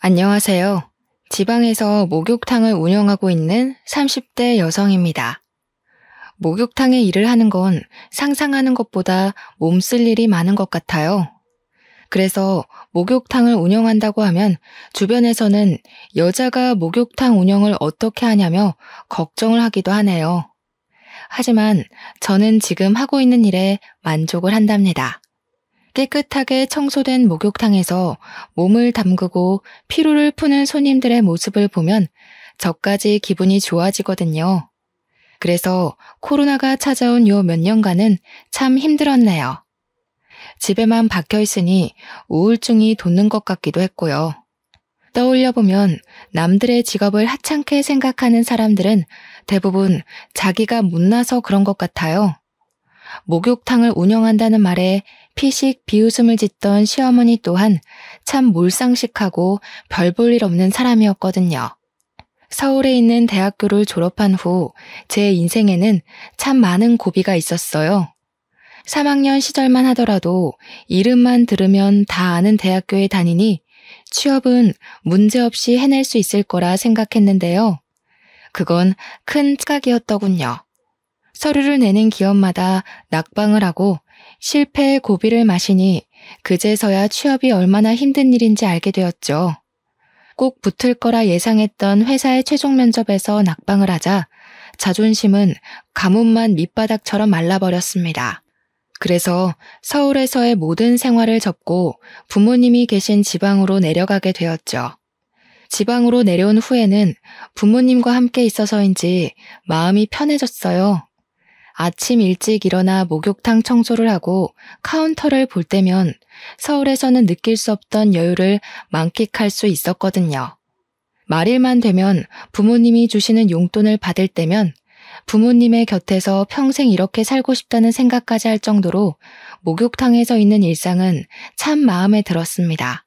안녕하세요. 지방에서 목욕탕을 운영하고 있는 30대 여성입니다. 목욕탕에 일을 하는 건 상상하는 것보다 몸쓸 일이 많은 것 같아요. 그래서 목욕탕을 운영한다고 하면 주변에서는 여자가 목욕탕 운영을 어떻게 하냐며 걱정을 하기도 하네요. 하지만 저는 지금 하고 있는 일에 만족을 한답니다. 깨끗하게 청소된 목욕탕에서 몸을 담그고 피로를 푸는 손님들의 모습을 보면 저까지 기분이 좋아지거든요. 그래서 코로나가 찾아온 요 몇 년간은 참 힘들었네요. 집에만 박혀 있으니 우울증이 돋는 것 같기도 했고요. 떠올려보면 남들의 직업을 하찮게 생각하는 사람들은 대부분 자기가 못나서 그런 것 같아요. 목욕탕을 운영한다는 말에 피식 비웃음을 짓던 시어머니 또한 참 몰상식하고 별 볼 일 없는 사람이었거든요. 서울에 있는 대학교를 졸업한 후 제 인생에는 참 많은 고비가 있었어요. 3학년 시절만 하더라도 이름만 들으면 다 아는 대학교에 다니니 취업은 문제없이 해낼 수 있을 거라 생각했는데요. 그건 큰 착각이었더군요. 서류를 내는 기업마다 낙방을 하고 실패의 고비를 마시니 그제서야 취업이 얼마나 힘든 일인지 알게 되었죠. 꼭 붙을 거라 예상했던 회사의 최종 면접에서 낙방을 하자 자존심은 가뭄만 밑바닥처럼 말라버렸습니다. 그래서 서울에서의 모든 생활을 접고 부모님이 계신 지방으로 내려가게 되었죠. 지방으로 내려온 후에는 부모님과 함께 있어서인지 마음이 편해졌어요. 아침 일찍 일어나 목욕탕 청소를 하고 카운터를 볼 때면 서울에서는 느낄 수 없던 여유를 만끽할 수 있었거든요. 말일만 되면 부모님이 주시는 용돈을 받을 때면 부모님의 곁에서 평생 이렇게 살고 싶다는 생각까지 할 정도로 목욕탕에서 있는 일상은 참 마음에 들었습니다.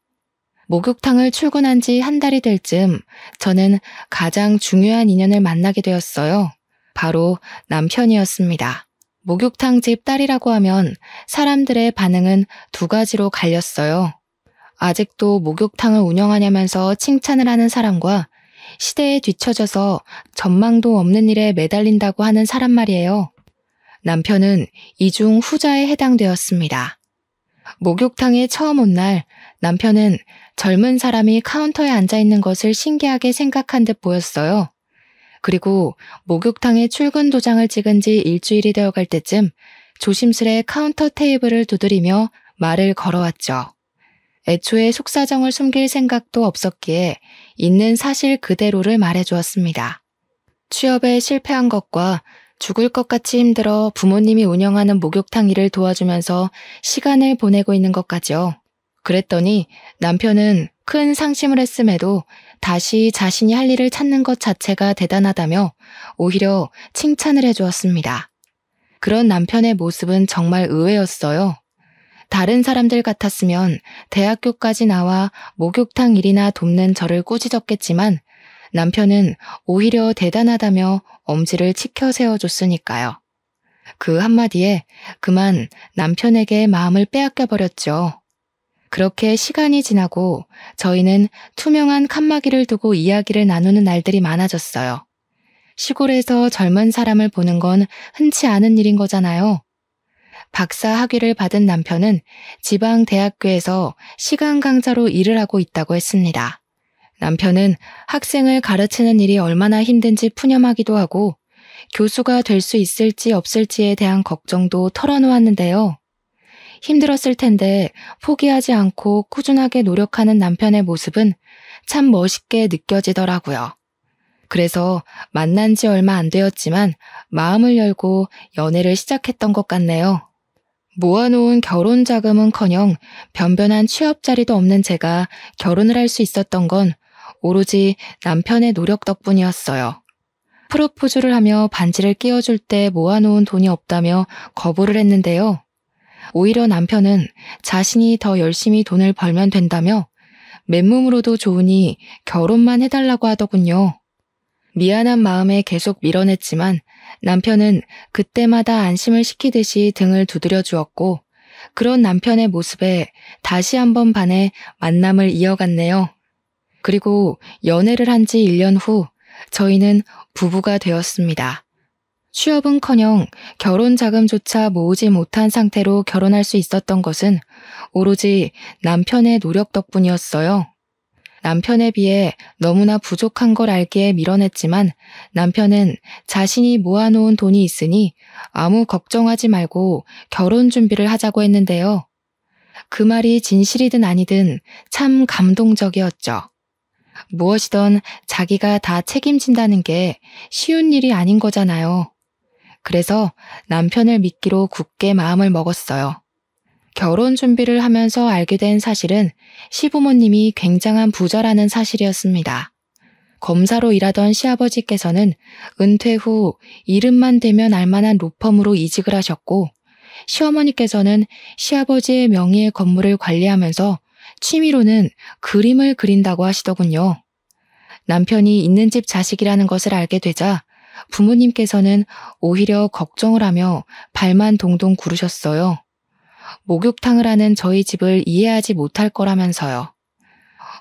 목욕탕을 출근한 지 한 달이 될 즈음 저는 가장 중요한 인연을 만나게 되었어요. 바로 남편이었습니다. 목욕탕 집 딸이라고 하면 사람들의 반응은 두 가지로 갈렸어요. 아직도 목욕탕을 운영하냐면서 칭찬을 하는 사람과 시대에 뒤처져서 전망도 없는 일에 매달린다고 하는 사람 말이에요. 남편은 이 중 후자에 해당되었습니다. 목욕탕에 처음 온 날 남편은 젊은 사람이 카운터에 앉아 있는 것을 신기하게 생각한 듯 보였어요. 그리고 목욕탕에 출근 도장을 찍은 지 일주일이 되어갈 때쯤 조심스레 카운터 테이블을 두드리며 말을 걸어왔죠. 애초에 속사정을 숨길 생각도 없었기에 있는 사실 그대로를 말해주었습니다. 취업에 실패한 것과 죽을 것 같이 힘들어 부모님이 운영하는 목욕탕 일을 도와주면서 시간을 보내고 있는 것까지요. 그랬더니 남편은 큰 상심을 했음에도 다시 자신이 할 일을 찾는 것 자체가 대단하다며 오히려 칭찬을 해주었습니다. 그런 남편의 모습은 정말 의외였어요. 다른 사람들 같았으면 대학교까지 나와 목욕탕 일이나 돕는 저를 꾸짖었겠지만 남편은 오히려 대단하다며 엄지를 치켜 세워줬으니까요. 그 한마디에 그만 남편에게 마음을 빼앗겨버렸죠. 그렇게 시간이 지나고 저희는 투명한 칸막이를 두고 이야기를 나누는 날들이 많아졌어요. 시골에서 젊은 사람을 보는 건 흔치 않은 일인 거잖아요. 박사 학위를 받은 남편은 지방 대학교에서 시간 강사로 일을 하고 있다고 했습니다. 남편은 학생을 가르치는 일이 얼마나 힘든지 푸념하기도 하고 교수가 될 수 있을지 없을지에 대한 걱정도 털어놓았는데요. 힘들었을 텐데 포기하지 않고 꾸준하게 노력하는 남편의 모습은 참 멋있게 느껴지더라고요. 그래서 만난 지 얼마 안 되었지만 마음을 열고 연애를 시작했던 것 같네요. 모아놓은 결혼 자금은커녕 변변한 취업 자리도 없는 제가 결혼을 할 수 있었던 건 오로지 남편의 노력 덕분이었어요. 프로포즈를 하며 반지를 끼워줄 때 모아놓은 돈이 없다며 거부를 했는데요. 오히려 남편은 자신이 더 열심히 돈을 벌면 된다며 맨몸으로도 좋으니 결혼만 해달라고 하더군요. 미안한 마음에 계속 밀어냈지만 남편은 그때마다 안심을 시키듯이 등을 두드려 주었고 그런 남편의 모습에 다시 한번 반해 만남을 이어갔네요. 그리고 연애를 한 지 1년 후 저희는 부부가 되었습니다. 취업은커녕 결혼 자금조차 모으지 못한 상태로 결혼할 수 있었던 것은 오로지 남편의 노력 덕분이었어요. 남편에 비해 너무나 부족한 걸 알기에 밀어냈지만 남편은 자신이 모아놓은 돈이 있으니 아무 걱정하지 말고 결혼 준비를 하자고 했는데요. 그 말이 진실이든 아니든 참 감동적이었죠. 무엇이든 자기가 다 책임진다는 게 쉬운 일이 아닌 거잖아요. 그래서 남편을 믿기로 굳게 마음을 먹었어요. 결혼 준비를 하면서 알게 된 사실은 시부모님이 굉장한 부자라는 사실이었습니다. 검사로 일하던 시아버지께서는 은퇴 후 이름만 대면 알만한 로펌으로 이직을 하셨고, 시어머니께서는 시아버지의 명의의 건물을 관리하면서 취미로는 그림을 그린다고 하시더군요. 남편이 있는 집 자식이라는 것을 알게 되자 부모님께서는 오히려 걱정을 하며 발만 동동 구르셨어요. 목욕탕을 하는 저희 집을 이해하지 못할 거라면서요.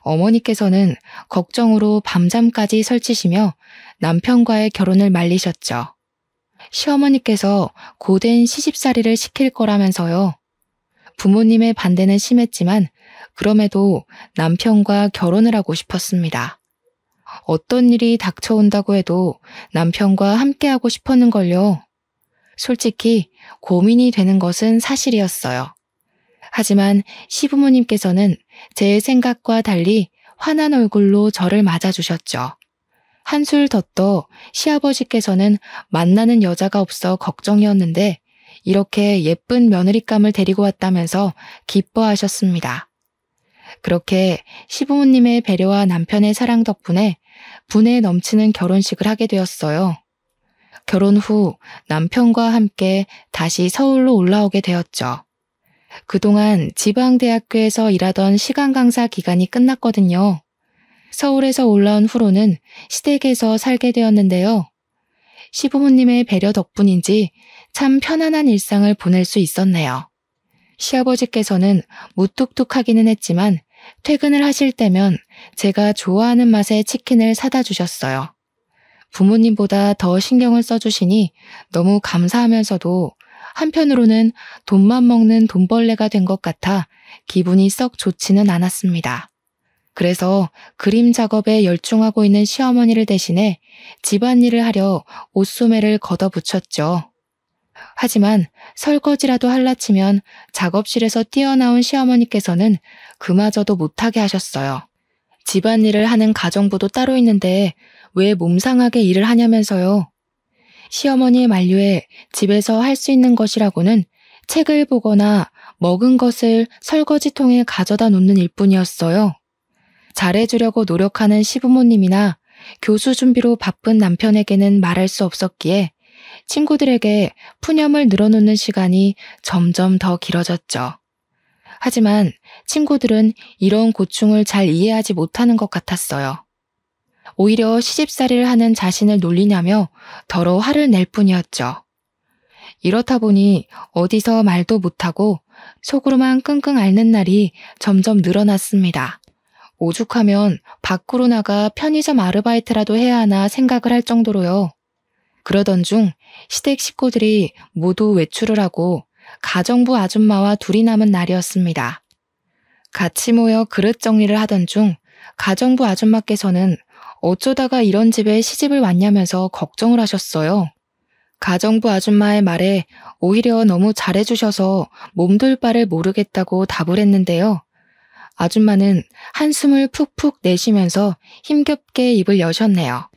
어머니께서는 걱정으로 밤잠까지 설치시며 남편과의 결혼을 말리셨죠. 시어머니께서 고된 시집살이를 시킬 거라면서요. 부모님의 반대는 심했지만 그럼에도 남편과 결혼을 하고 싶었습니다. 어떤 일이 닥쳐온다고 해도 남편과 함께하고 싶었는걸요. 솔직히 고민이 되는 것은 사실이었어요. 하지만 시부모님께서는 제 생각과 달리 환한 얼굴로 저를 맞아주셨죠. 한술 더 떠 시아버지께서는 만나는 여자가 없어 걱정이었는데 이렇게 예쁜 며느리감을 데리고 왔다면서 기뻐하셨습니다. 그렇게 시부모님의 배려와 남편의 사랑 덕분에 분에 넘치는 결혼식을 하게 되었어요. 결혼 후 남편과 함께 다시 서울로 올라오게 되었죠. 그동안 지방대학교에서 일하던 시간 강사 기간이 끝났거든요. 서울에서 올라온 후로는 시댁에서 살게 되었는데요. 시부모님의 배려 덕분인지 참 편안한 일상을 보낼 수 있었네요. 시아버지께서는 무뚝뚝하기는 했지만 퇴근을 하실 때면 제가 좋아하는 맛의 치킨을 사다 주셨어요. 부모님보다 더 신경을 써주시니 너무 감사하면서도 한편으로는 돈만 먹는 돈벌레가 된 것 같아 기분이 썩 좋지는 않았습니다. 그래서 그림 작업에 열중하고 있는 시어머니를 대신해 집안일을 하려 옷소매를 걷어붙였죠. 하지만 설거지라도 할라치면 작업실에서 뛰어나온 시어머니께서는 그마저도 못하게 하셨어요. 집안일을 하는 가정부도 따로 있는데 왜 몸상하게 일을 하냐면서요. 시어머니의 만류에 집에서 할 수 있는 것이라고는 책을 보거나 먹은 것을 설거지통에 가져다 놓는 일뿐이었어요. 잘해주려고 노력하는 시부모님이나 교수 준비로 바쁜 남편에게는 말할 수 없었기에 친구들에게 푸념을 늘어놓는 시간이 점점 더 길어졌죠. 하지만 친구들은 이런 고충을 잘 이해하지 못하는 것 같았어요. 오히려 시집살이를 하는 자신을 놀리냐며 더러 화를 낼 뿐이었죠. 이렇다 보니 어디서 말도 못하고 속으로만 끙끙 앓는 날이 점점 늘어났습니다. 오죽하면 밖으로 나가 편의점 아르바이트라도 해야 하나 생각을 할 정도로요. 그러던 중 시댁 식구들이 모두 외출을 하고 가정부 아줌마와 둘이 남은 날이었습니다. 같이 모여 그릇 정리를 하던 중 가정부 아줌마께서는 어쩌다가 이런 집에 시집을 왔냐면서 걱정을 하셨어요. 가정부 아줌마의 말에 오히려 너무 잘해주셔서 몸둘 바를 모르겠다고 답을 했는데요. 아줌마는 한숨을 푹푹 내쉬면서 힘겹게 입을 여셨네요.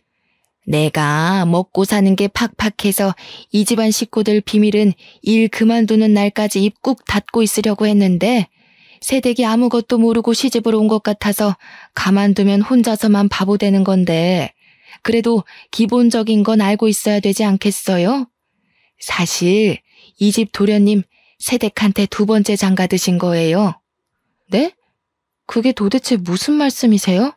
내가 먹고 사는 게 팍팍해서 이 집안 식구들 비밀은 일 그만두는 날까지 입 꾹 닫고 있으려고 했는데 새댁이 아무것도 모르고 시집을 온 것 같아서 가만두면 혼자서만 바보 되는 건데 그래도 기본적인 건 알고 있어야 되지 않겠어요? 사실 이 집 도련님 새댁한테 2번째 장가 드신 거예요. 네? 그게 도대체 무슨 말씀이세요?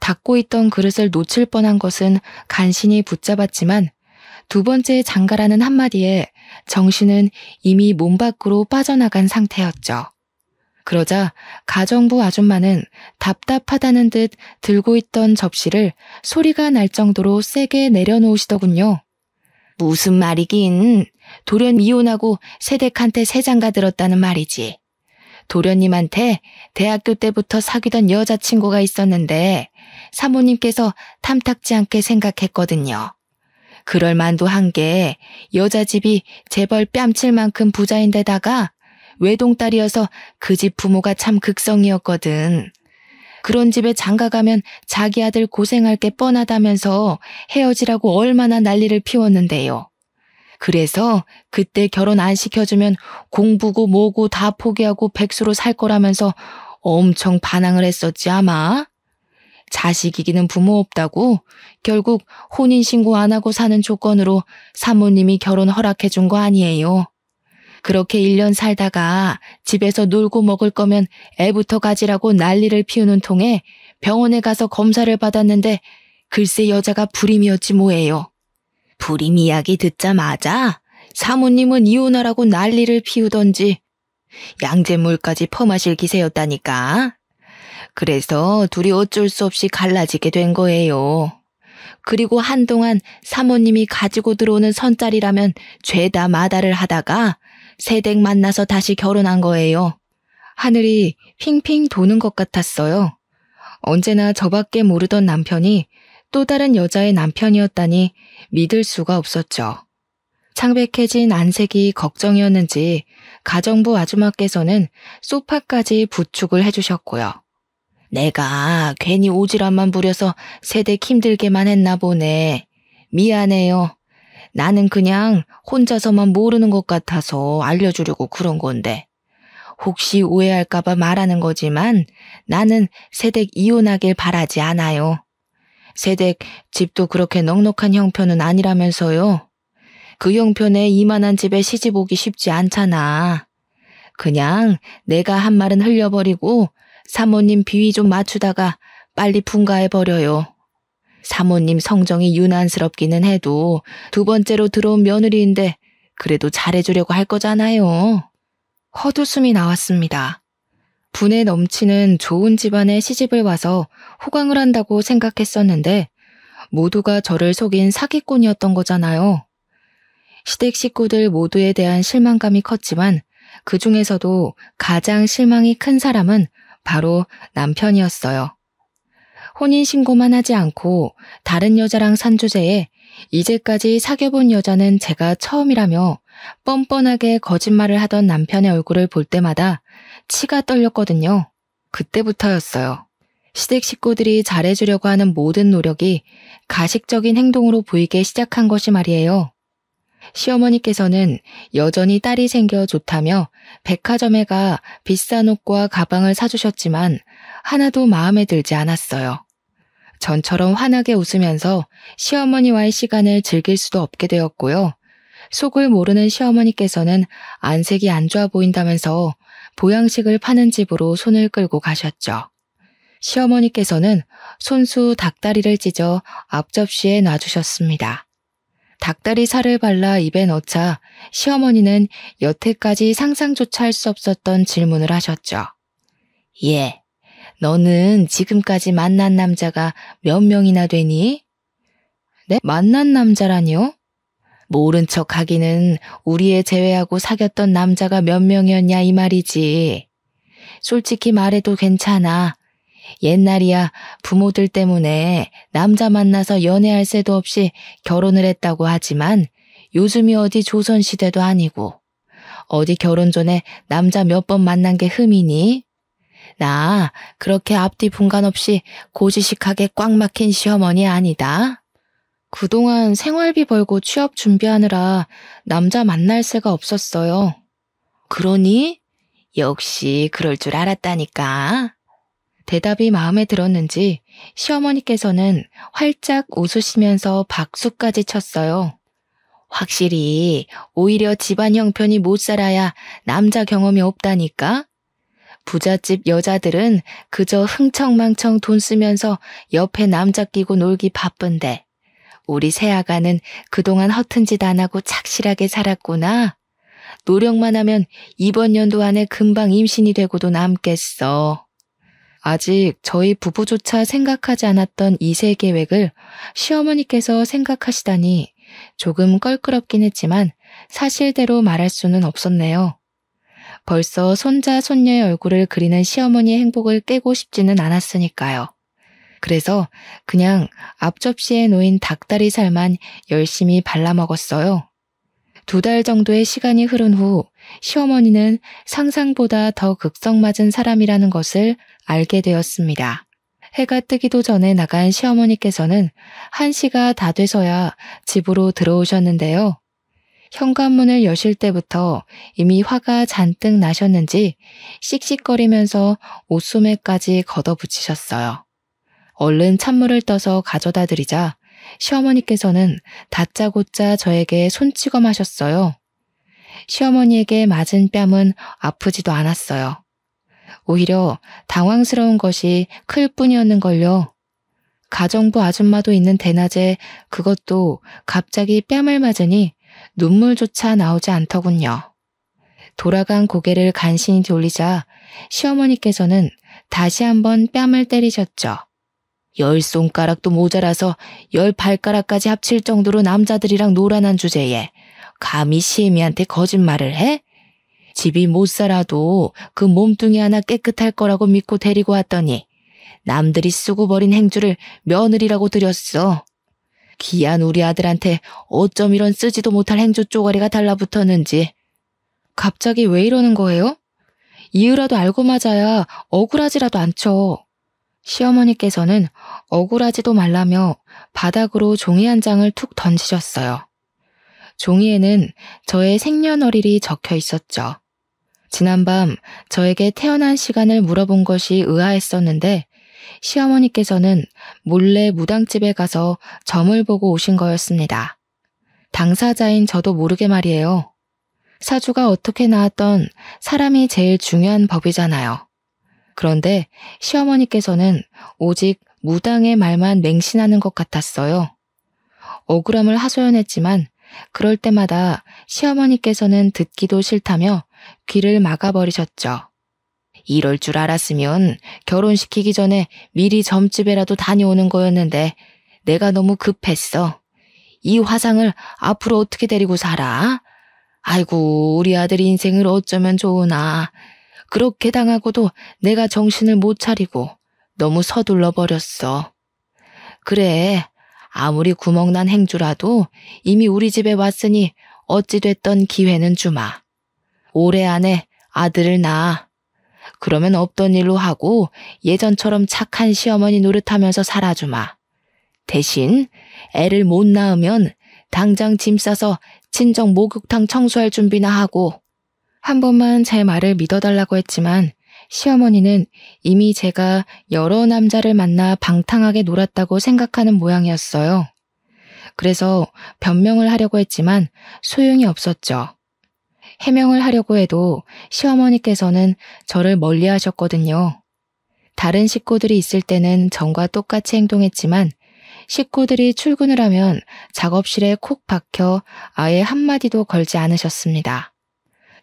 닫고 있던 그릇을 놓칠 뻔한 것은 간신히 붙잡았지만 2번째 장가라는 한마디에 정신은 이미 몸 밖으로 빠져나간 상태였죠. 그러자 가정부 아줌마는 답답하다는 듯 들고 있던 접시를 소리가 날 정도로 세게 내려놓으시더군요. 무슨 말이긴. 도련 이혼하고 새댁한테 새 장가 들었다는 말이지. 도련님한테 대학교 때부터 사귀던 여자친구가 있었는데 사모님께서 탐탁지 않게 생각했거든요. 그럴 만도 한 게 여자 집이 재벌 뺨칠 만큼 부자인데다가 외동딸이어서 그 집 부모가 참 극성이었거든. 그런 집에 장가가면 자기 아들 고생할 게 뻔하다면서 헤어지라고 얼마나 난리를 피웠는데요. 그래서 그때 결혼 안 시켜주면 공부고 뭐고 다 포기하고 백수로 살 거라면서 엄청 반항을 했었지 아마. 자식 이기는 부모 없다고 결국 혼인신고 안 하고 사는 조건으로 사모님이 결혼 허락해 준 거 아니에요. 그렇게 1년 살다가 집에서 놀고 먹을 거면 애부터 가지라고 난리를 피우는 통에 병원에 가서 검사를 받았는데 글쎄 여자가 불임이었지 뭐예요. 불임 이야기 듣자마자 사모님은 이혼하라고 난리를 피우던지 양잿물까지 퍼마실 기세였다니까. 그래서 둘이 어쩔 수 없이 갈라지게 된 거예요. 그리고 한동안 사모님이 가지고 들어오는 선짜리라면 죄다 마다를 하다가 새댁 만나서 다시 결혼한 거예요. 하늘이 핑핑 도는 것 같았어요. 언제나 저밖에 모르던 남편이 또 다른 여자의 남편이었다니 믿을 수가 없었죠. 창백해진 안색이 걱정이었는지 가정부 아줌마께서는 소파까지 부축을 해주셨고요. 내가 괜히 오지랖만 부려서 새댁 힘들게만 했나 보네. 미안해요. 나는 그냥 혼자서만 모르는 것 같아서 알려주려고 그런 건데. 혹시 오해할까봐 말하는 거지만 나는 새댁 이혼하길 바라지 않아요. 새댁 집도 그렇게 넉넉한 형편은 아니라면서요. 그 형편에 이만한 집에 시집 오기 쉽지 않잖아. 그냥 내가 한 말은 흘려버리고 사모님 비위 좀 맞추다가 빨리 분가해버려요. 사모님 성정이 유난스럽기는 해도 두 번째로 들어온 며느리인데 그래도 잘해주려고 할 거잖아요. 헛웃음이 나왔습니다. 분에 넘치는 좋은 집안에 시집을 와서 호강을 한다고 생각했었는데 모두가 저를 속인 사기꾼이었던 거잖아요. 시댁 식구들 모두에 대한 실망감이 컸지만 그 중에서도 가장 실망이 큰 사람은 바로 남편이었어요. 혼인신고만 하지 않고 다른 여자랑 산 주제에 이제까지 사귀어본 여자는 제가 처음이라며 뻔뻔하게 거짓말을 하던 남편의 얼굴을 볼 때마다 치가 떨렸거든요. 그때부터였어요. 시댁 식구들이 잘해주려고 하는 모든 노력이 가식적인 행동으로 보이게 시작한 것이 말이에요. 시어머니께서는 여전히 딸이 생겨 좋다며 백화점에 가 비싼 옷과 가방을 사주셨지만 하나도 마음에 들지 않았어요. 전처럼 환하게 웃으면서 시어머니와의 시간을 즐길 수도 없게 되었고요. 속을 모르는 시어머니께서는 안색이 안 좋아 보인다면서 보양식을 파는 집으로 손을 끌고 가셨죠. 시어머니께서는 손수 닭다리를 찢어 앞접시에 놔주셨습니다. 닭다리 살을 발라 입에 넣자 시어머니는 여태까지 상상조차 할 수 없었던 질문을 하셨죠. 예, 너는 지금까지 만난 남자가 몇 명이나 되니? 네? 만난 남자라니요? 모른 척 하기는 우리 애 제외하고 사귀었던 남자가 몇 명이었냐 이 말이지. 솔직히 말해도 괜찮아. 옛날이야 부모들 때문에 남자 만나서 연애할 새도 없이 결혼을 했다고 하지만 요즘이 어디 조선시대도 아니고 어디 결혼 전에 남자 몇 번 만난 게 흠이니? 나 그렇게 앞뒤 분간 없이 고지식하게 꽉 막힌 시어머니 아니다. 그동안 생활비 벌고 취업 준비하느라 남자 만날 새가 없었어요. 그러니? 역시 그럴 줄 알았다니까. 대답이 마음에 들었는지 시어머니께서는 활짝 웃으시면서 박수까지 쳤어요. 확실히 오히려 집안 형편이 못 살아야 남자 경험이 없다니까? 부잣집 여자들은 그저 흥청망청 돈 쓰면서 옆에 남자 끼고 놀기 바쁜데 우리 새아가는 그동안 허튼 짓 안 하고 착실하게 살았구나. 노력만 하면 이번 연도 안에 금방 임신이 되고도 남겠어. 아직 저희 부부조차 생각하지 않았던 2세 계획을 시어머니께서 생각하시다니 조금 껄끄럽긴 했지만 사실대로 말할 수는 없었네요. 벌써 손자, 손녀의 얼굴을 그리는 시어머니의 행복을 깨고 싶지는 않았으니까요. 그래서 그냥 앞접시에 놓인 닭다리 살만 열심히 발라먹었어요. 2달 정도의 시간이 흐른 후 시어머니는 상상보다 더 극성맞은 사람이라는 것을 알게 되었습니다. 해가 뜨기도 전에 나간 시어머니께서는 1시가 다 돼서야 집으로 들어오셨는데요. 현관문을 여실 때부터 이미 화가 잔뜩 나셨는지 씩씩거리면서 옷소매까지 걷어붙이셨어요. 얼른 찬물을 떠서 가져다 드리자 시어머니께서는 다짜고짜 저에게 손찌검하셨어요. 시어머니에게 맞은 뺨은 아프지도 않았어요. 오히려 당황스러운 것이 클 뿐이었는걸요. 가정부 아줌마도 있는 대낮에 그것도 갑자기 뺨을 맞으니 눈물조차 나오지 않더군요. 돌아간 고개를 간신히 돌리자 시어머니께서는 다시 한번 뺨을 때리셨죠. 10손가락도 모자라서 10발가락까지 합칠 정도로 남자들이랑 놀아난 주제에 감히 시애미한테 거짓말을 해? 집이 못 살아도 그 몸뚱이 하나 깨끗할 거라고 믿고 데리고 왔더니 남들이 쓰고 버린 행주를 며느리라고 들였어. 귀한 우리 아들한테 어쩜 이런 쓰지도 못할 행주 쪼가리가 달라붙었는지. 갑자기 왜 이러는 거예요? 이유라도 알고 맞아야 억울하지라도 않죠. 시어머니께서는 억울하지도 말라며 바닥으로 종이 한 장을 툭 던지셨어요. 종이에는 저의 생년월일이 적혀 있었죠. 지난밤 저에게 태어난 시간을 물어본 것이 의아했었는데 시어머니께서는 몰래 무당집에 가서 점을 보고 오신 거였습니다. 당사자인 저도 모르게 말이에요. 사주가 어떻게 나왔던 사람이 제일 중요한 법이잖아요. 그런데 시어머니께서는 오직 무당의 말만 맹신하는 것 같았어요. 억울함을 하소연했지만 그럴 때마다 시어머니께서는 듣기도 싫다며 귀를 막아버리셨죠. 이럴 줄 알았으면 결혼시키기 전에 미리 점집에라도 다녀오는 거였는데 내가 너무 급했어. 이 화상을 앞으로 어떻게 데리고 살아? 아이고, 우리 아들 인생을 어쩌면 좋으나. 그렇게 당하고도 내가 정신을 못 차리고 너무 서둘러 버렸어. 그래, 아무리 구멍난 행주라도 이미 우리 집에 왔으니 어찌됐던 기회는 주마. 올해 안에 아들을 낳아. 그러면 없던 일로 하고 예전처럼 착한 시어머니 노릇하면서 살아주마. 대신 애를 못 낳으면 당장 짐 싸서 친정 목욕탕 청소할 준비나 하고. 한 번만 제 말을 믿어달라고 했지만 시어머니는 이미 제가 여러 남자를 만나 방탕하게 놀았다고 생각하는 모양이었어요. 그래서 변명을 하려고 했지만 소용이 없었죠. 해명을 하려고 해도 시어머니께서는 저를 멀리 하셨거든요. 다른 식구들이 있을 때는 전과 똑같이 행동했지만 식구들이 출근을 하면 작업실에 콕 박혀 아예 한마디도 걸지 않으셨습니다.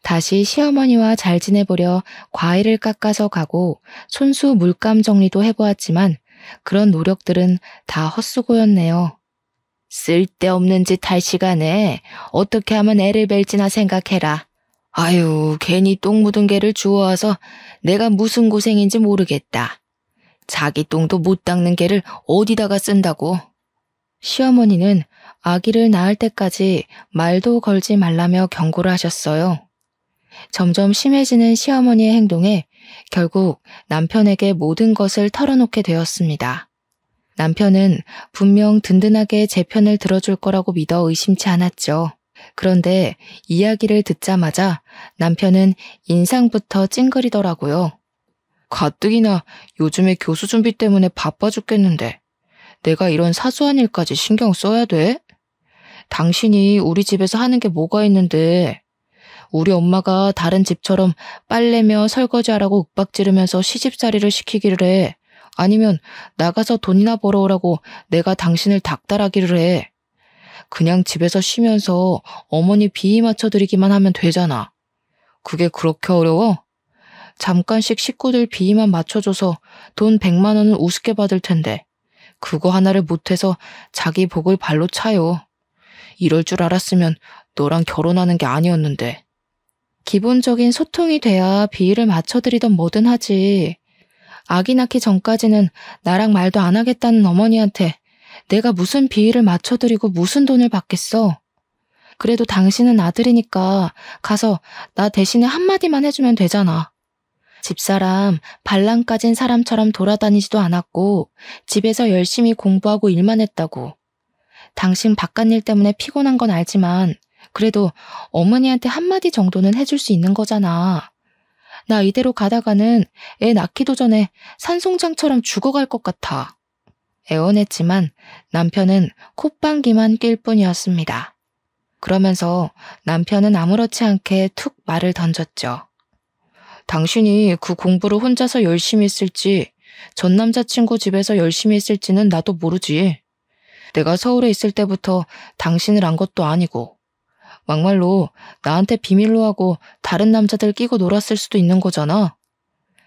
다시 시어머니와 잘 지내보려 과일을 깎아서 가고 손수 물감 정리도 해보았지만 그런 노력들은 다 헛수고였네요. 쓸데없는 짓 할 시간에 어떻게 하면 애를 뵐지나 생각해라. 아유, 괜히 똥 묻은 개를 주워와서 내가 무슨 고생인지 모르겠다. 자기 똥도 못 닦는 개를 어디다가 쓴다고. 시어머니는 아기를 낳을 때까지 말도 걸지 말라며 경고를 하셨어요. 점점 심해지는 시어머니의 행동에 결국 남편에게 모든 것을 털어놓게 되었습니다. 남편은 분명 든든하게 제 편을 들어줄 거라고 믿어 의심치 않았죠. 그런데 이야기를 듣자마자 남편은 인상부터 찡그리더라고요. 가뜩이나 요즘에 교수 준비 때문에 바빠 죽겠는데 내가 이런 사소한 일까지 신경 써야 돼? 당신이 우리 집에서 하는 게 뭐가 있는데 우리 엄마가 다른 집처럼 빨래며 설거지하라고 윽박지르면서 시집살이를 시키기를 해. 아니면 나가서 돈이나 벌어오라고 내가 당신을 닥달하기를 해. 그냥 집에서 쉬면서 어머니 비위 맞춰드리기만 하면 되잖아. 그게 그렇게 어려워? 잠깐씩 식구들 비위만 맞춰줘서 돈 100만 원은 우습게 받을 텐데 그거 하나를 못해서 자기 복을 발로 차요. 이럴 줄 알았으면 너랑 결혼하는 게 아니었는데. 기본적인 소통이 돼야 비위를 맞춰드리던 뭐든 하지. 아기 낳기 전까지는 나랑 말도 안 하겠다는 어머니한테 내가 무슨 비위를 맞춰드리고 무슨 돈을 받겠어. 그래도 당신은 아들이니까 가서 나 대신에 한마디만 해주면 되잖아. 집사람, 발랑 까진 사람처럼 돌아다니지도 않았고 집에서 열심히 공부하고 일만 했다고. 당신 바깥일 때문에 피곤한 건 알지만 그래도 어머니한테 한마디 정도는 해줄 수 있는 거잖아. 나 이대로 가다가는 애 낳기도 전에 산송장처럼 죽어갈 것 같아. 애원했지만 남편은 콧방귀만 낄 뿐이었습니다. 그러면서 남편은 아무렇지 않게 툭 말을 던졌죠. 당신이 그 공부를 혼자서 열심히 했을지 전 남자친구 집에서 열심히 했을지는 나도 모르지. 내가 서울에 있을 때부터 당신을 안 것도 아니고 막말로 나한테 비밀로 하고 다른 남자들 끼고 놀았을 수도 있는 거잖아.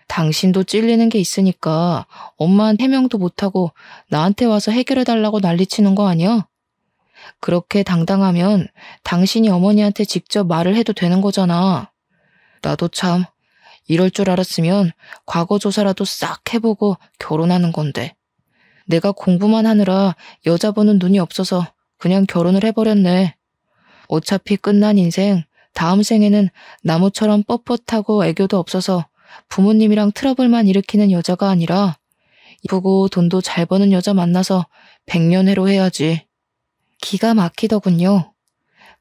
당신도 찔리는 게 있으니까 엄마한테 해명도 못하고 나한테 와서 해결해달라고 난리치는 거 아니야? 그렇게 당당하면 당신이 어머니한테 직접 말을 해도 되는 거잖아. 나도 참 이럴 줄 알았으면 과거 조사라도 싹 해보고 결혼하는 건데. 내가 공부만 하느라 여자 보는 눈이 없어서 그냥 결혼을 해버렸네. 어차피 끝난 인생, 다음 생에는 나무처럼 뻣뻣하고 애교도 없어서 부모님이랑 트러블만 일으키는 여자가 아니라 이쁘고 돈도 잘 버는 여자 만나서 백년해로 해야지. 기가 막히더군요.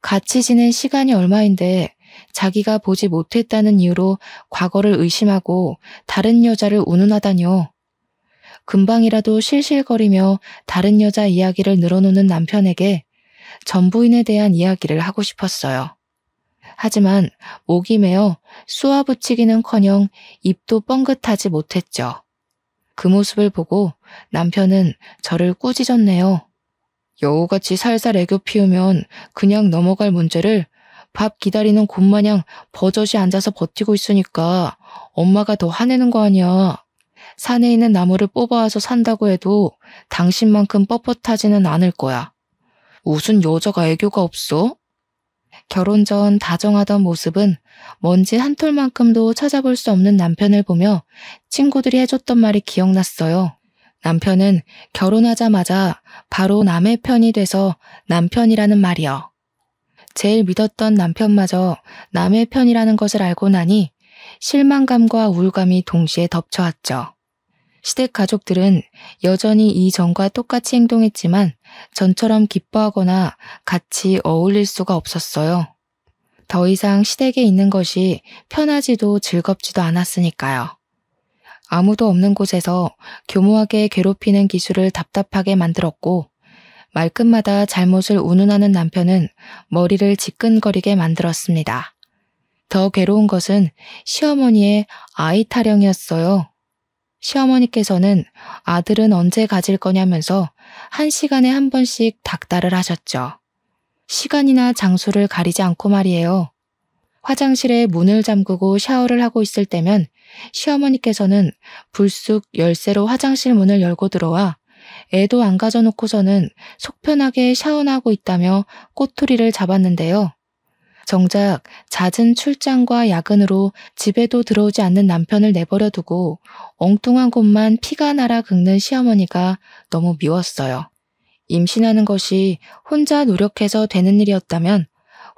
같이 지낸 시간이 얼마인데 자기가 보지 못했다는 이유로 과거를 의심하고 다른 여자를 운운하다뇨. 금방이라도 실실거리며 다른 여자 이야기를 늘어놓는 남편에게 전 부인에 대한 이야기를 하고 싶었어요. 하지만 목이 메어 쏘아붙이기는커녕 입도 뻥긋하지 못했죠. 그 모습을 보고 남편은 저를 꾸짖었네요. 여우같이 살살 애교 피우면 그냥 넘어갈 문제를 밥 기다리는 곰마냥 버젓이 앉아서 버티고 있으니까 엄마가 더 화내는 거 아니야. 산에 있는 나무를 뽑아와서 산다고 해도 당신만큼 뻣뻣하지는 않을 거야. 무슨 여자가 애교가 없어? 결혼 전 다정하던 모습은 먼지 한 톨만큼도 찾아볼 수 없는 남편을 보며 친구들이 해줬던 말이 기억났어요. 남편은 결혼하자마자 바로 남의 편이 돼서 남편이라는 말이요. 제일 믿었던 남편마저 남의 편이라는 것을 알고 나니 실망감과 우울감이 동시에 덮쳐왔죠. 시댁 가족들은 여전히 이전과 똑같이 행동했지만 전처럼 기뻐하거나 같이 어울릴 수가 없었어요. 더 이상 시댁에 있는 것이 편하지도 즐겁지도 않았으니까요. 아무도 없는 곳에서 교모하게 괴롭히는 기술을 답답하게 만들었고 말끝마다 잘못을 운운하는 남편은 머리를 지끈거리게 만들었습니다. 더 괴로운 것은 시어머니의 아이 타령이었어요. 시어머니께서는 아들은 언제 가질 거냐면서 1시간에 한 번씩 닥달을 하셨죠. 시간이나 장소를 가리지 않고 말이에요. 화장실에 문을 잠그고 샤워를 하고 있을 때면 시어머니께서는 불쑥 열쇠로 화장실 문을 열고 들어와 애도 안 가져놓고서는 속편하게 샤워나 하고 있다며 꼬투리를 잡았는데요. 정작 잦은 출장과 야근으로 집에도 들어오지 않는 남편을 내버려 두고 엉뚱한 곳만 피가 날아 긁는 시어머니가 너무 미웠어요. 임신하는 것이 혼자 노력해서 되는 일이었다면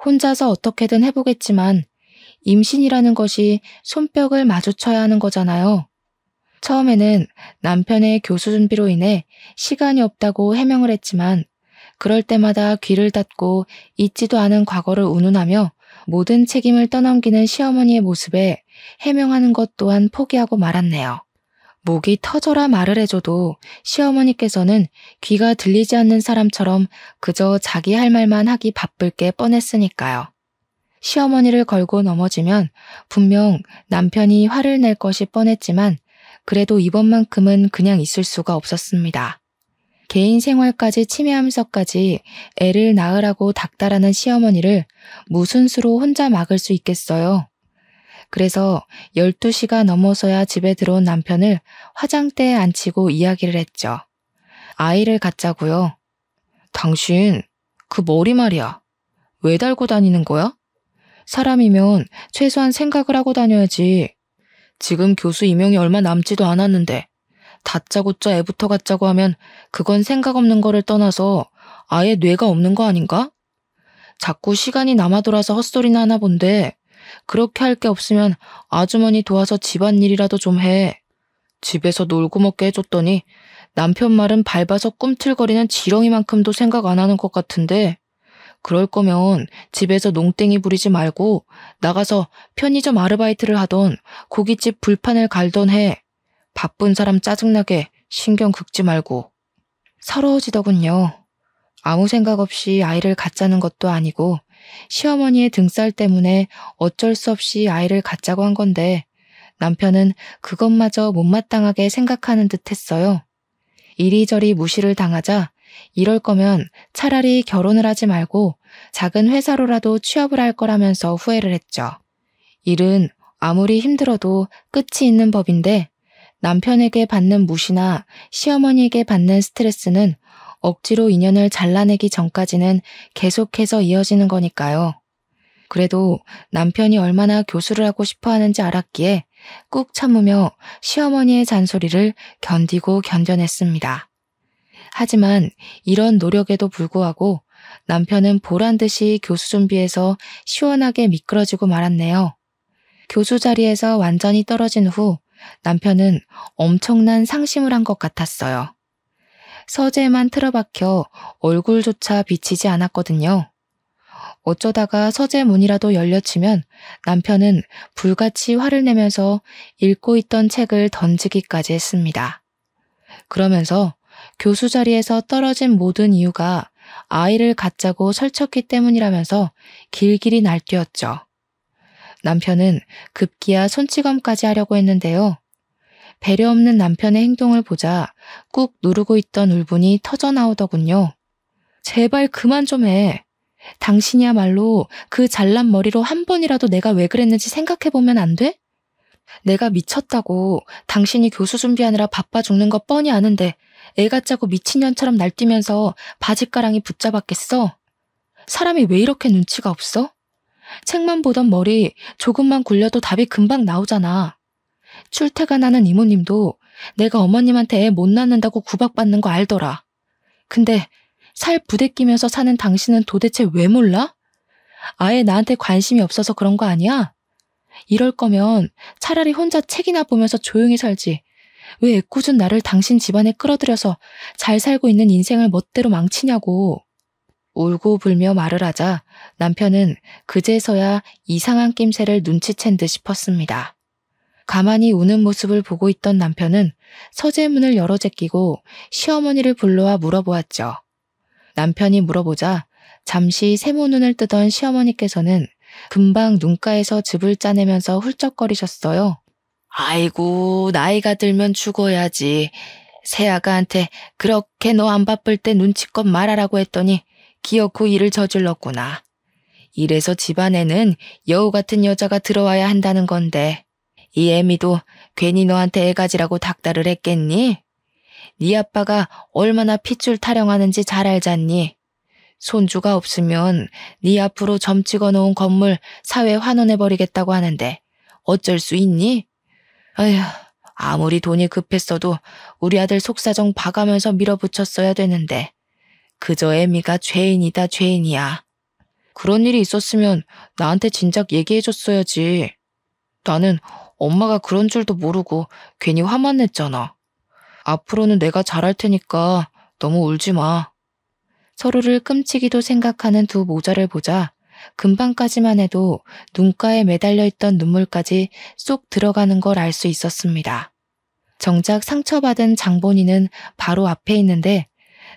혼자서 어떻게든 해보겠지만 임신이라는 것이 손뼉을 마주쳐야 하는 거잖아요. 처음에는 남편의 교수 준비로 인해 시간이 없다고 해명을 했지만 그럴 때마다 귀를 닫고 잊지도 않은 과거를 운운하며 모든 책임을 떠넘기는 시어머니의 모습에 해명하는 것 또한 포기하고 말았네요. 목이 터져라 말을 해줘도 시어머니께서는 귀가 들리지 않는 사람처럼 그저 자기 할 말만 하기 바쁠 게 뻔했으니까요. 시어머니를 걸고 넘어지면 분명 남편이 화를 낼 것이 뻔했지만 그래도 이번만큼은 그냥 있을 수가 없었습니다. 개인 생활까지 침해하면서까지 애를 낳으라고 닥달하는 시어머니를 무슨 수로 혼자 막을 수 있겠어요. 그래서 12시가 넘어서야 집에 들어온 남편을 화장대에 앉히고 이야기를 했죠. 아이를 갖자고요. 당신, 그 머리 말이야. 왜 달고 다니는 거야? 사람이면 최소한 생각을 하고 다녀야지. 지금 교수 임용이 얼마 남지도 않았는데 다짜고짜 애부터 갖자고 하면 그건 생각 없는 거를 떠나서 아예 뇌가 없는 거 아닌가? 자꾸 시간이 남아 돌아서 헛소리나 하나 본데 그렇게 할 게 없으면 아주머니 도와서 집안일이라도 좀 해. 집에서 놀고 먹게 해줬더니 남편 말은 밟아서 꿈틀거리는 지렁이만큼도 생각 안 하는 것 같은데 그럴 거면 집에서 농땡이 부리지 말고 나가서 편의점 아르바이트를 하던 고깃집 불판을 갈던 해. 바쁜 사람 짜증나게 신경 긁지 말고. 서러워지더군요. 아무 생각 없이 아이를 갖자는 것도 아니고 시어머니의 등살 때문에 어쩔 수 없이 아이를 갖자고 한 건데 남편은 그것마저 못마땅하게 생각하는 듯 했어요. 이리저리 무시를 당하자 이럴 거면 차라리 결혼을 하지 말고 작은 회사로라도 취업을 할 거라면서 후회를 했죠. 일은 아무리 힘들어도 끝이 있는 법인데 남편에게 받는 무시나 시어머니에게 받는 스트레스는 억지로 인연을 잘라내기 전까지는 계속해서 이어지는 거니까요. 그래도 남편이 얼마나 교수를 하고 싶어 하는지 알았기에 꾹 참으며 시어머니의 잔소리를 견디고 견뎌냈습니다. 하지만 이런 노력에도 불구하고 남편은 보란듯이 교수 준비해서 시원하게 미끄러지고 말았네요. 교수 자리에서 완전히 떨어진 후 남편은 엄청난 상심을 한 것 같았어요. 서재에만 틀어박혀 얼굴조차 비치지 않았거든요. 어쩌다가 서재 문이라도 열려치면 남편은 불같이 화를 내면서 읽고 있던 책을 던지기까지 했습니다. 그러면서 교수 자리에서 떨어진 모든 이유가 아이를 갖자고 설쳤기 때문이라면서 길길이 날뛰었죠. 남편은 급기야 손찌검까지 하려고 했는데요. 배려 없는 남편의 행동을 보자 꾹 누르고 있던 울분이 터져나오더군요. 제발 그만 좀 해. 당신이야말로 그 잘난 머리로 한 번이라도 내가 왜 그랬는지 생각해보면 안 돼? 내가 미쳤다고 당신이 교수 준비하느라 바빠 죽는 거 뻔히 아는데 애 같자고 미친년처럼 날뛰면서 바짓가랑이 붙잡았겠어? 사람이 왜 이렇게 눈치가 없어? 책만 보던 머리 조금만 굴려도 답이 금방 나오잖아. 출퇴근하는 이모님도 내가 어머님한테 애 못 낳는다고 구박받는 거 알더라. 근데 살 부대끼면서 사는 당신은 도대체 왜 몰라? 아예 나한테 관심이 없어서 그런 거 아니야? 이럴 거면 차라리 혼자 책이나 보면서 조용히 살지. 왜 애꿎은 나를 당신 집안에 끌어들여서 잘 살고 있는 인생을 멋대로 망치냐고. 울고 불며 말을 하자 남편은 그제서야 이상한 낌새를 눈치챈 듯 싶었습니다. 가만히 우는 모습을 보고 있던 남편은 서재문을 열어 제끼고 시어머니를 불러와 물어보았죠. 남편이 물어보자 잠시 세모눈을 뜨던 시어머니께서는 금방 눈가에서 즙을 짜내면서 훌쩍거리셨어요. 아이고, 나이가 들면 죽어야지. 새아가한테 그렇게 너 안 바쁠 때 눈치껏 말하라고 했더니 기어코 일을 저질렀구나. 이래서 집안에는 여우 같은 여자가 들어와야 한다는 건데 이 애미도 괜히 너한테 애 가지라고 닥달을 했겠니? 네 아빠가 얼마나 핏줄 타령하는지 잘 알잖니? 손주가 없으면 네 앞으로 점 찍어놓은 건물 사회 환원해버리겠다고 하는데 어쩔 수 있니? 아휴, 아무리 돈이 급했어도 우리 아들 속사정 봐가면서 밀어붙였어야 되는데 그저 애미가 죄인이다 죄인이야. 그런 일이 있었으면 나한테 진작 얘기해줬어야지. 나는 엄마가 그런 줄도 모르고 괜히 화만 냈잖아. 앞으로는 내가 잘할 테니까 너무 울지 마. 서로를 끔찍이도 생각하는 두 모자를 보자 금방까지만 해도 눈가에 매달려 있던 눈물까지 쏙 들어가는 걸 알 수 있었습니다. 정작 상처받은 장본인은 바로 앞에 있는데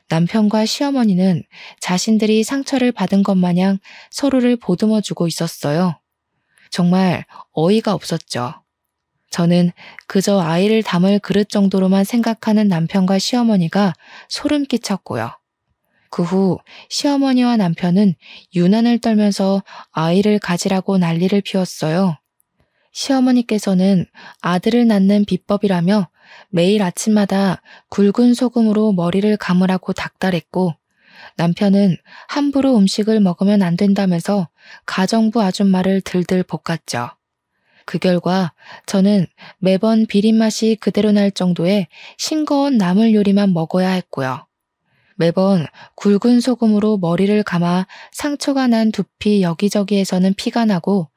남편과 시어머니는 자신들이 상처를 받은 것 마냥 서로를 보듬어주고 있었어요. 정말 어이가 없었죠. 저는 그저 아이를 담을 그릇 정도로만 생각하는 남편과 시어머니가 소름 끼쳤고요. 그 후 시어머니와 남편은 유난을 떨면서 아이를 가지라고 난리를 피웠어요. 시어머니께서는 아들을 낳는 비법이라며 매일 아침마다 굵은 소금으로 머리를 감으라고 닥달했고, 남편은 함부로 음식을 먹으면 안 된다면서 가정부 아줌마를 들들 볶았죠. 그 결과 저는 매번 비린맛이 그대로 날 정도의 싱거운 나물 요리만 먹어야 했고요. 매번 굵은 소금으로 머리를 감아 상처가 난 두피 여기저기에서는 피가 나고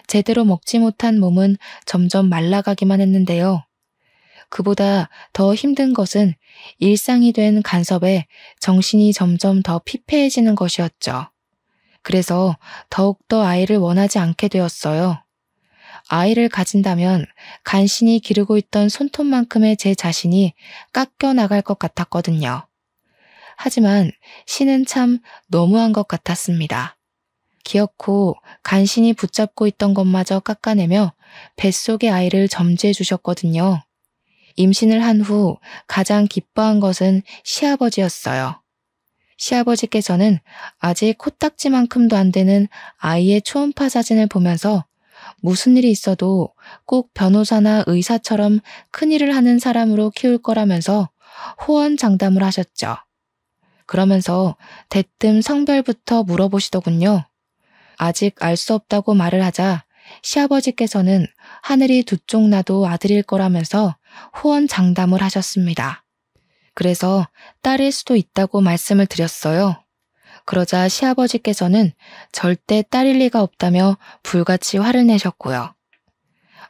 제대로 먹지 못한 몸은 점점 말라가기만 했는데요. 그보다 더 힘든 것은 일상이 된 간섭에 정신이 점점 더 피폐해지는 것이었죠. 그래서 더욱더 아이를 원하지 않게 되었어요. 아이를 가진다면 간신히 기르고 있던 손톱만큼의 제 자신이 깎여 나갈 것 같았거든요. 하지만 신은 참 너무한 것 같았습니다. 기어코 간신히 붙잡고 있던 것마저 깎아내며 뱃속의 아이를 점지해 주셨거든요. 임신을 한 후 가장 기뻐한 것은 시아버지였어요. 시아버지께서는 아직 코딱지만큼도 안 되는 아이의 초음파 사진을 보면서 무슨 일이 있어도 꼭 변호사나 의사처럼 큰일을 하는 사람으로 키울 거라면서 호언장담을 하셨죠. 그러면서 대뜸 성별부터 물어보시더군요. 아직 알 수 없다고 말을 하자 시아버지께서는 하늘이 두 쪽 나도 아들일 거라면서 호언장담을 하셨습니다. 그래서 딸일 수도 있다고 말씀을 드렸어요. 그러자 시아버지께서는 절대 딸일 리가 없다며 불같이 화를 내셨고요.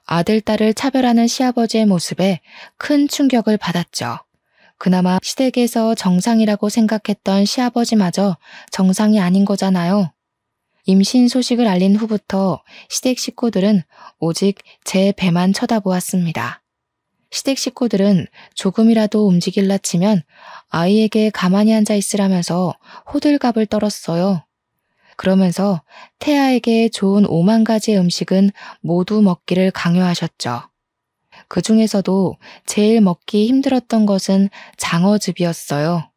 아들, 딸을 차별하는 시아버지의 모습에 큰 충격을 받았죠. 그나마 시댁에서 정상이라고 생각했던 시아버지마저 정상이 아닌 거잖아요. 임신 소식을 알린 후부터 시댁 식구들은 오직 제 배만 쳐다보았습니다. 시댁 식구들은 조금이라도 움직일라 치면 아이에게 가만히 앉아 있으라면서 호들갑을 떨었어요. 그러면서 태아에게 좋은 5만 가지의 음식은 모두 먹기를 강요하셨죠. 그 중에서도 제일 먹기 힘들었던 것은 장어즙이었어요.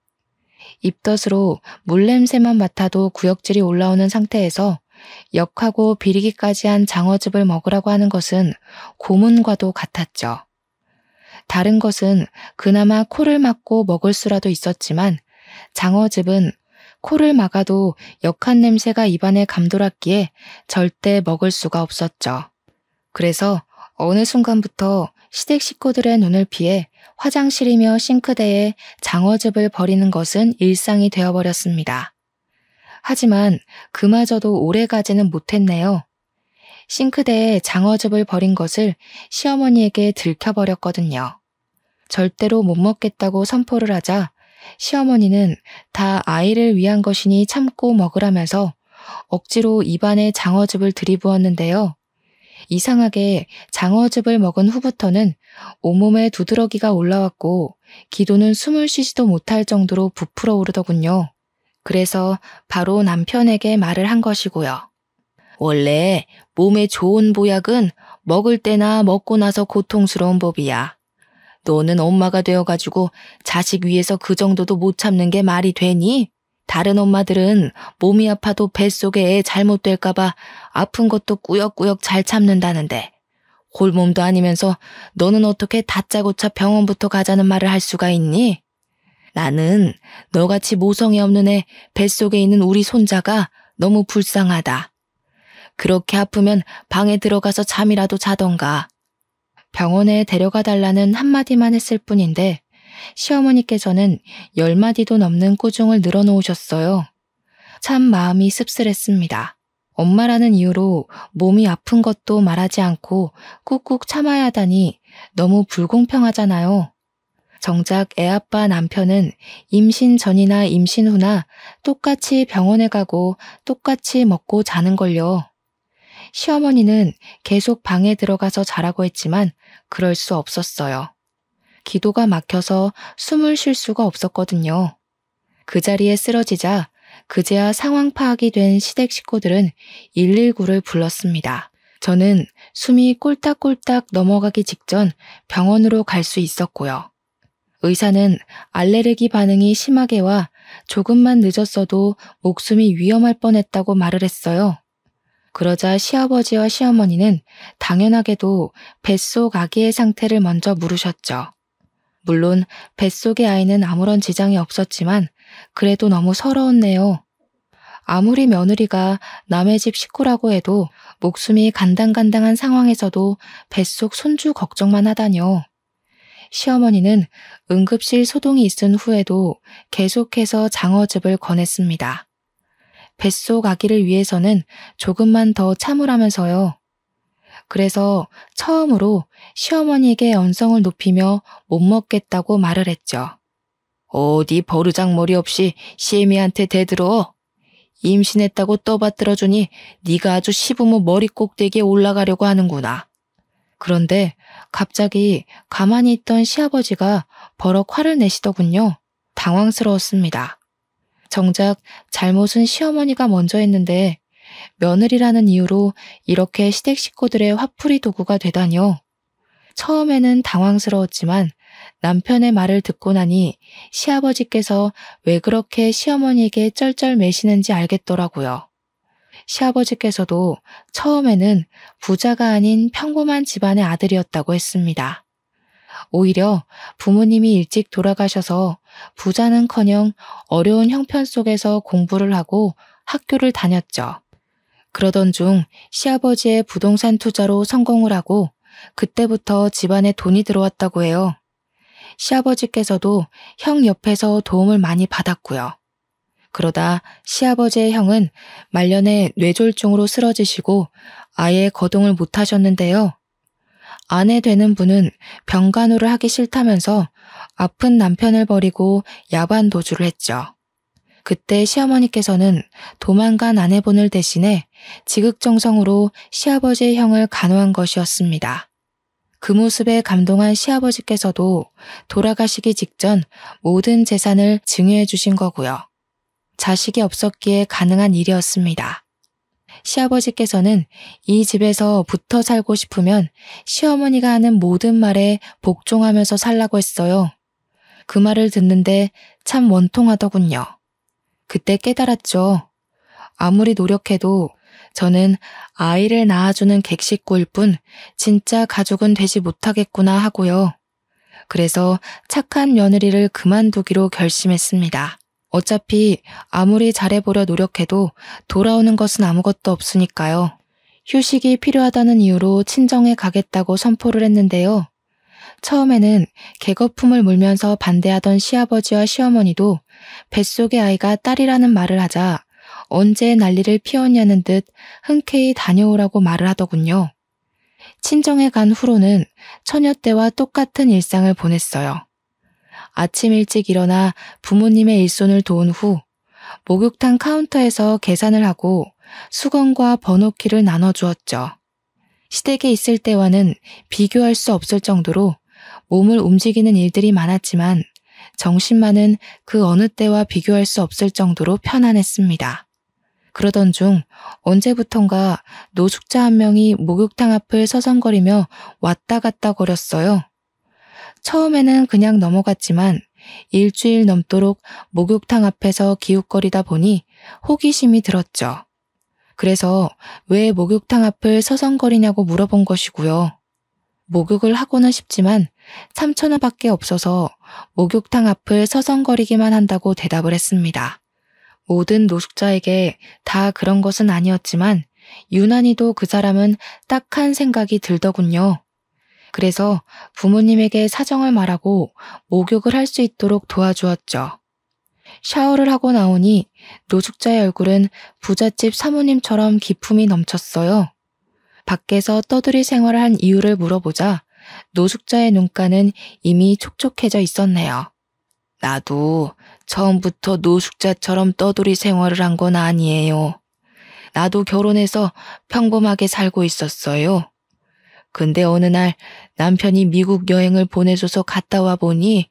입덧으로 물냄새만 맡아도 구역질이 올라오는 상태에서 역하고 비리기까지 한 장어즙을 먹으라고 하는 것은 고문과도 같았죠. 다른 것은 그나마 코를 막고 먹을 수라도 있었지만 장어즙은 코를 막아도 역한 냄새가 입안에 감돌았기에 절대 먹을 수가 없었죠. 그래서 어느 순간부터 시댁 식구들의 눈을 피해 화장실이며 싱크대에 장어즙을 버리는 것은 일상이 되어버렸습니다. 하지만 그마저도 오래가지는 못했네요. 싱크대에 장어즙을 버린 것을 시어머니에게 들켜버렸거든요. 절대로 못 먹겠다고 선포를 하자 시어머니는 다 아이를 위한 것이니 참고 먹으라면서 억지로 입안에 장어즙을 들이부었는데요. 이상하게 장어즙을 먹은 후부터는 온몸에 두드러기가 올라왔고 기도는 숨을 쉬지도 못할 정도로 부풀어 오르더군요. 그래서 바로 남편에게 말을 한 것이고요. 원래 몸에 좋은 보약은 먹을 때나 먹고 나서 고통스러운 법이야. 너는 엄마가 되어가지고 자식 위해서 그 정도도 못 참는 게 말이 되니? 다른 엄마들은 몸이 아파도 뱃속에 애 잘못될까봐 아픈 것도 꾸역꾸역 잘 참는다는데 홀몸도 아니면서 너는 어떻게 다짜고짜 병원부터 가자는 말을 할 수가 있니? 나는 너같이 모성이 없는 애 뱃속에 있는 우리 손자가 너무 불쌍하다. 그렇게 아프면 방에 들어가서 잠이라도 자던가. 병원에 데려가 달라는 한마디만 했을 뿐인데 시어머니께서는 10마디도 넘는 꾸중을 늘어놓으셨어요. 참 마음이 씁쓸했습니다. 엄마라는 이유로 몸이 아픈 것도 말하지 않고 꾹꾹 참아야 하다니 너무 불공평하잖아요. 정작 애아빠 남편은 임신 전이나 임신 후나 똑같이 병원에 가고 똑같이 먹고 자는걸요. 시어머니는 계속 방에 들어가서 자라고 했지만 그럴 수 없었어요. 기도가 막혀서 숨을 쉴 수가 없었거든요. 그 자리에 쓰러지자 그제야 상황 파악이 된 시댁 식구들은 119를 불렀습니다. 저는 숨이 꼴딱꼴딱 넘어가기 직전 병원으로 갈 수 있었고요. 의사는 알레르기 반응이 심하게 와 조금만 늦었어도 목숨이 위험할 뻔했다고 말을 했어요. 그러자 시아버지와 시어머니는 당연하게도 뱃속 아기의 상태를 먼저 물으셨죠. 물론 뱃속의 아이는 아무런 지장이 없었지만 그래도 너무 서러웠네요. 아무리 며느리가 남의 집 식구라고 해도 목숨이 간당간당한 상황에서도 뱃속 손주 걱정만 하다뇨. 시어머니는 응급실 소동이 있은 후에도 계속해서 장어즙을 권했습니다. 뱃속 아기를 위해서는 조금만 더 참으라면서요. 그래서 처음으로 시어머니에게 언성을 높이며 못 먹겠다고 말을 했죠. 어디 버르장머리 없이 시애미한테 대들어. 임신했다고 떠받들어주니 네가 아주 시부모 머리 꼭대기에 올라가려고 하는구나. 그런데 갑자기 가만히 있던 시아버지가 버럭 화를 내시더군요. 당황스러웠습니다. 정작 잘못은 시어머니가 먼저 했는데 며느리라는 이유로 이렇게 시댁 식구들의 화풀이 도구가 되다뇨. 처음에는 당황스러웠지만 남편의 말을 듣고 나니 시아버지께서 왜 그렇게 시어머니에게 쩔쩔매시는지 알겠더라고요. 시아버지께서도 처음에는 부자가 아닌 평범한 집안의 아들이었다고 했습니다. 오히려 부모님이 일찍 돌아가셔서 부자는커녕 어려운 형편 속에서 공부를 하고 학교를 다녔죠. 그러던 중 시아버지의 부동산 투자로 성공을 하고 그때부터 집안에 돈이 들어왔다고 해요. 시아버지께서도 형 옆에서 도움을 많이 받았고요. 그러다 시아버지의 형은 말년에 뇌졸중으로 쓰러지시고 아예 거동을 못하셨는데요. 아내 되는 분은 병간호를 하기 싫다면서 아픈 남편을 버리고 야반 도주를 했죠. 그때 시어머니께서는 도망간 아내분을 대신해 지극정성으로 시아버지의 형을 간호한 것이었습니다. 그 모습에 감동한 시아버지께서도 돌아가시기 직전 모든 재산을 증여해 주신 거고요. 자식이 없었기에 가능한 일이었습니다. 시아버지께서는 이 집에서 붙어 살고 싶으면 시어머니가 하는 모든 말에 복종하면서 살라고 했어요. 그 말을 듣는데 참 원통하더군요. 그때 깨달았죠. 아무리 노력해도 저는 아이를 낳아주는 객식구일 뿐 진짜 가족은 되지 못하겠구나 하고요. 그래서 착한 며느리를 그만두기로 결심했습니다. 어차피 아무리 잘해보려 노력해도 돌아오는 것은 아무것도 없으니까요. 휴식이 필요하다는 이유로 친정에 가겠다고 선포를 했는데요. 처음에는 개거품을 물면서 반대하던 시아버지와 시어머니도 뱃속의 아이가 딸이라는 말을 하자 언제 난리를 피웠냐는 듯 흔쾌히 다녀오라고 말을 하더군요. 친정에 간 후로는 처녀 때와 똑같은 일상을 보냈어요. 아침 일찍 일어나 부모님의 일손을 도운 후 목욕탕 카운터에서 계산을 하고 수건과 번호키를 나눠주었죠. 시댁에 있을 때와는 비교할 수 없을 정도로 몸을 움직이는 일들이 많았지만 정신만은 그 어느 때와 비교할 수 없을 정도로 편안했습니다. 그러던 중 언제부턴가 노숙자 한 명이 목욕탕 앞을 서성거리며 왔다 갔다 거렸어요. 처음에는 그냥 넘어갔지만 일주일 넘도록 목욕탕 앞에서 기웃거리다 보니 호기심이 들었죠. 그래서 왜 목욕탕 앞을 서성거리냐고 물어본 것이고요. 목욕을 하고는 싶지만 3,000원밖에 없어서 목욕탕 앞을 서성거리기만 한다고 대답을 했습니다. 모든 노숙자에게 다 그런 것은 아니었지만 유난히도 그 사람은 딱한 생각이 들더군요. 그래서 부모님에게 사정을 말하고 목욕을 할 수 있도록 도와주었죠. 샤워를 하고 나오니 노숙자의 얼굴은 부잣집 사모님처럼 기품이 넘쳤어요. 밖에서 떠들이 생활을 한 이유를 물어보자 노숙자의 눈가는 이미 촉촉해져 있었네요. 나도 처음부터 노숙자처럼 떠돌이 생활을 한 건 아니에요. 나도 결혼해서 평범하게 살고 있었어요. 근데 어느 날 남편이 미국 여행을 보내줘서 갔다 와 보니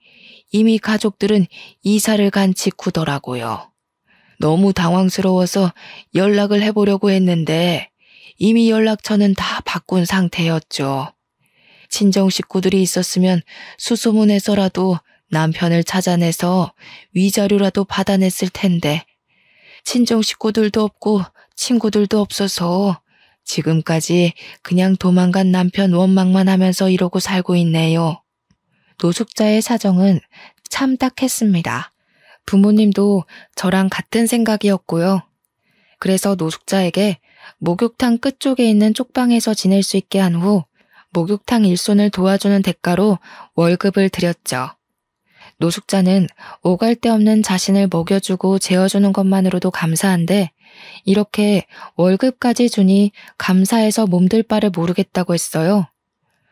이미 가족들은 이사를 간 직후더라고요. 너무 당황스러워서 연락을 해보려고 했는데 이미 연락처는 다 바꾼 상태였죠. 친정 식구들이 있었으면 수소문해서라도 남편을 찾아내서 위자료라도 받아냈을 텐데 친정 식구들도 없고 친구들도 없어서 지금까지 그냥 도망간 남편 원망만 하면서 이러고 살고 있네요. 노숙자의 사정은 참 딱했습니다. 부모님도 저랑 같은 생각이었고요. 그래서 노숙자에게 목욕탕 끝쪽에 있는 쪽방에서 지낼 수 있게 한 후 목욕탕 일손을 도와주는 대가로 월급을 드렸죠. 노숙자는 오갈 데 없는 자신을 먹여주고 재워주는 것만으로도 감사한데 이렇게 월급까지 주니 감사해서 몸둘 바를 모르겠다고 했어요.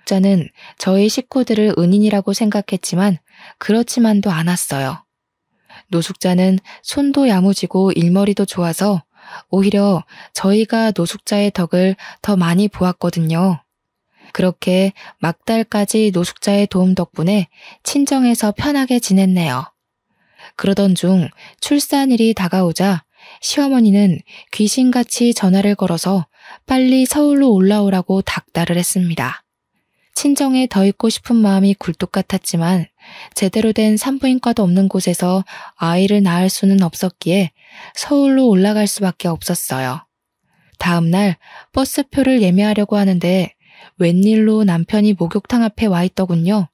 노숙자는 저희 식구들을 은인이라고 생각했지만 그렇지만도 않았어요. 노숙자는 손도 야무지고 일머리도 좋아서 오히려 저희가 노숙자의 덕을 더 많이 보았거든요. 그렇게 막달까지 노숙자의 도움 덕분에 친정에서 편하게 지냈네요. 그러던 중 출산일이 다가오자 시어머니는 귀신같이 전화를 걸어서 빨리 서울로 올라오라고 닥달을 했습니다. 친정에 더 있고 싶은 마음이 굴뚝 같았지만 제대로 된 산부인과도 없는 곳에서 아이를 낳을 수는 없었기에 서울로 올라갈 수밖에 없었어요. 다음 날 버스표를 예매하려고 하는데 웬일로 남편이 목욕탕 앞에 와 있더군요.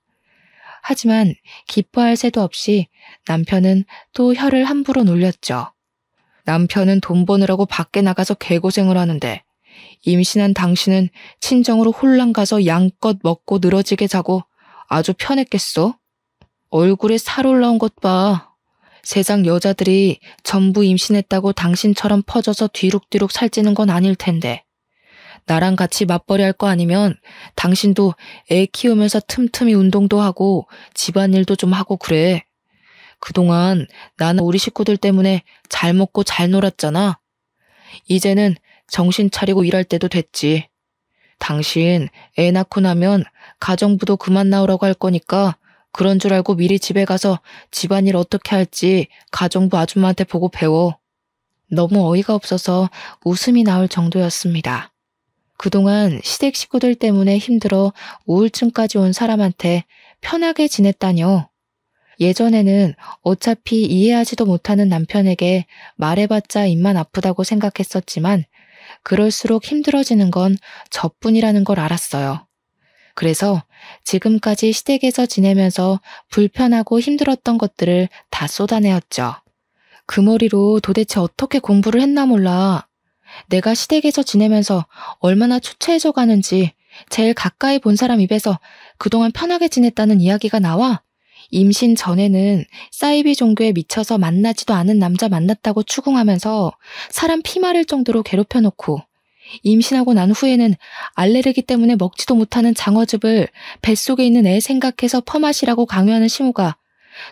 하지만 기뻐할 새도 없이 남편은 또 혀를 함부로 놀렸죠. 남편은 돈 버느라고 밖에 나가서 개고생을 하는데 임신한 당신은 친정으로 홀랑 가서 양껏 먹고 늘어지게 자고 아주 편했겠어? 얼굴에 살 올라온 것 봐. 세상 여자들이 전부 임신했다고 당신처럼 퍼져서 뒤룩뒤룩 살찌는 건 아닐 텐데. 나랑 같이 맞벌이 할 거 아니면 당신도 애 키우면서 틈틈이 운동도 하고 집안일도 좀 하고 그래. 그동안 나는 우리 식구들 때문에 잘 먹고 잘 놀았잖아. 이제는 정신 차리고 일할 때도 됐지. 당신 애 낳고 나면 가정부도 그만 나오라고 할 거니까 그런 줄 알고 미리 집에 가서 집안일 어떻게 할지 가정부 아줌마한테 보고 배워. 너무 어이가 없어서 웃음이 나올 정도였습니다. 그동안 시댁 식구들 때문에 힘들어 우울증까지 온 사람한테 편하게 지냈다뇨. 예전에는 어차피 이해하지도 못하는 남편에게 말해봤자 입만 아프다고 생각했었지만 그럴수록 힘들어지는 건 저뿐이라는 걸 알았어요. 그래서 지금까지 시댁에서 지내면서 불편하고 힘들었던 것들을 다 쏟아내었죠. 그 머리로 도대체 어떻게 공부를 했나 몰라. 내가 시댁에서 지내면서 얼마나 초췌해져 가는지 제일 가까이 본 사람 입에서 그동안 편하게 지냈다는 이야기가 나와. 임신 전에는 사이비 종교에 미쳐서 만나지도 않은 남자 만났다고 추궁하면서 사람 피 마를 정도로 괴롭혀놓고 임신하고 난 후에는 알레르기 때문에 먹지도 못하는 장어즙을 뱃속에 있는 애 생각해서 퍼마시라고 강요하는 시모가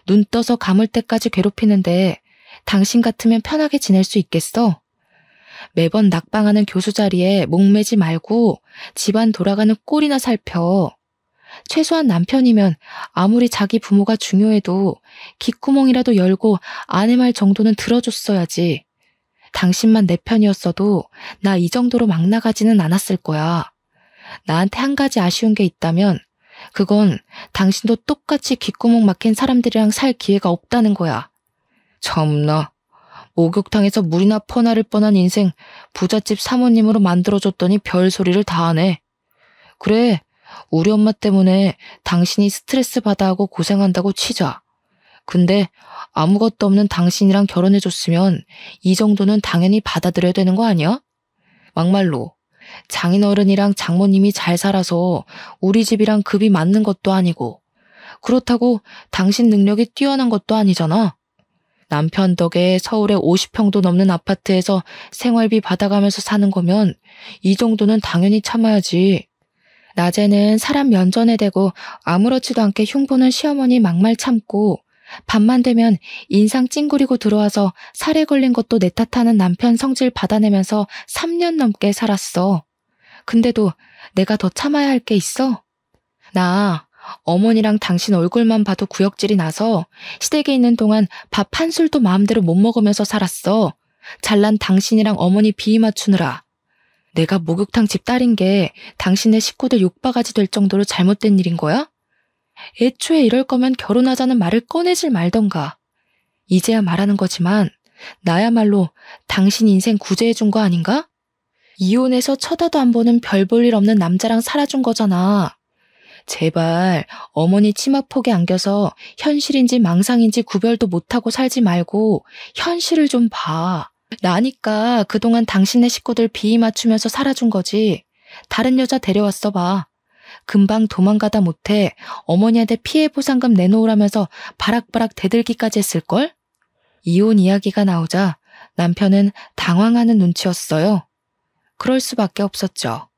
눈 떠서 감을 때까지 괴롭히는데 당신 같으면 편하게 지낼 수 있겠어? 매번 낙방하는 교수 자리에 목매지 말고 집안 돌아가는 꼴이나 살펴. 최소한 남편이면 아무리 자기 부모가 중요해도 귓구멍이라도 열고 아내 말 정도는 들어줬어야지. 당신만 내 편이었어도 나 이 정도로 막 나가지는 않았을 거야. 나한테 한 가지 아쉬운 게 있다면 그건 당신도 똑같이 귓구멍 막힌 사람들이랑 살 기회가 없다는 거야. 참나. 목욕탕에서 물이나 퍼나를 뻔한 인생 부잣집 사모님으로 만들어줬더니 별소리를 다 하네. 그래, 우리 엄마 때문에 당신이 스트레스 받아하고 고생한다고 치자. 근데 아무것도 없는 당신이랑 결혼해줬으면 이 정도는 당연히 받아들여야 되는 거 아니야? 막말로 장인어른이랑 장모님이 잘 살아서 우리 집이랑 급이 맞는 것도 아니고 그렇다고 당신 능력이 뛰어난 것도 아니잖아. 남편 덕에 서울에 50평도 넘는 아파트에서 생활비 받아가면서 사는 거면 이 정도는 당연히 참아야지. 낮에는 사람 면전에 대고 아무렇지도 않게 흉보는 시어머니 막말 참고 밤만 되면 인상 찡그리고 들어와서 살에 걸린 것도 내 탓하는 남편 성질 받아내면서 3년 넘게 살았어. 근데도 내가 더 참아야 할 게 있어? 나 어머니랑 당신 얼굴만 봐도 구역질이 나서 시댁에 있는 동안 밥 한 술도 마음대로 못 먹으면서 살았어. 잘난 당신이랑 어머니 비위 맞추느라. 내가 목욕탕 집 딸인 게 당신네 식구들 욕바가지 될 정도로 잘못된 일인 거야? 애초에 이럴 거면 결혼하자는 말을 꺼내질 말던가. 이제야 말하는 거지만 나야말로 당신 인생 구제해준 거 아닌가? 이혼해서 쳐다도 안 보는 별 볼 일 없는 남자랑 살아준 거잖아. 제발 어머니 치마폭에 안겨서 현실인지 망상인지 구별도 못하고 살지 말고 현실을 좀 봐. 나니까 그동안 당신네 식구들 비위 맞추면서 살아준 거지. 다른 여자 데려왔어 봐. 금방 도망가다 못해 어머니한테 피해 보상금 내놓으라면서 바락바락 대들기까지 했을걸? 이혼 이야기가 나오자 남편은 당황하는 눈치였어요. 그럴 수밖에 없었죠.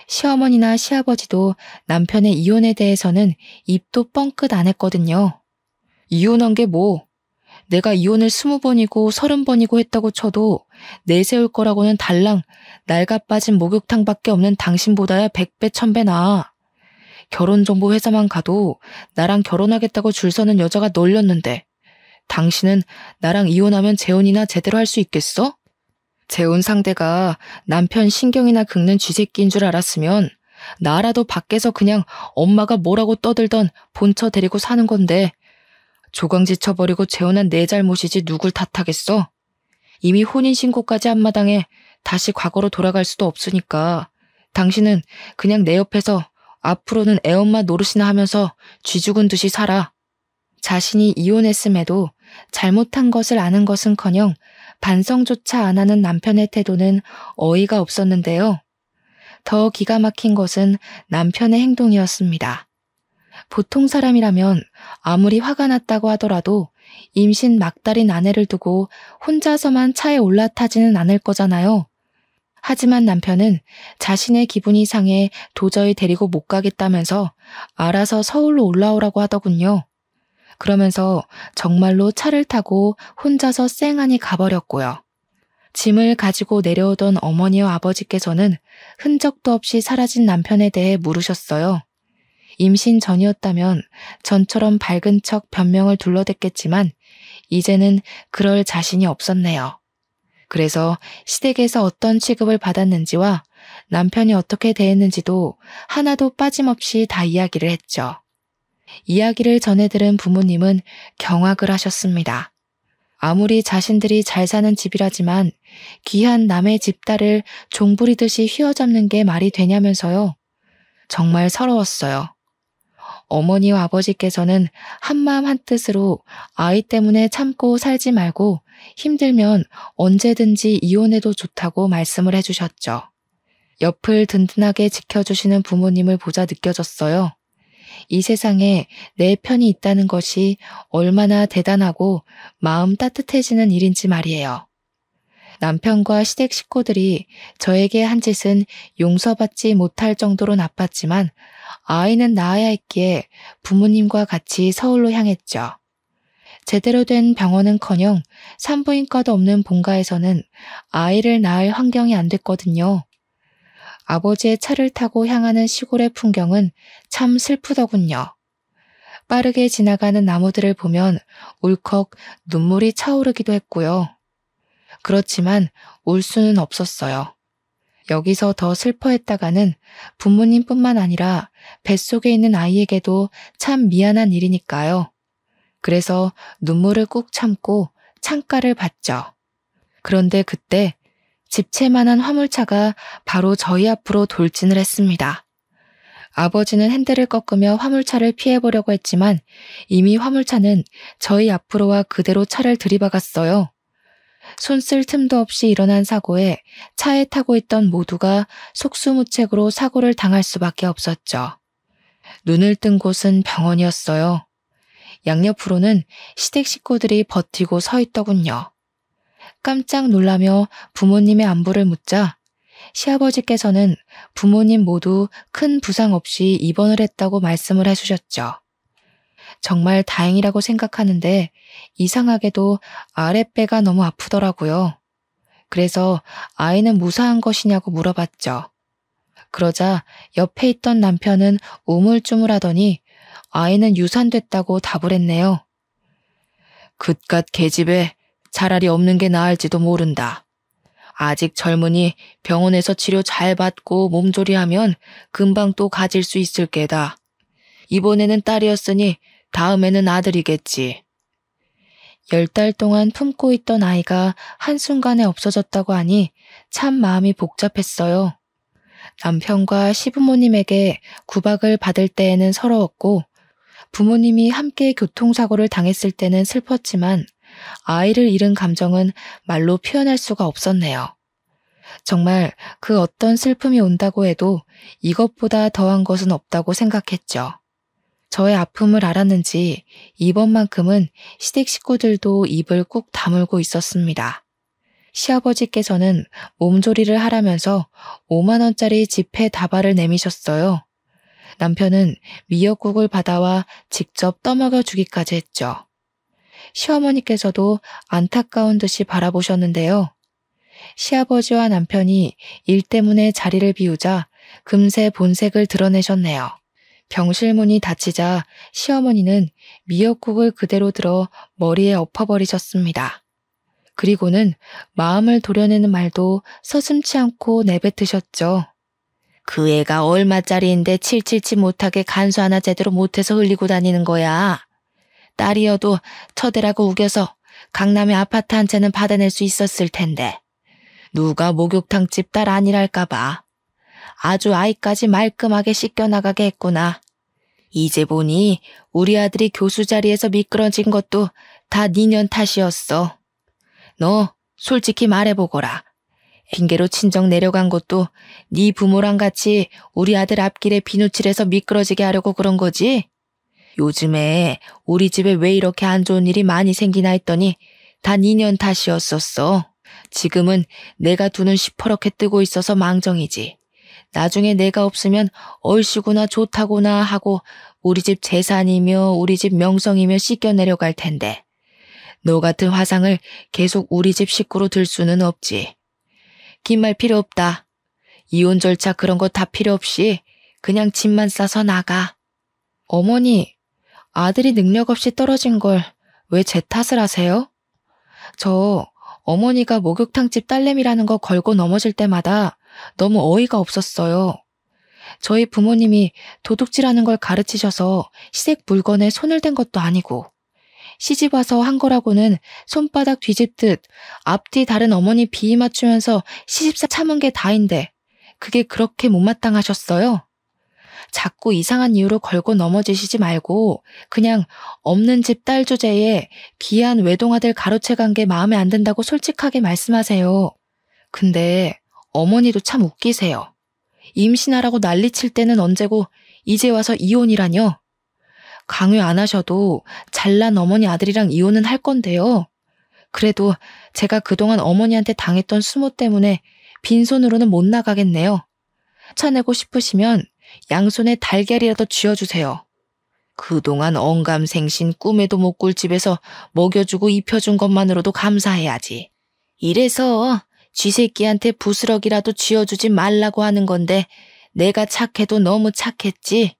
시어머니나 시아버지도 남편의 이혼에 대해서는 입도 뻥끗 안 했거든요. 이혼한 게 뭐? 내가 이혼을 20번이고 30번이고 했다고 쳐도 내세울 거라고는 달랑 낡아 빠진 목욕탕밖에 없는 당신보다야 100배 1000배 나아. 결혼정보회사만 가도 나랑 결혼하겠다고 줄 서는 여자가 널렸는데 당신은 나랑 이혼하면 재혼이나 제대로 할 수 있겠어? 재혼 상대가 남편 신경이나 긁는 쥐새끼인 줄 알았으면 나라도 밖에서 그냥 엄마가 뭐라고 떠들던 본처 데리고 사는 건데 조강지 쳐버리고 재혼한 내 잘못이지 누굴 탓하겠어? 이미 혼인신고까지 한 마당에 다시 과거로 돌아갈 수도 없으니까 당신은 그냥 내 옆에서 앞으로는 애엄마 노릇이나 하면서 쥐 죽은 듯이 살아. 자신이 이혼했음에도 잘못한 것을 아는 것은커녕 반성조차 안 하는 남편의 태도는 어이가 없었는데요. 더 기가 막힌 것은 남편의 행동이었습니다. 보통 사람이라면 아무리 화가 났다고 하더라도 임신 막달인 아내를 두고 혼자서만 차에 올라타지는 않을 거잖아요. 하지만 남편은 자신의 기분이 상해 도저히 데리고 못 가겠다면서 알아서 서울로 올라오라고 하더군요. 그러면서 정말로 차를 타고 혼자서 쌩하니 가버렸고요. 짐을 가지고 내려오던 어머니와 아버지께서는 흔적도 없이 사라진 남편에 대해 물으셨어요. 임신 전이었다면 전처럼 밝은 척 변명을 둘러댔겠지만 이제는 그럴 자신이 없었네요. 그래서 시댁에서 어떤 취급을 받았는지와 남편이 어떻게 대했는지도 하나도 빠짐없이 다 이야기를 했죠. 이야기를 전해들은 부모님은 경악을 하셨습니다. 아무리 자신들이 잘 사는 집이라지만 귀한 남의 집딸을 종부리듯이 휘어잡는 게 말이 되냐면서요. 정말 서러웠어요. 어머니와 아버지께서는 한마음 한뜻으로 아이 때문에 참고 살지 말고 힘들면 언제든지 이혼해도 좋다고 말씀을 해주셨죠. 옆을 든든하게 지켜주시는 부모님을 보자 느껴졌어요. 이 세상에 내 편이 있다는 것이 얼마나 대단하고 마음 따뜻해지는 일인지 말이에요. 남편과 시댁 식구들이 저에게 한 짓은 용서받지 못할 정도로 나빴지만 아이는 낳아야 했기에 부모님과 같이 서울로 향했죠. 제대로 된 병원은커녕 산부인과도 없는 본가에서는 아이를 낳을 환경이 안 됐거든요. 아버지의 차를 타고 향하는 시골의 풍경은 참 슬프더군요. 빠르게 지나가는 나무들을 보면 울컥 눈물이 차오르기도 했고요. 그렇지만 울 수는 없었어요. 여기서 더 슬퍼했다가는 부모님뿐만 아니라 뱃속에 있는 아이에게도 참 미안한 일이니까요. 그래서 눈물을 꾹 참고 창가를 봤죠. 그런데 그때 집채만한 화물차가 바로 저희 앞으로 돌진을 했습니다. 아버지는 핸들을 꺾으며 화물차를 피해보려고 했지만 이미 화물차는 저희 앞으로 와 그대로 차를 들이박았어요. 손 쓸 틈도 없이 일어난 사고에 차에 타고 있던 모두가 속수무책으로 사고를 당할 수밖에 없었죠. 눈을 뜬 곳은 병원이었어요. 양옆으로는 시댁 식구들이 버티고 서 있더군요. 깜짝 놀라며 부모님의 안부를 묻자 시아버지께서는 부모님 모두 큰 부상 없이 입원을 했다고 말씀을 해주셨죠. 정말 다행이라고 생각하는데 이상하게도 아랫배가 너무 아프더라고요. 그래서 아이는 무사한 것이냐고 물어봤죠. 그러자 옆에 있던 남편은 우물쭈물하더니 아이는 유산됐다고 답을 했네요. 그깟 계집애 차라리 없는 게 나을지도 모른다. 아직 젊으니 병원에서 치료 잘 받고 몸조리하면 금방 또 가질 수 있을 게다. 이번에는 딸이었으니 다음에는 아들이겠지. 10달 동안 품고 있던 아이가 한순간에 없어졌다고 하니 참 마음이 복잡했어요. 남편과 시부모님에게 구박을 받을 때에는 서러웠고 부모님이 함께 교통사고를 당했을 때는 슬펐지만 아이를 잃은 감정은 말로 표현할 수가 없었네요. 정말 그 어떤 슬픔이 온다고 해도 이것보다 더한 것은 없다고 생각했죠. 저의 아픔을 알았는지 이번만큼은 시댁 식구들도 입을 꾹 다물고 있었습니다. 시아버지께서는 몸조리를 하라면서 5만 원짜리 지폐 다발을 내미셨어요. 남편은 미역국을 받아와 직접 떠먹여 주기까지 했죠. 시어머니께서도 안타까운 듯이 바라보셨는데요. 시아버지와 남편이 일 때문에 자리를 비우자 금세 본색을 드러내셨네요. 병실문이 닫히자 시어머니는 미역국을 그대로 들어 머리에 엎어버리셨습니다. 그리고는 마음을 도려내는 말도 서슴지 않고 내뱉으셨죠. 그 애가 얼마짜리인데 칠칠치 못하게 간수 하나 제대로 못해서 흘리고 다니는 거야. 딸이어도 처대라고 우겨서 강남의 아파트 한 채는 받아낼 수 있었을 텐데 누가 목욕탕집 딸 아니랄까봐 아주 아이까지 말끔하게 씻겨나가게 했구나. 이제 보니 우리 아들이 교수 자리에서 미끄러진 것도 다 니년 탓이었어. 너 솔직히 말해보거라. 핑계로 친정 내려간 것도 네 부모랑 같이 우리 아들 앞길에 비누칠해서 미끄러지게 하려고 그런 거지? 요즘에 우리 집에 왜 이렇게 안 좋은 일이 많이 생기나 했더니 다 니년 탓이었었어. 지금은 내가 두 눈 시퍼렇게 뜨고 있어서 망정이지. 나중에 내가 없으면 얼씨구나 좋다구나 하고 우리 집 재산이며 우리 집 명성이며 씻겨 내려갈 텐데 너 같은 화상을 계속 우리 집 식구로 들 수는 없지. 긴 말 필요 없다. 이혼 절차 그런 거 다 필요 없이 그냥 짐만 싸서 나가. 어머니, 아들이 능력 없이 떨어진 걸 왜 제 탓을 하세요? 저 어머니가 목욕탕집 딸내미라는 거 걸고 넘어질 때마다 너무 어이가 없었어요. 저희 부모님이 도둑질하는 걸 가르치셔서 시댁 물건에 손을 댄 것도 아니고 시집 와서 한 거라고는 손바닥 뒤집듯 앞뒤 다른 어머니 비위 맞추면서 시집살 참은 게 다인데 그게 그렇게 못마땅하셨어요? 자꾸 이상한 이유로 걸고 넘어지시지 말고 그냥 없는 집 딸 주제에 귀한 외동아들 가로채간 게 마음에 안 든다고 솔직하게 말씀하세요. 근데 어머니도 참 웃기세요. 임신하라고 난리칠 때는 언제고 이제 와서 이혼이라뇨? 강요 안 하셔도 잘난 어머니 아들이랑 이혼은 할 건데요. 그래도 제가 그동안 어머니한테 당했던 수모 때문에 빈손으로는 못 나가겠네요. 차내고 싶으시면 양손에 달걀이라도 쥐어주세요. 그동안 언감생신 꿈에도 못 꿀 집에서 먹여주고 입혀준 것만으로도 감사해야지. 이래서 쥐새끼한테 부스럭이라도 쥐어주지 말라고 하는 건데 내가 착해도 너무 착했지.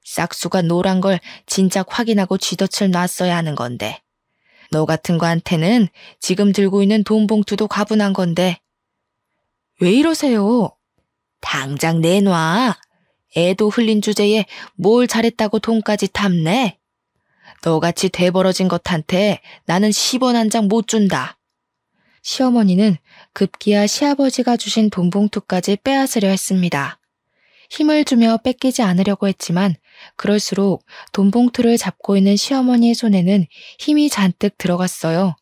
싹수가 노란 걸 진작 확인하고 쥐덫을 놨어야 하는 건데. 너 같은 거한테는 지금 들고 있는 돈 봉투도 가분한 건데. 왜 이러세요? 당장 내놔. 애도 흘린 주제에 뭘 잘했다고 돈까지 탐내? 너같이 돼버러진 것한테 나는 10원 한 장 못 준다. 시어머니는 급기야 시아버지가 주신 돈 봉투까지 빼앗으려 했습니다. 힘을 주며 뺏기지 않으려고 했지만 그럴수록 돈 봉투를 잡고 있는 시어머니의 손에는 힘이 잔뜩 들어갔어요.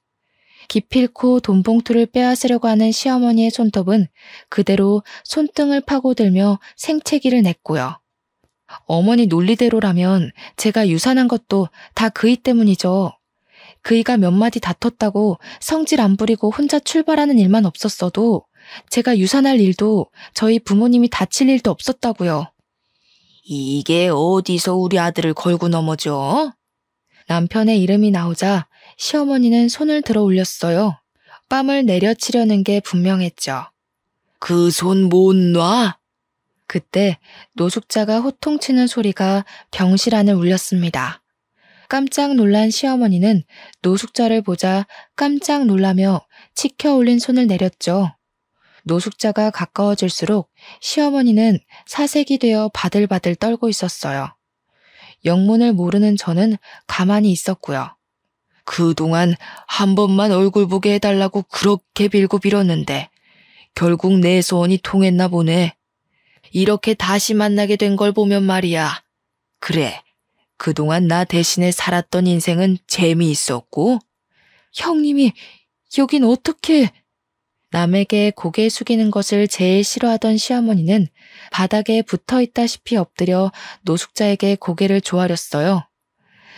기필코 돈 봉투를 빼앗으려고 하는 시어머니의 손톱은 그대로 손등을 파고들며 생채기를 냈고요. 어머니 논리대로라면 제가 유산한 것도 다 그이 때문이죠. 그이가 몇 마디 다퉜다고 성질 안 부리고 혼자 출발하는 일만 없었어도 제가 유산할 일도 저희 부모님이 다칠 일도 없었다고요. 이게 어디서 우리 아들을 걸고 넘어져? 남편의 이름이 나오자 시어머니는 손을 들어 올렸어요. 뺨을 내려치려는 게 분명했죠. 그 손 못 놔? 그때 노숙자가 호통치는 소리가 병실 안을 울렸습니다. 깜짝 놀란 시어머니는 노숙자를 보자 깜짝 놀라며 치켜 올린 손을 내렸죠. 노숙자가 가까워질수록 시어머니는 사색이 되어 바들바들 떨고 있었어요. 영문을 모르는 저는 가만히 있었고요. 그동안 한 번만 얼굴 보게 해달라고 그렇게 빌고 빌었는데 결국 내 소원이 통했나 보네. 이렇게 다시 만나게 된 걸 보면 말이야. 그래, 그동안 나 대신에 살았던 인생은 재미있었고. 형님이 여긴 어떻게... 남에게 고개 숙이는 것을 제일 싫어하던 시어머니는 바닥에 붙어있다시피 엎드려 노숙자에게 고개를 조아렸어요.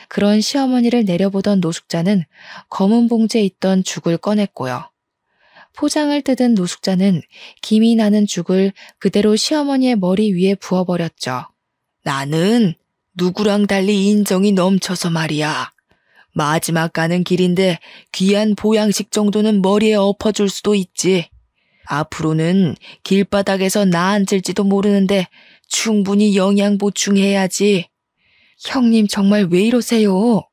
그런 시어머니를 내려보던 노숙자는 검은 봉지에 있던 죽을 꺼냈고요. 포장을 뜯은 노숙자는 김이 나는 죽을 그대로 시어머니의 머리 위에 부어버렸죠. 나는 누구랑 달리 인정이 넘쳐서 말이야. 마지막 가는 길인데 귀한 보양식 정도는 머리에 엎어줄 수도 있지. 앞으로는 길바닥에서 나 앉을지도 모르는데 충분히 영양 보충해야지. 형님 정말 왜 이러세요?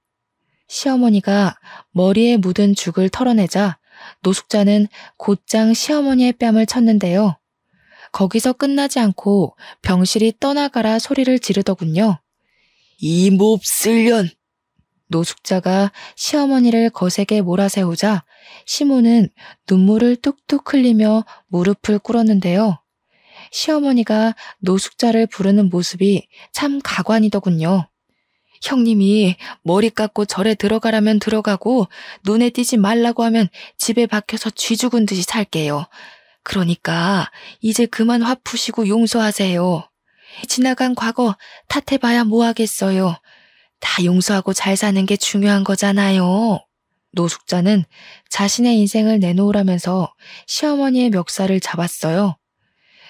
시어머니가 머리에 묻은 죽을 털어내자 노숙자는 곧장 시어머니의 뺨을 쳤는데요. 거기서 끝나지 않고 병실이 떠나가라 소리를 지르더군요. 이 몹쓸년! 노숙자가 시어머니를 거세게 몰아세우자 시모는 눈물을 뚝뚝 흘리며 무릎을 꿇었는데요. 시어머니가 노숙자를 부르는 모습이 참 가관이더군요. 형님이 머리 깎고 절에 들어가라면 들어가고 눈에 띄지 말라고 하면 집에 박혀서 쥐 죽은 듯이 살게요. 그러니까 이제 그만 화 푸시고 용서하세요. 지나간 과거 탓해봐야 뭐하겠어요. 다 용서하고 잘 사는 게 중요한 거잖아요. 노숙자는 자신의 인생을 내놓으라면서 시어머니의 멱살을 잡았어요.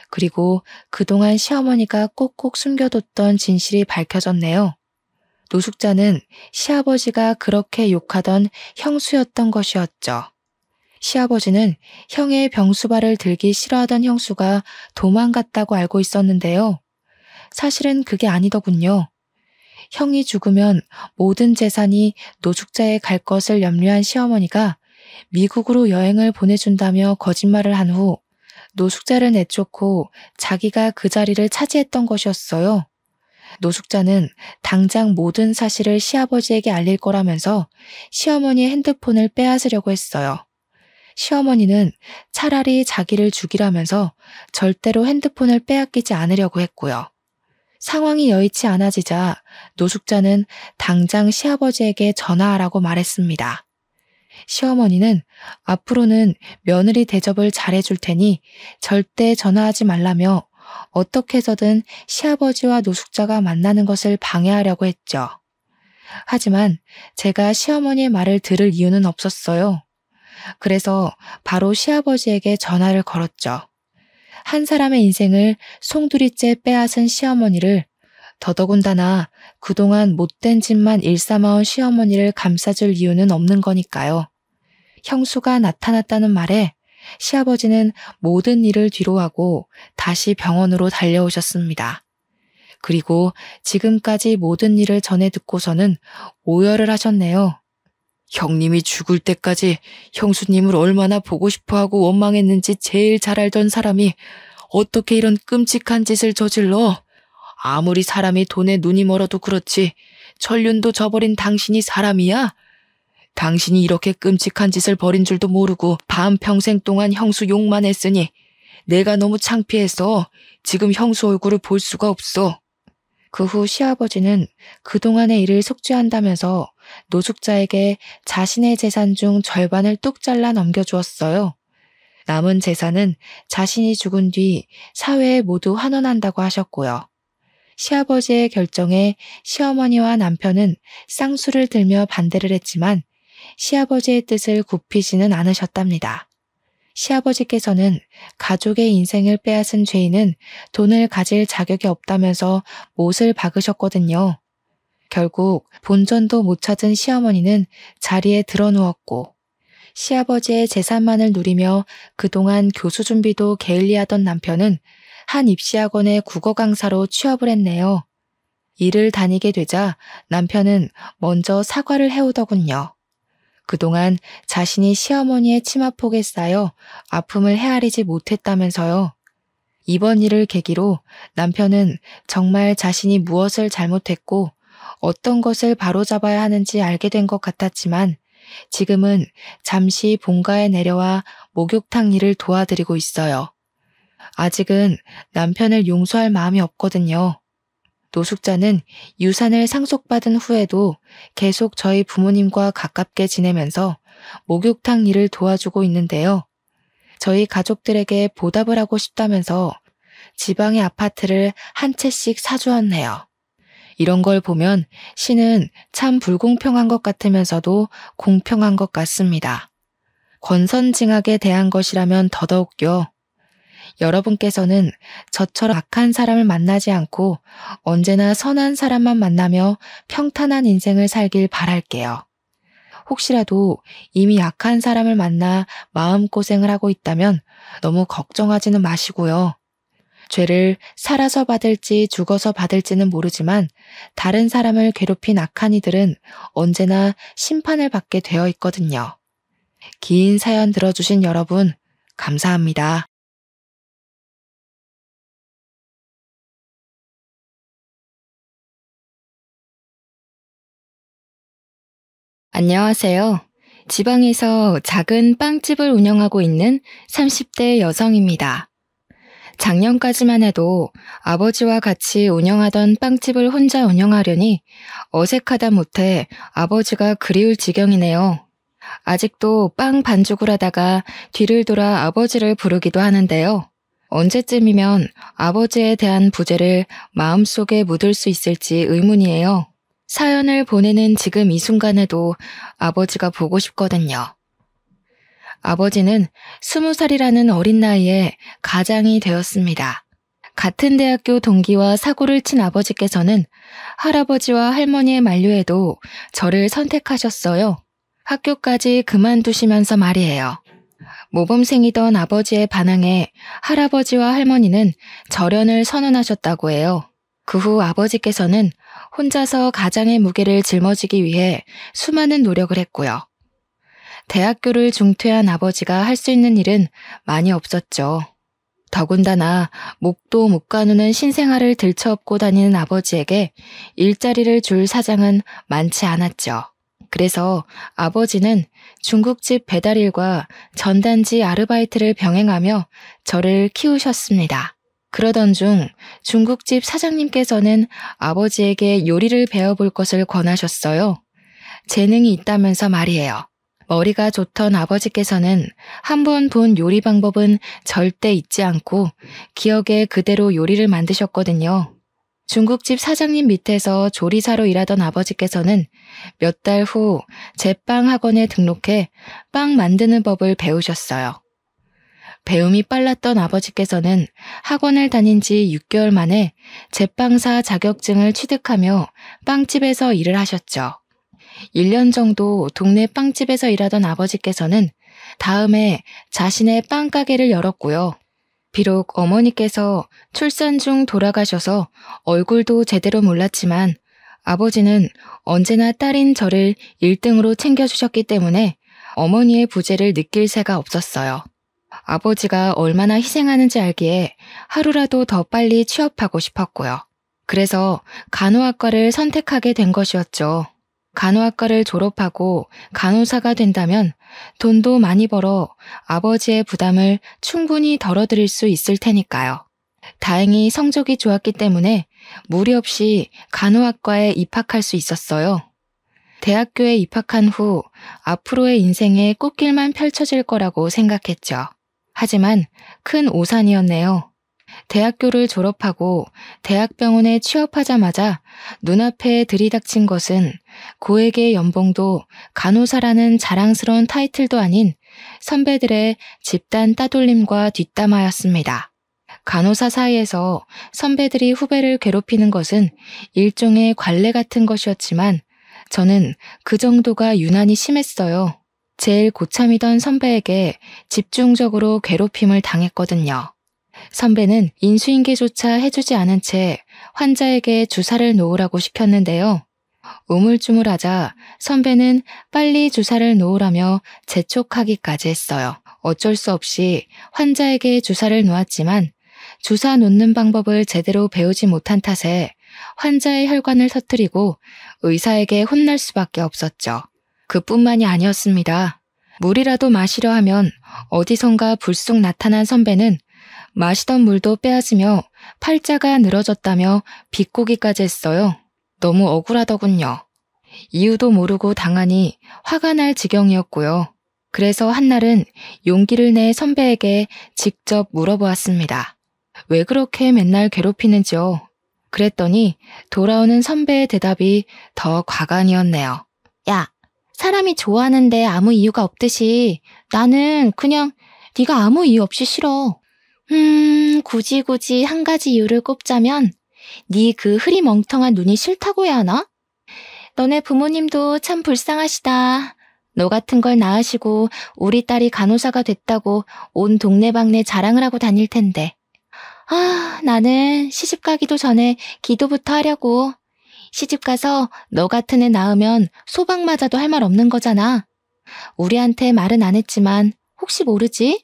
그리고 그동안 시어머니가 꼭꼭 숨겨뒀던 진실이 밝혀졌네요. 노숙자는 시아버지가 그렇게 욕하던 형수였던 것이었죠. 시아버지는 형의 병수발을 들기 싫어하던 형수가 도망갔다고 알고 있었는데요. 사실은 그게 아니더군요. 형이 죽으면 모든 재산이 노숙자에 갈 것을 염려한 시어머니가 미국으로 여행을 보내준다며 거짓말을 한 후 노숙자를 내쫓고 자기가 그 자리를 차지했던 것이었어요. 노숙자는 당장 모든 사실을 시아버지에게 알릴 거라면서 시어머니의 핸드폰을 빼앗으려고 했어요. 시어머니는 차라리 자기를 죽이라면서 절대로 핸드폰을 빼앗기지 않으려고 했고요. 상황이 여의치 않아지자 노숙자는 당장 시아버지에게 전화하라고 말했습니다. 시어머니는 앞으로는 며느리 대접을 잘해줄 테니 절대 전화하지 말라며 어떻게 해서든 시아버지와 노숙자가 만나는 것을 방해하려고 했죠. 하지만 제가 시어머니의 말을 들을 이유는 없었어요. 그래서 바로 시아버지에게 전화를 걸었죠. 한 사람의 인생을 송두리째 빼앗은 시어머니를, 더더군다나 그동안 못된 짓만 일삼아온 시어머니를 감싸줄 이유는 없는 거니까요. 형수가 나타났다는 말에 시아버지는 모든 일을 뒤로하고 다시 병원으로 달려오셨습니다. 그리고 지금까지 모든 일을 전해 듣고서는 오열을 하셨네요. 형님이 죽을 때까지 형수님을 얼마나 보고 싶어하고 원망했는지 제일 잘 알던 사람이 어떻게 이런 끔찍한 짓을 저질러? 아무리 사람이 돈에 눈이 멀어도 그렇지 천륜도 저버린 당신이 사람이야? 당신이 이렇게 끔찍한 짓을 벌인 줄도 모르고 반평생 동안 형수 욕만 했으니 내가 너무 창피해서 지금 형수 얼굴을 볼 수가 없어. 그 후 시아버지는 그동안의 일을 속죄한다면서 노숙자에게 자신의 재산 중 절반을 뚝 잘라 넘겨주었어요. 남은 재산은 자신이 죽은 뒤 사회에 모두 환원한다고 하셨고요. 시아버지의 결정에 시어머니와 남편은 쌍수를 들며 반대를 했지만 시아버지의 뜻을 굽히지는 않으셨답니다. 시아버지께서는 가족의 인생을 빼앗은 죄인은 돈을 가질 자격이 없다면서 못을 박으셨거든요. 결국 본전도 못 찾은 시어머니는 자리에 드러누웠고 시아버지의 재산만을 누리며 그동안 교수 준비도 게을리하던 남편은 한 입시학원의 국어 강사로 취업을 했네요. 일을 다니게 되자 남편은 먼저 사과를 해오더군요. 그동안 자신이 시어머니의 치마폭에 쌓여 아픔을 헤아리지 못했다면서요. 이번 일을 계기로 남편은 정말 자신이 무엇을 잘못했고 어떤 것을 바로잡아야 하는지 알게 된 것 같았지만 지금은 잠시 본가에 내려와 목욕탕 일을 도와드리고 있어요. 아직은 남편을 용서할 마음이 없거든요. 노숙자는 유산을 상속받은 후에도 계속 저희 부모님과 가깝게 지내면서 목욕탕 일을 도와주고 있는데요. 저희 가족들에게 보답을 하고 싶다면서 지방의 아파트를 한 채씩 사주었네요. 이런 걸 보면 신은 참 불공평한 것 같으면서도 공평한 것 같습니다. 권선징악에 대한 것이라면 더더욱요. 여러분께서는 저처럼 악한 사람을 만나지 않고 언제나 선한 사람만 만나며 평탄한 인생을 살길 바랄게요. 혹시라도 이미 악한 사람을 만나 마음고생을 하고 있다면 너무 걱정하지는 마시고요. 죄를 살아서 받을지 죽어서 받을지는 모르지만 다른 사람을 괴롭힌 악한 이들은 언제나 심판을 받게 되어 있거든요. 긴 사연 들어주신 여러분, 감사합니다. 안녕하세요. 지방에서 작은 빵집을 운영하고 있는 30대 여성입니다. 작년까지만 해도 아버지와 같이 운영하던 빵집을 혼자 운영하려니 어색하다 못해 아버지가 그리울 지경이네요. 아직도 빵 반죽을 하다가 뒤를 돌아 아버지를 부르기도 하는데요. 언제쯤이면 아버지에 대한 부재를 마음속에 묻을 수 있을지 의문이에요. 사연을 보내는 지금 이 순간에도 아버지가 보고 싶거든요. 아버지는 20살이라는 어린 나이에 가장이 되었습니다. 같은 대학교 동기와 사고를 친 아버지께서는 할아버지와 할머니의 만류에도 저를 선택하셨어요. 학교까지 그만두시면서 말이에요. 모범생이던 아버지의 반항에 할아버지와 할머니는 절연을 선언하셨다고 해요. 그 후 아버지께서는 혼자서 가장의 무게를 짊어지기 위해 수많은 노력을 했고요. 대학교를 중퇴한 아버지가 할 수 있는 일은 많이 없었죠. 더군다나 목도 못 가누는 신생아를 들쳐업고 다니는 아버지에게 일자리를 줄 사장은 많지 않았죠. 그래서 아버지는 중국집 배달일과 전단지 아르바이트를 병행하며 저를 키우셨습니다. 그러던 중 중국집 사장님께서는 아버지에게 요리를 배워볼 것을 권하셨어요. 재능이 있다면서 말이에요. 머리가 좋던 아버지께서는 한 번 본 요리 방법은 절대 잊지 않고 기억에 그대로 요리를 만드셨거든요. 중국집 사장님 밑에서 조리사로 일하던 아버지께서는 몇 달 후 제빵 학원에 등록해 빵 만드는 법을 배우셨어요. 배움이 빨랐던 아버지께서는 학원을 다닌 지 6개월 만에 제빵사 자격증을 취득하며 빵집에서 일을 하셨죠. 1년 정도 동네 빵집에서 일하던 아버지께서는 다음해 자신의 빵가게를 열었고요. 비록 어머니께서 출산 중 돌아가셔서 얼굴도 제대로 몰랐지만 아버지는 언제나 딸인 저를 1등으로 챙겨주셨기 때문에 어머니의 부재를 느낄 새가 없었어요. 아버지가 얼마나 희생하는지 알기에 하루라도 더 빨리 취업하고 싶었고요. 그래서 간호학과를 선택하게 된 것이었죠. 간호학과를 졸업하고 간호사가 된다면 돈도 많이 벌어 아버지의 부담을 충분히 덜어드릴 수 있을 테니까요. 다행히 성적이 좋았기 때문에 무리 없이 간호학과에 입학할 수 있었어요. 대학교에 입학한 후 앞으로의 인생에 꽃길만 펼쳐질 거라고 생각했죠. 하지만 큰 오산이었네요. 대학교를 졸업하고 대학병원에 취업하자마자 눈앞에 들이닥친 것은 고액의 연봉도 간호사라는 자랑스러운 타이틀도 아닌 선배들의 집단 따돌림과 뒷담화였습니다. 간호사 사이에서 선배들이 후배를 괴롭히는 것은 일종의 관례 같은 것이었지만 저는 그 정도가 유난히 심했어요. 제일 고참이던 선배에게 집중적으로 괴롭힘을 당했거든요. 선배는 인수인계조차 해주지 않은 채 환자에게 주사를 놓으라고 시켰는데요. 우물쭈물하자 선배는 빨리 주사를 놓으라며 재촉하기까지 했어요. 어쩔 수 없이 환자에게 주사를 놓았지만 주사 놓는 방법을 제대로 배우지 못한 탓에 환자의 혈관을 터뜨리고 의사에게 혼날 수밖에 없었죠. 그뿐만이 아니었습니다. 물이라도 마시려 하면 어디선가 불쑥 나타난 선배는 마시던 물도 빼앗으며 팔자가 늘어졌다며 비꼬기까지 했어요. 너무 억울하더군요. 이유도 모르고 당하니 화가 날 지경이었고요. 그래서 한날은 용기를 내 선배에게 직접 물어보았습니다. 왜 그렇게 맨날 괴롭히는지요? 그랬더니 돌아오는 선배의 대답이 더 과간이었네요. 야, 사람이 좋아하는데 아무 이유가 없듯이 나는 그냥 네가 아무 이유 없이 싫어. 굳이 한 가지 이유를 꼽자면 네 그 흐리멍텅한 눈이 싫다고 해야 하나? 너네 부모님도 참 불쌍하시다. 너 같은 걸 낳으시고 우리 딸이 간호사가 됐다고 온 동네방네 자랑을 하고 다닐 텐데. 나는 시집 가기도 전에 기도부터 하려고. 시집 가서 너 같은 애 낳으면 소방 맞아도 할 말 없는 거잖아. 우리한테 말은 안 했지만 혹시 모르지?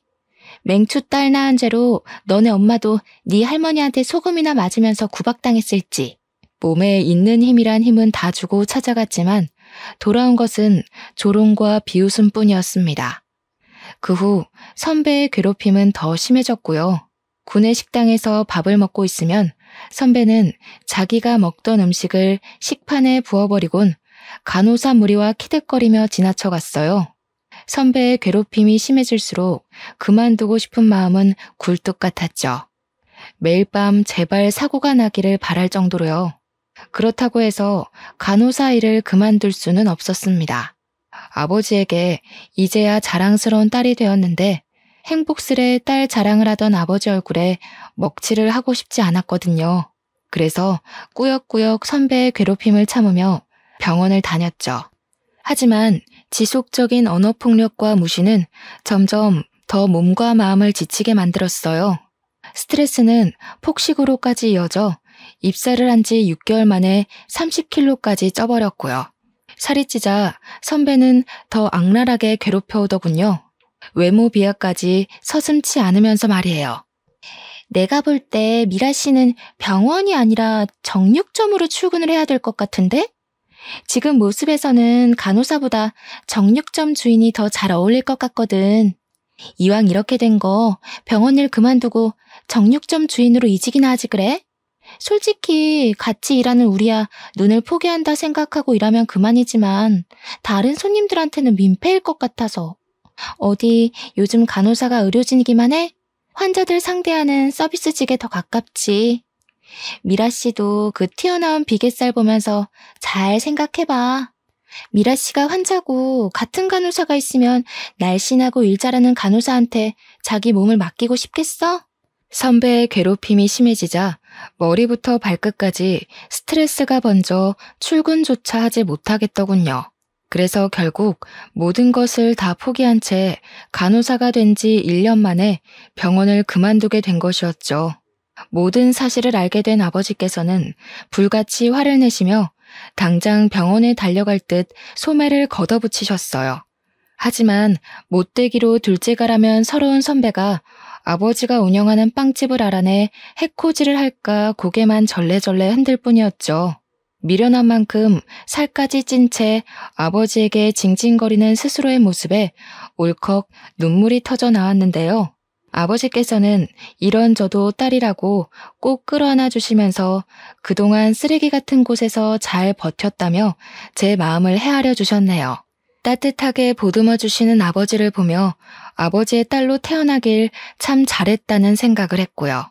맹추 딸 낳은 죄로 너네 엄마도 네 할머니한테 소금이나 맞으면서 구박당했을지. 몸에 있는 힘이란 힘은 다 주고 찾아갔지만 돌아온 것은 조롱과 비웃음뿐이었습니다. 그 후 선배의 괴롭힘은 더 심해졌고요. 구내 식당에서 밥을 먹고 있으면 선배는 자기가 먹던 음식을 식판에 부어버리곤 간호사 무리와 키득거리며 지나쳐갔어요. 선배의 괴롭힘이 심해질수록 그만두고 싶은 마음은 굴뚝 같았죠. 매일 밤 제발 사고가 나기를 바랄 정도로요. 그렇다고 해서 간호사 일을 그만둘 수는 없었습니다. 아버지에게 이제야 자랑스러운 딸이 되었는데 행복스레 딸 자랑을 하던 아버지 얼굴에 먹칠을 하고 싶지 않았거든요. 그래서 꾸역꾸역 선배의 괴롭힘을 참으며 병원을 다녔죠. 하지만 지속적인 언어폭력과 무시는 점점 더 몸과 마음을 지치게 만들었어요. 스트레스는 폭식으로까지 이어져 입사를 한 지 6개월 만에 30kg까지 쪄버렸고요. 살이 찌자 선배는 더 악랄하게 괴롭혀오더군요. 외모 비하까지 서슴지 않으면서 말이에요. 내가 볼 때 미라 씨는 병원이 아니라 정육점으로 출근을 해야 될 것 같은데? 지금 모습에서는 간호사보다 정육점 주인이 더 잘 어울릴 것 같거든. 이왕 이렇게 된 거 병원 일 그만두고 정육점 주인으로 이직이나 하지 그래? 솔직히 같이 일하는 우리야 눈을 포기한다 생각하고 일하면 그만이지만 다른 손님들한테는 민폐일 것 같아서. 어디 요즘 간호사가 의료진이기만 해? 환자들 상대하는 서비스직에 더 가깝지. 미라 씨도 그 튀어나온 비계살 보면서 잘 생각해봐. 미라 씨가 환자고 같은 간호사가 있으면 날씬하고 일 잘하는 간호사한테 자기 몸을 맡기고 싶겠어? 선배의 괴롭힘이 심해지자 머리부터 발끝까지 스트레스가 번져 출근조차 하지 못하겠더군요. 그래서 결국 모든 것을 다 포기한 채 간호사가 된 지 1년 만에 병원을 그만두게 된 것이었죠. 모든 사실을 알게 된 아버지께서는 불같이 화를 내시며 당장 병원에 달려갈 듯 소매를 걷어붙이셨어요. 하지만 못되기로 둘째가라면 서러운 선배가 아버지가 운영하는 빵집을 알아내 해코지를 할까 고개만 절레절레 흔들 뿐이었죠. 미련한 만큼 살까지 찐 채 아버지에게 징징거리는 스스로의 모습에 울컥 눈물이 터져 나왔는데요. 아버지께서는 이런저도 딸이라고 꼭 끌어안아 주시면서 그동안 쓰레기 같은 곳에서 잘 버텼다며 제 마음을 헤아려 주셨네요. 따뜻하게 보듬어 주시는 아버지를 보며 아버지의 딸로 태어나길 참 잘했다는 생각을 했고요.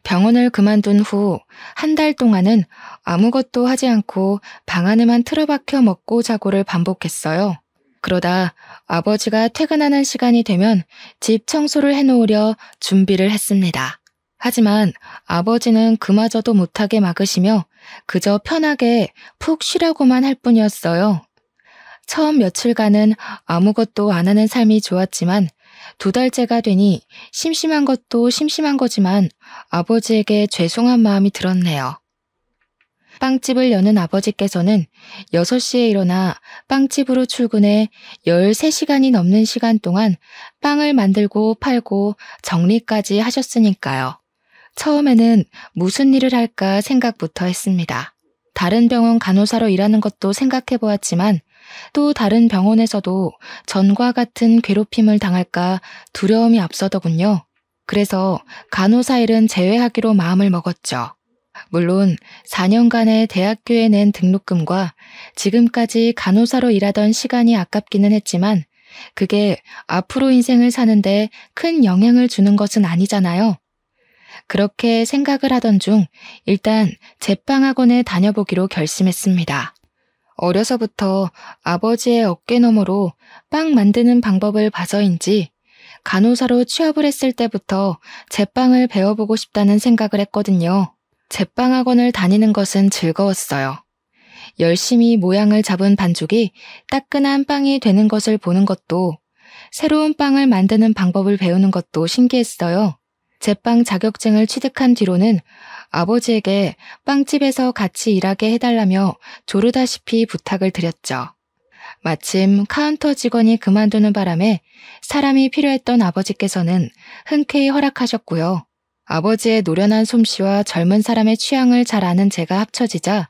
병원을 그만둔 후 한 달 동안은 아무것도 하지 않고 방 안에만 틀어박혀 먹고 자고를 반복했어요. 그러다 아버지가 퇴근하는 시간이 되면 집 청소를 해놓으려 준비를 했습니다. 하지만 아버지는 그마저도 못하게 막으시며 그저 편하게 푹 쉬라고만 할 뿐이었어요. 처음 며칠간은 아무것도 안 하는 삶이 좋았지만 2달째가 되니 심심한 것도 심심한 거지만 아버지에게 죄송한 마음이 들었네요. 빵집을 여는 아버지께서는 6시에 일어나 빵집으로 출근해 13시간이 넘는 시간 동안 빵을 만들고 팔고 정리까지 하셨으니까요. 처음에는 무슨 일을 할까 생각부터 했습니다. 다른 병원 간호사로 일하는 것도 생각해 보았지만 또 다른 병원에서도 전과 같은 괴롭힘을 당할까 두려움이 앞서더군요. 그래서 간호사 일은 제외하기로 마음을 먹었죠. 물론 4년간의 대학교에 낸 등록금과 지금까지 간호사로 일하던 시간이 아깝기는 했지만 그게 앞으로 인생을 사는데 큰 영향을 주는 것은 아니잖아요. 그렇게 생각을 하던 중 일단 제빵학원에 다녀보기로 결심했습니다. 어려서부터 아버지의 어깨 너머로 빵 만드는 방법을 봐서인지 간호사로 취업을 했을 때부터 제빵을 배워보고 싶다는 생각을 했거든요. 제빵학원을 다니는 것은 즐거웠어요. 열심히 모양을 잡은 반죽이 따끈한 빵이 되는 것을 보는 것도, 새로운 빵을 만드는 방법을 배우는 것도 신기했어요. 제빵 자격증을 취득한 뒤로는 아버지에게 빵집에서 같이 일하게 해달라며 조르다시피 부탁을 드렸죠. 마침 카운터 직원이 그만두는 바람에 사람이 필요했던 아버지께서는 흔쾌히 허락하셨고요. 아버지의 노련한 솜씨와 젊은 사람의 취향을 잘 아는 제가 합쳐지자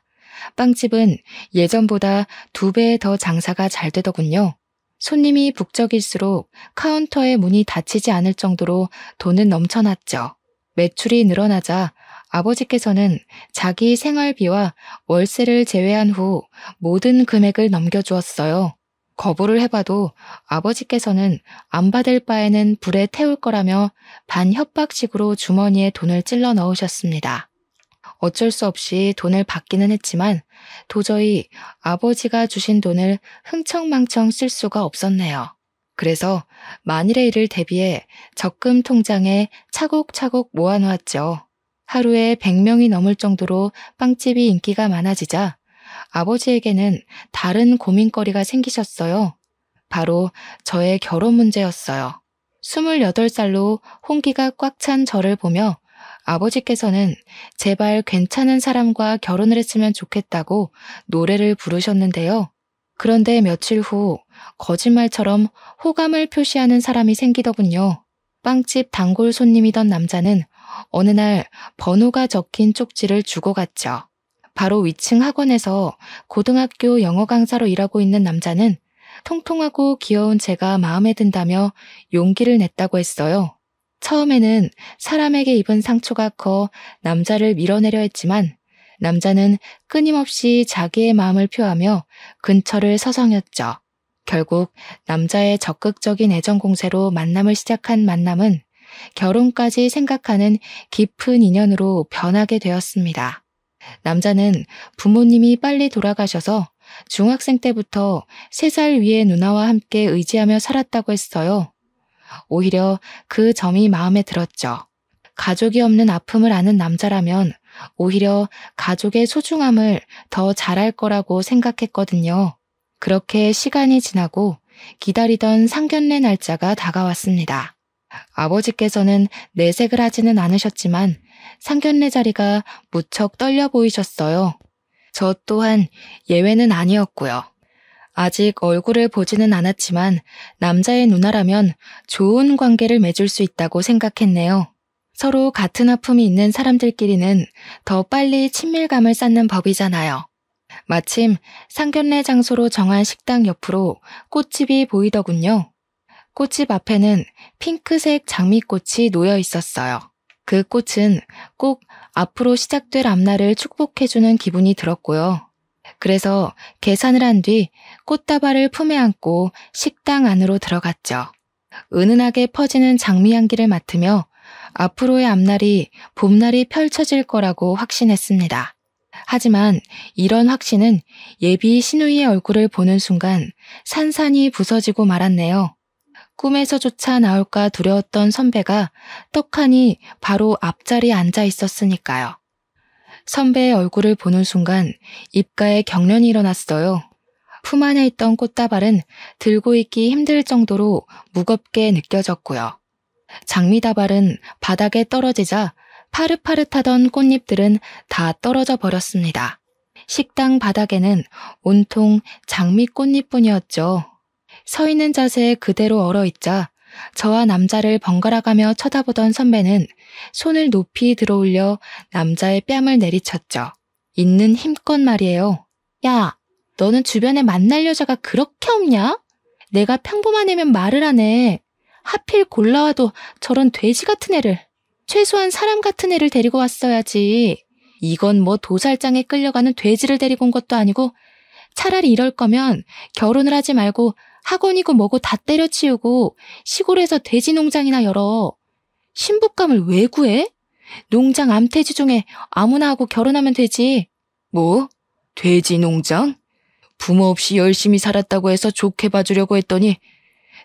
빵집은 예전보다 2배 더 장사가 잘 되더군요. 손님이 북적일수록 카운터의 문이 닫히지 않을 정도로 돈은 넘쳐났죠. 매출이 늘어나자 아버지께서는 자기 생활비와 월세를 제외한 후 모든 금액을 넘겨주었어요. 거부를 해봐도 아버지께서는 안 받을 바에는 불에 태울 거라며 반협박식으로 주머니에 돈을 찔러 넣으셨습니다. 어쩔 수 없이 돈을 받기는 했지만 도저히 아버지가 주신 돈을 흥청망청 쓸 수가 없었네요. 그래서 만일의 일을 대비해 적금 통장에 차곡차곡 모아놓았죠. 하루에 100명이 넘을 정도로 빵집이 인기가 많아지자 아버지에게는 다른 고민거리가 생기셨어요. 바로 저의 결혼 문제였어요. 28살로 홍기가 꽉 찬 저를 보며 아버지께서는 제발 괜찮은 사람과 결혼을 했으면 좋겠다고 노래를 부르셨는데요. 그런데 며칠 후 거짓말처럼 호감을 표시하는 사람이 생기더군요. 빵집 단골 손님이던 남자는 어느 날 번호가 적힌 쪽지를 주고 갔죠. 바로 위층 학원에서 고등학교 영어 강사로 일하고 있는 남자는 통통하고 귀여운 제가 마음에 든다며 용기를 냈다고 했어요. 처음에는 사람에게 입은 상처가 커 남자를 밀어내려 했지만 남자는 끊임없이 자기의 마음을 표하며 근처를 서성였죠. 결국 남자의 적극적인 애정 공세로 만남을 시작한 만남은 결혼까지 생각하는 깊은 인연으로 변하게 되었습니다. 남자는 부모님이 빨리 돌아가셔서 중학생 때부터 3살 위의 누나와 함께 의지하며 살았다고 했어요. 오히려 그 점이 마음에 들었죠. 가족이 없는 아픔을 아는 남자라면 오히려 가족의 소중함을 더 잘할 거라고 생각했거든요. 그렇게 시간이 지나고 기다리던 상견례 날짜가 다가왔습니다. 아버지께서는 내색을 하지는 않으셨지만 상견례 자리가 무척 떨려 보이셨어요. 저 또한 예외는 아니었고요. 아직 얼굴을 보지는 않았지만 남자의 누나라면 좋은 관계를 맺을 수 있다고 생각했네요. 서로 같은 아픔이 있는 사람들끼리는 더 빨리 친밀감을 쌓는 법이잖아요. 마침 상견례 장소로 정한 식당 옆으로 꽃집이 보이더군요. 꽃집 앞에는 핑크색 장미꽃이 놓여 있었어요. 그 꽃은 꼭 앞으로 시작될 앞날을 축복해주는 기분이 들었고요. 그래서 계산을 한 뒤 꽃다발을 품에 안고 식당 안으로 들어갔죠. 은은하게 퍼지는 장미 향기를 맡으며 앞으로의 앞날이 봄날이 펼쳐질 거라고 확신했습니다. 하지만 이런 확신은 예비 신우이의 얼굴을 보는 순간 산산이 부서지고 말았네요. 꿈에서조차 나올까 두려웠던 선배가 떡하니 바로 앞자리에 앉아 있었으니까요. 선배의 얼굴을 보는 순간 입가에 경련이 일어났어요. 품 안에 있던 꽃다발은 들고 있기 힘들 정도로 무겁게 느껴졌고요. 장미다발은 바닥에 떨어지자 파릇파릇하던 꽃잎들은 다 떨어져 버렸습니다. 식당 바닥에는 온통 장미 꽃잎뿐이었죠. 서 있는 자세에 그대로 얼어있자 저와 남자를 번갈아가며 쳐다보던 선배는 손을 높이 들어올려 남자의 뺨을 내리쳤죠. 있는 힘껏 말이에요. 야, 너는 주변에 만날 여자가 그렇게 없냐? 내가 평범한 애면 말을 하네. 하필 골라와도 저런 돼지 같은 애를, 최소한 사람 같은 애를 데리고 왔어야지. 이건 뭐 도살장에 끌려가는 돼지를 데리고 온 것도 아니고 차라리 이럴 거면 결혼을 하지 말고 학원이고 뭐고 다 때려치우고 시골에서 돼지 농장이나 열어. 신부감을 왜 구해? 농장 암돼지 중에 아무나 하고 결혼하면 되지. 뭐? 돼지 농장? 부모 없이 열심히 살았다고 해서 좋게 봐주려고 했더니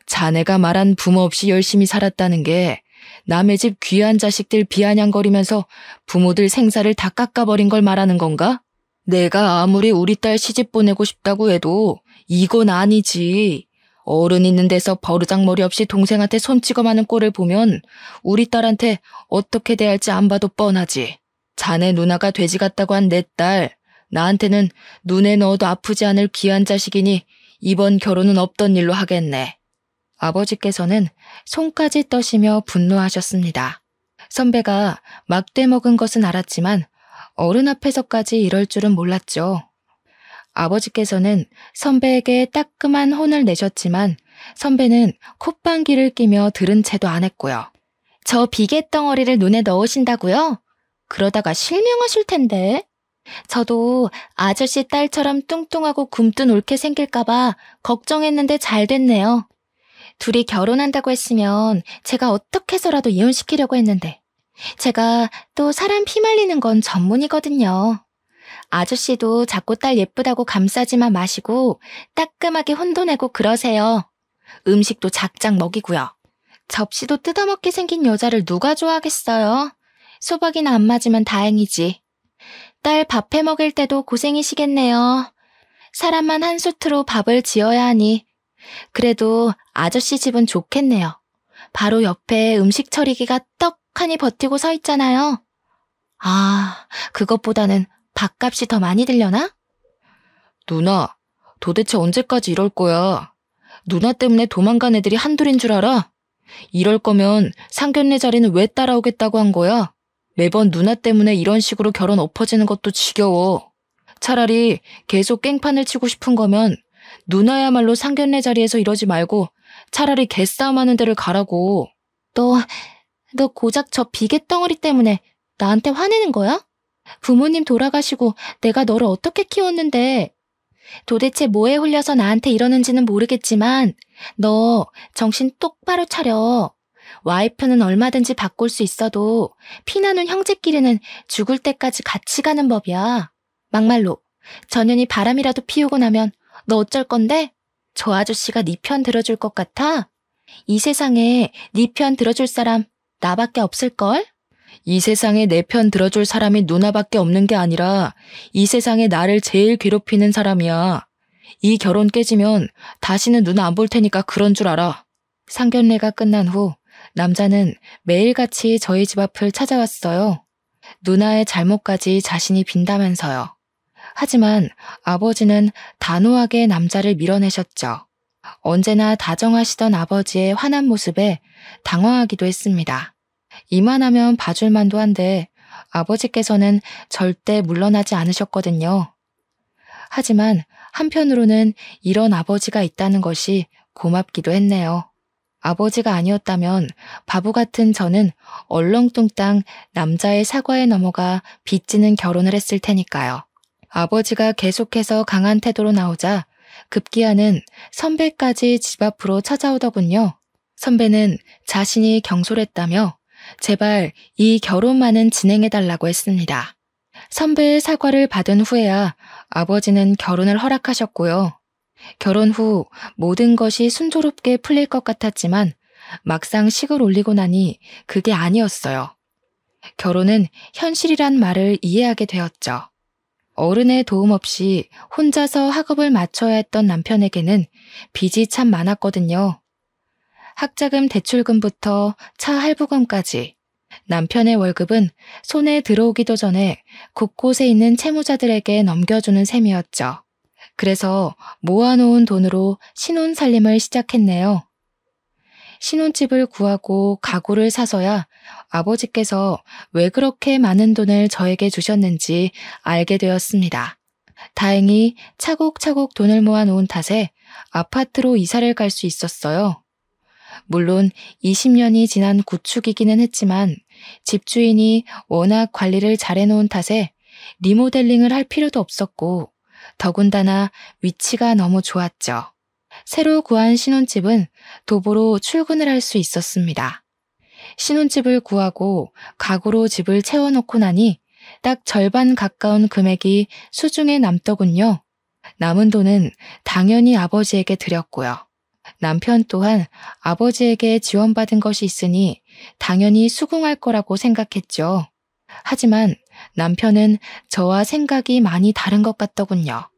자네가 말한 부모 없이 열심히 살았다는 게 남의 집 귀한 자식들 비아냥거리면서 부모들 생사를 다 깎아버린 걸 말하는 건가? 내가 아무리 우리 딸 시집 보내고 싶다고 해도 이건 아니지. 어른 있는 데서 버르장머리 없이 동생한테 손 찍어마는 꼴을 보면 우리 딸한테 어떻게 대할지 안 봐도 뻔하지. 자네 누나가 돼지 같다고 한 내 딸, 나한테는 눈에 넣어도 아프지 않을 귀한 자식이니 이번 결혼은 없던 일로 하겠네. 아버지께서는 손까지 떠시며 분노하셨습니다. 선배가 막대 먹은 것은 알았지만 어른 앞에서까지 이럴 줄은 몰랐죠. 아버지께서는 선배에게 따끔한 혼을 내셨지만 선배는 콧방귀를 끼며 들은 채도 안 했고요. 저 비계덩어리를 눈에 넣으신다고요? 그러다가 실명하실 텐데. 저도 아저씨 딸처럼 뚱뚱하고 굼뜬 옳게 생길까봐 걱정했는데 잘 됐네요. 둘이 결혼한다고 했으면 제가 어떻게 해서라도 이혼시키려고 했는데 제가 또 사람 피말리는 건 전문이거든요. 아저씨도 자꾸 딸 예쁘다고 감싸지만 마시고 따끔하게 혼도 내고 그러세요. 음식도 작작 먹이고요. 접시도 뜯어먹게 생긴 여자를 누가 좋아하겠어요? 소박이나 안 맞으면 다행이지. 딸 밥 해먹일 때도 고생이시겠네요. 사람만 한 수트로 밥을 지어야 하니. 그래도 아저씨 집은 좋겠네요. 바로 옆에 음식 처리기가 떡하니 버티고 서 있잖아요. 아, 그것보다는 밥값이 더 많이 들려나? 누나, 도대체 언제까지 이럴 거야? 누나 때문에 도망간 애들이 한둘인 줄 알아? 이럴 거면 상견례 자리는 왜 따라오겠다고 한 거야? 매번 누나 때문에 이런 식으로 결혼 엎어지는 것도 지겨워. 차라리 계속 깽판을 치고 싶은 거면 누나야말로 상견례 자리에서 이러지 말고 차라리 개싸움하는 데를 가라고. 너 고작 저 비계덩어리 때문에 나한테 화내는 거야? 부모님 돌아가시고 내가 너를 어떻게 키웠는데. 도대체 뭐에 홀려서 나한테 이러는지는 모르겠지만 너 정신 똑바로 차려. 와이프는 얼마든지 바꿀 수 있어도 피나는 형제끼리는 죽을 때까지 같이 가는 법이야. 막말로 전현이 바람이라도 피우고 나면 너 어쩔 건데? 저 아저씨가 네 편 들어줄 것 같아? 이 세상에 네 편 들어줄 사람 나밖에 없을걸? 이 세상에 내 편 들어줄 사람이 누나밖에 없는 게 아니라 이 세상에 나를 제일 괴롭히는 사람이야. 이 결혼 깨지면 다시는 누나 안 볼 테니까 그런 줄 알아. 상견례가 끝난 후 남자는 매일같이 저희 집 앞을 찾아왔어요. 누나의 잘못까지 자신이 빈다면서요. 하지만 아버지는 단호하게 남자를 밀어내셨죠. 언제나 다정하시던 아버지의 환한 모습에 당황하기도 했습니다. 이만하면 봐줄만도 한데 아버지께서는 절대 물러나지 않으셨거든요. 하지만 한편으로는 이런 아버지가 있다는 것이 고맙기도 했네요. 아버지가 아니었다면 바보 같은 저는 얼렁뚱땅 남자의 사과에 넘어가 빚지는 결혼을 했을 테니까요. 아버지가 계속해서 강한 태도로 나오자 급기야는 선배까지 집 앞으로 찾아오더군요. 선배는 자신이 경솔했다며 제발 이 결혼만은 진행해달라고 했습니다. 선배의 사과를 받은 후에야 아버지는 결혼을 허락하셨고요. 결혼 후 모든 것이 순조롭게 풀릴 것 같았지만 막상 식을 올리고 나니 그게 아니었어요. 결혼은 현실이란 말을 이해하게 되었죠. 어른의 도움 없이 혼자서 학업을 마쳐야 했던 남편에게는 빚이 참 많았거든요. 학자금 대출금부터 차 할부금까지 남편의 월급은 손에 들어오기도 전에 곳곳에 있는 채무자들에게 넘겨주는 셈이었죠. 그래서 모아놓은 돈으로 신혼살림을 시작했네요. 신혼집을 구하고 가구를 사서야 아버지께서 왜 그렇게 많은 돈을 저에게 주셨는지 알게 되었습니다. 다행히 차곡차곡 돈을 모아놓은 탓에 아파트로 이사를 갈 수 있었어요. 물론 20년이 지난 구축이기는 했지만 집주인이 워낙 관리를 잘해놓은 탓에 리모델링을 할 필요도 없었고 더군다나 위치가 너무 좋았죠. 새로 구한 신혼집은 도보로 출근을 할 수 있었습니다. 신혼집을 구하고 가구로 집을 채워놓고 나니 딱 절반 가까운 금액이 수중에 남더군요. 남은 돈은 당연히 아버지에게 드렸고요. 남편 또한 아버지에게 지원받은 것이 있으니 당연히 수긍할 거라고 생각했죠. 하지만 남편은 저와 생각이 많이 다른 것 같더군요.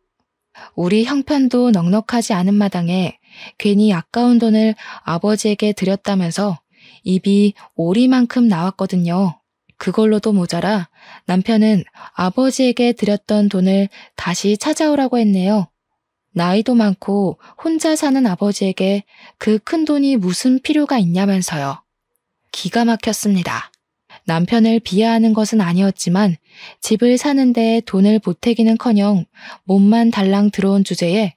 우리 형편도 넉넉하지 않은 마당에 괜히 아까운 돈을 아버지에게 드렸다면서 입이 오리만큼 나왔거든요. 그걸로도 모자라 남편은 아버지에게 드렸던 돈을 다시 찾아오라고 했네요. 나이도 많고 혼자 사는 아버지에게 그 큰 돈이 무슨 필요가 있냐면서요. 기가 막혔습니다. 남편을 비하하는 것은 아니었지만 집을 사는데 돈을 보태기는커녕 몸만 달랑 들어온 주제에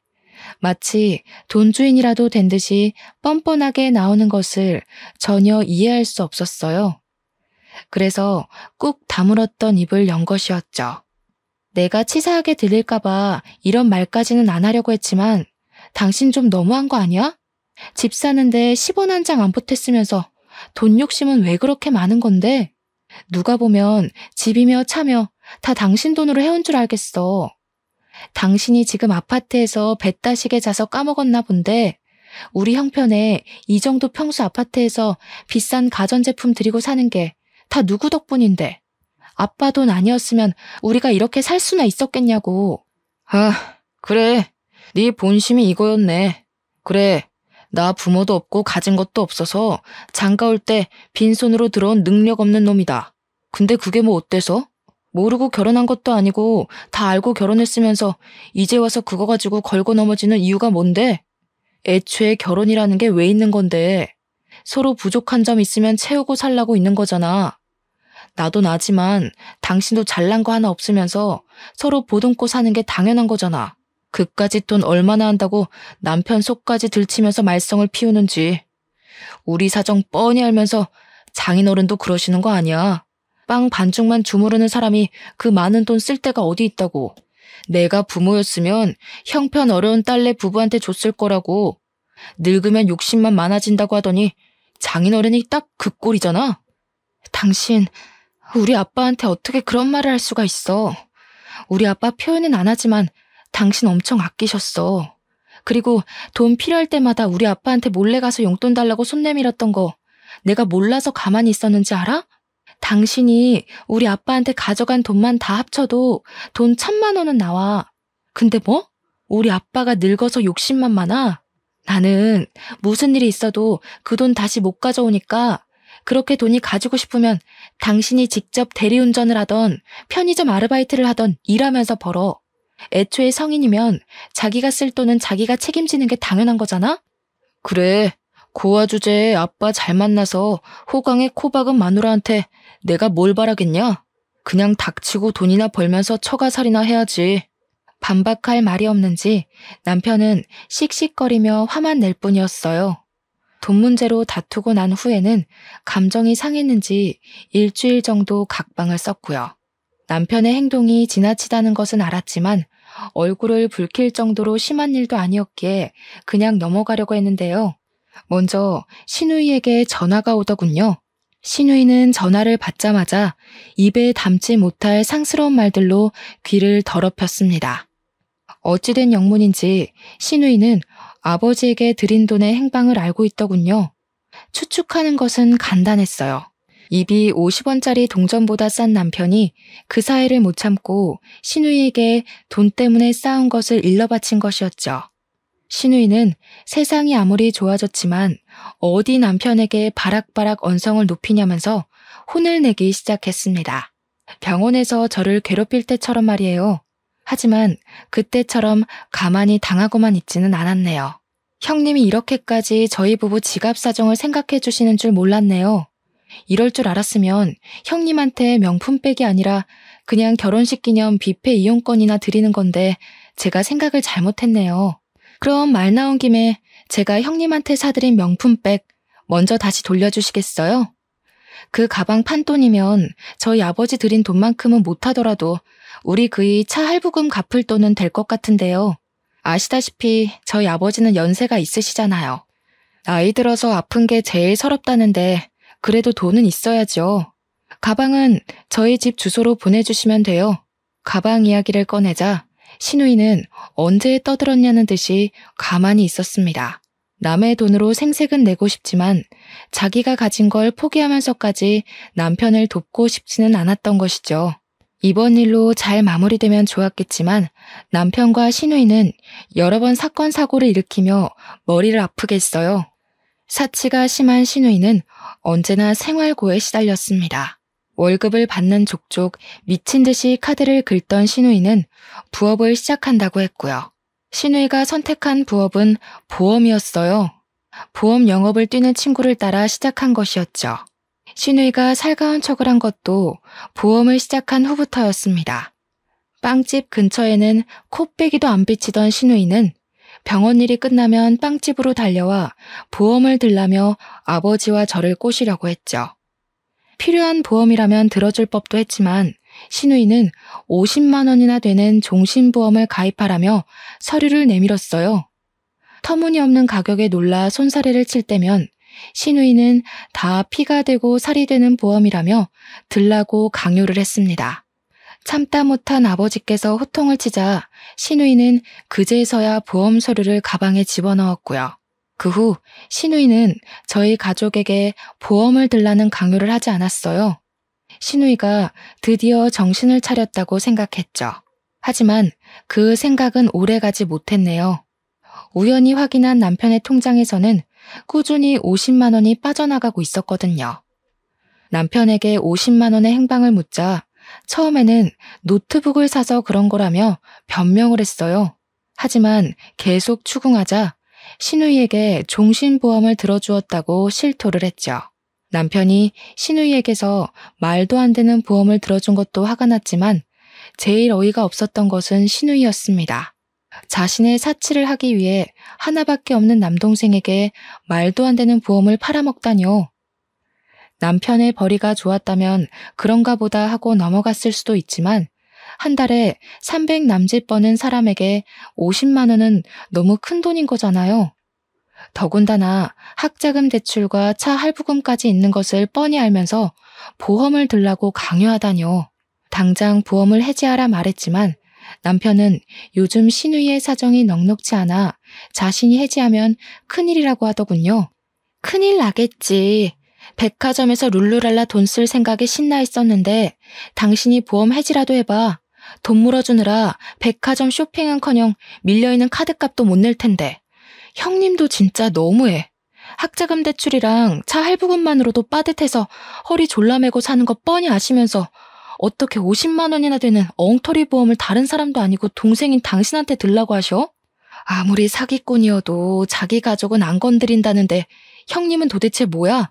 마치 돈주인이라도 된 듯이 뻔뻔하게 나오는 것을 전혀 이해할 수 없었어요. 그래서 꾹 다물었던 입을 연 것이었죠. 내가 치사하게 들릴까봐 이런 말까지는 안 하려고 했지만 당신 좀 너무한 거 아니야? 집 사는데 10원 한 장 안 보탰으면서 돈 욕심은 왜 그렇게 많은 건데? 누가 보면 집이며 차며 다 당신 돈으로 해온 줄 알겠어. 당신이 지금 아파트에서 배 따시게 자서 까먹었나 본데 우리 형편에 이 정도 평수 아파트에서 비싼 가전제품 들이고 사는 게 다 누구 덕분인데. 아빠 돈 아니었으면 우리가 이렇게 살 수나 있었겠냐고. 아, 그래. 네 본심이 이거였네. 그래. 나 부모도 없고 가진 것도 없어서 장가 올 때 빈손으로 들어온 능력 없는 놈이다. 근데 그게 뭐 어때서? 모르고 결혼한 것도 아니고 다 알고 결혼했으면서 이제 와서 그거 가지고 걸고 넘어지는 이유가 뭔데? 애초에 결혼이라는 게 왜 있는 건데? 서로 부족한 점 있으면 채우고 살라고 있는 거잖아. 나도 나지만 당신도 잘난 거 하나 없으면서 서로 보듬고 사는 게 당연한 거잖아. 그까짓 돈 얼마나 한다고 남편 속까지 들치면서 말썽을 피우는지. 우리 사정 뻔히 알면서 장인어른도 그러시는 거 아니야. 빵 반죽만 주무르는 사람이 그 많은 돈 쓸 데가 어디 있다고. 내가 부모였으면 형편 어려운 딸내 부부한테 줬을 거라고. 늙으면 욕심만 많아진다고 하더니 장인어른이 딱 그 꼴이잖아. 당신, 우리 아빠한테 어떻게 그런 말을 할 수가 있어. 우리 아빠 표현은 안 하지만 당신 엄청 아끼셨어. 그리고 돈 필요할 때마다 우리 아빠한테 몰래 가서 용돈 달라고 손 내밀었던 거 내가 몰라서 가만히 있었는지 알아? 당신이 우리 아빠한테 가져간 돈만 다 합쳐도 돈 1,000만 원은 나와. 근데 뭐? 우리 아빠가 늙어서 욕심만 많아? 나는 무슨 일이 있어도 그 돈 다시 못 가져오니까 그렇게 돈이 가지고 싶으면 당신이 직접 대리운전을 하던 편의점 아르바이트를 하던 일하면서 벌어. 애초에 성인이면 자기가 쓸 돈은 자기가 책임지는 게 당연한 거잖아? 그래, 고아 주제에 아빠 잘 만나서 호강에 코 박은 마누라한테 내가 뭘 바라겠냐? 그냥 닥치고 돈이나 벌면서 처가살이나 해야지. 반박할 말이 없는지 남편은 씩씩거리며 화만 낼 뿐이었어요. 돈 문제로 다투고 난 후에는 감정이 상했는지 일주일 정도 각방을 썼고요. 남편의 행동이 지나치다는 것은 알았지만 얼굴을 붉힐 정도로 심한 일도 아니었기에 그냥 넘어가려고 했는데요. 먼저 신우이에게 전화가 오더군요. 신우이는 전화를 받자마자 입에 담지 못할 상스러운 말들로 귀를 더럽혔습니다. 어찌된 영문인지 신우이는 아버지에게 드린 돈의 행방을 알고 있더군요. 추측하는 것은 간단했어요. 입이 50원짜리 동전보다 싼 남편이 그 사이를 못 참고 신우이에게 돈 때문에 싸운 것을 일러 바친 것이었죠. 신우이는 세상이 아무리 좋아졌지만 어디 남편에게 바락바락 언성을 높이냐면서 혼을 내기 시작했습니다. 병원에서 저를 괴롭힐 때처럼 말이에요. 하지만 그때처럼 가만히 당하고만 있지는 않았네요. 형님이 이렇게까지 저희 부부 지갑 사정을 생각해 주시는 줄 몰랐네요. 이럴 줄 알았으면 형님한테 명품백이 아니라 그냥 결혼식 기념 뷔페 이용권이나 드리는 건데 제가 생각을 잘못했네요. 그럼 말 나온 김에 제가 형님한테 사드린 명품백 먼저 다시 돌려주시겠어요? 그 가방 판돈이면 저희 아버지 드린 돈만큼은 못하더라도 우리 그이 차 할부금 갚을 돈은 될 것 같은데요. 아시다시피 저희 아버지는 연세가 있으시잖아요. 나이 들어서 아픈 게 제일 서럽다는데 그래도 돈은 있어야죠. 가방은 저희 집 주소로 보내주시면 돼요. 가방 이야기를 꺼내자 신우이는 언제 떠들었냐는 듯이 가만히 있었습니다. 남의 돈으로 생색은 내고 싶지만 자기가 가진 걸 포기하면서까지 남편을 돕고 싶지는 않았던 것이죠. 이번 일로 잘 마무리되면 좋았겠지만 남편과 신우이는 여러 번 사건 사고를 일으키며 머리를 아프게 했어요. 사치가 심한 신우이는 언제나 생활고에 시달렸습니다. 월급을 받는 족족 미친 듯이 카드를 긁던 신우이는 부업을 시작한다고 했고요. 신우이가 선택한 부업은 보험이었어요. 보험 영업을 뛰는 친구를 따라 시작한 것이었죠. 신우이가 살가운 척을 한 것도 보험을 시작한 후부터였습니다. 빵집 근처에는 코빼기도 안 비치던 신우이는 병원 일이 끝나면 빵집으로 달려와 보험을 들라며 아버지와 저를 꼬시려고 했죠. 필요한 보험이라면 들어줄 법도 했지만 신우이는 50만 원이나 되는 종신보험을 가입하라며 서류를 내밀었어요. 터무니없는 가격에 놀라 손사래를 칠 때면 신우이는 다 피가 되고 살이 되는 보험이라며 들라고 강요를 했습니다. 참다 못한 아버지께서 호통을 치자 신우이는 그제서야 보험 서류를 가방에 집어넣었고요. 그 후 신우이는 저희 가족에게 보험을 들라는 강요를 하지 않았어요. 신우이가 드디어 정신을 차렸다고 생각했죠. 하지만 그 생각은 오래가지 못했네요. 우연히 확인한 남편의 통장에서는 꾸준히 50만 원이 빠져나가고 있었거든요. 남편에게 50만 원의 행방을 묻자 처음에는 노트북을 사서 그런 거라며 변명을 했어요. 하지만 계속 추궁하자 신우이에게 종신보험을 들어주었다고 실토를 했죠. 남편이 신우이에게서 말도 안 되는 보험을 들어준 것도 화가 났지만 제일 어이가 없었던 것은 신우이였습니다. 자신의 사치를 하기 위해 하나밖에 없는 남동생에게 말도 안 되는 보험을 팔아먹다뇨. 남편의 벌이가 좋았다면 그런가 보다 하고 넘어갔을 수도 있지만 한 달에 300 남짓 버는 사람에게 50만 원은 너무 큰 돈인 거잖아요. 더군다나 학자금 대출과 차 할부금까지 있는 것을 뻔히 알면서 보험을 들라고 강요하다뇨. 당장 보험을 해지하라 말했지만 남편은 요즘 신우이의 사정이 넉넉지 않아 자신이 해지하면 큰일이라고 하더군요. 큰일 나겠지. 백화점에서 룰루랄라 돈 쓸 생각에 신나 있었는데 당신이 보험 해지라도 해봐. 돈 물어주느라 백화점 쇼핑은커녕 밀려있는 카드값도 못 낼 텐데. 형님도 진짜 너무해. 학자금 대출이랑 차 할부금만으로도 빠듯해서 허리 졸라매고 사는 거 뻔히 아시면서 어떻게 50만 원이나 되는 엉터리 보험을 다른 사람도 아니고 동생인 당신한테 들라고 하셔? 아무리 사기꾼이어도 자기 가족은 안 건드린다는데 형님은 도대체 뭐야?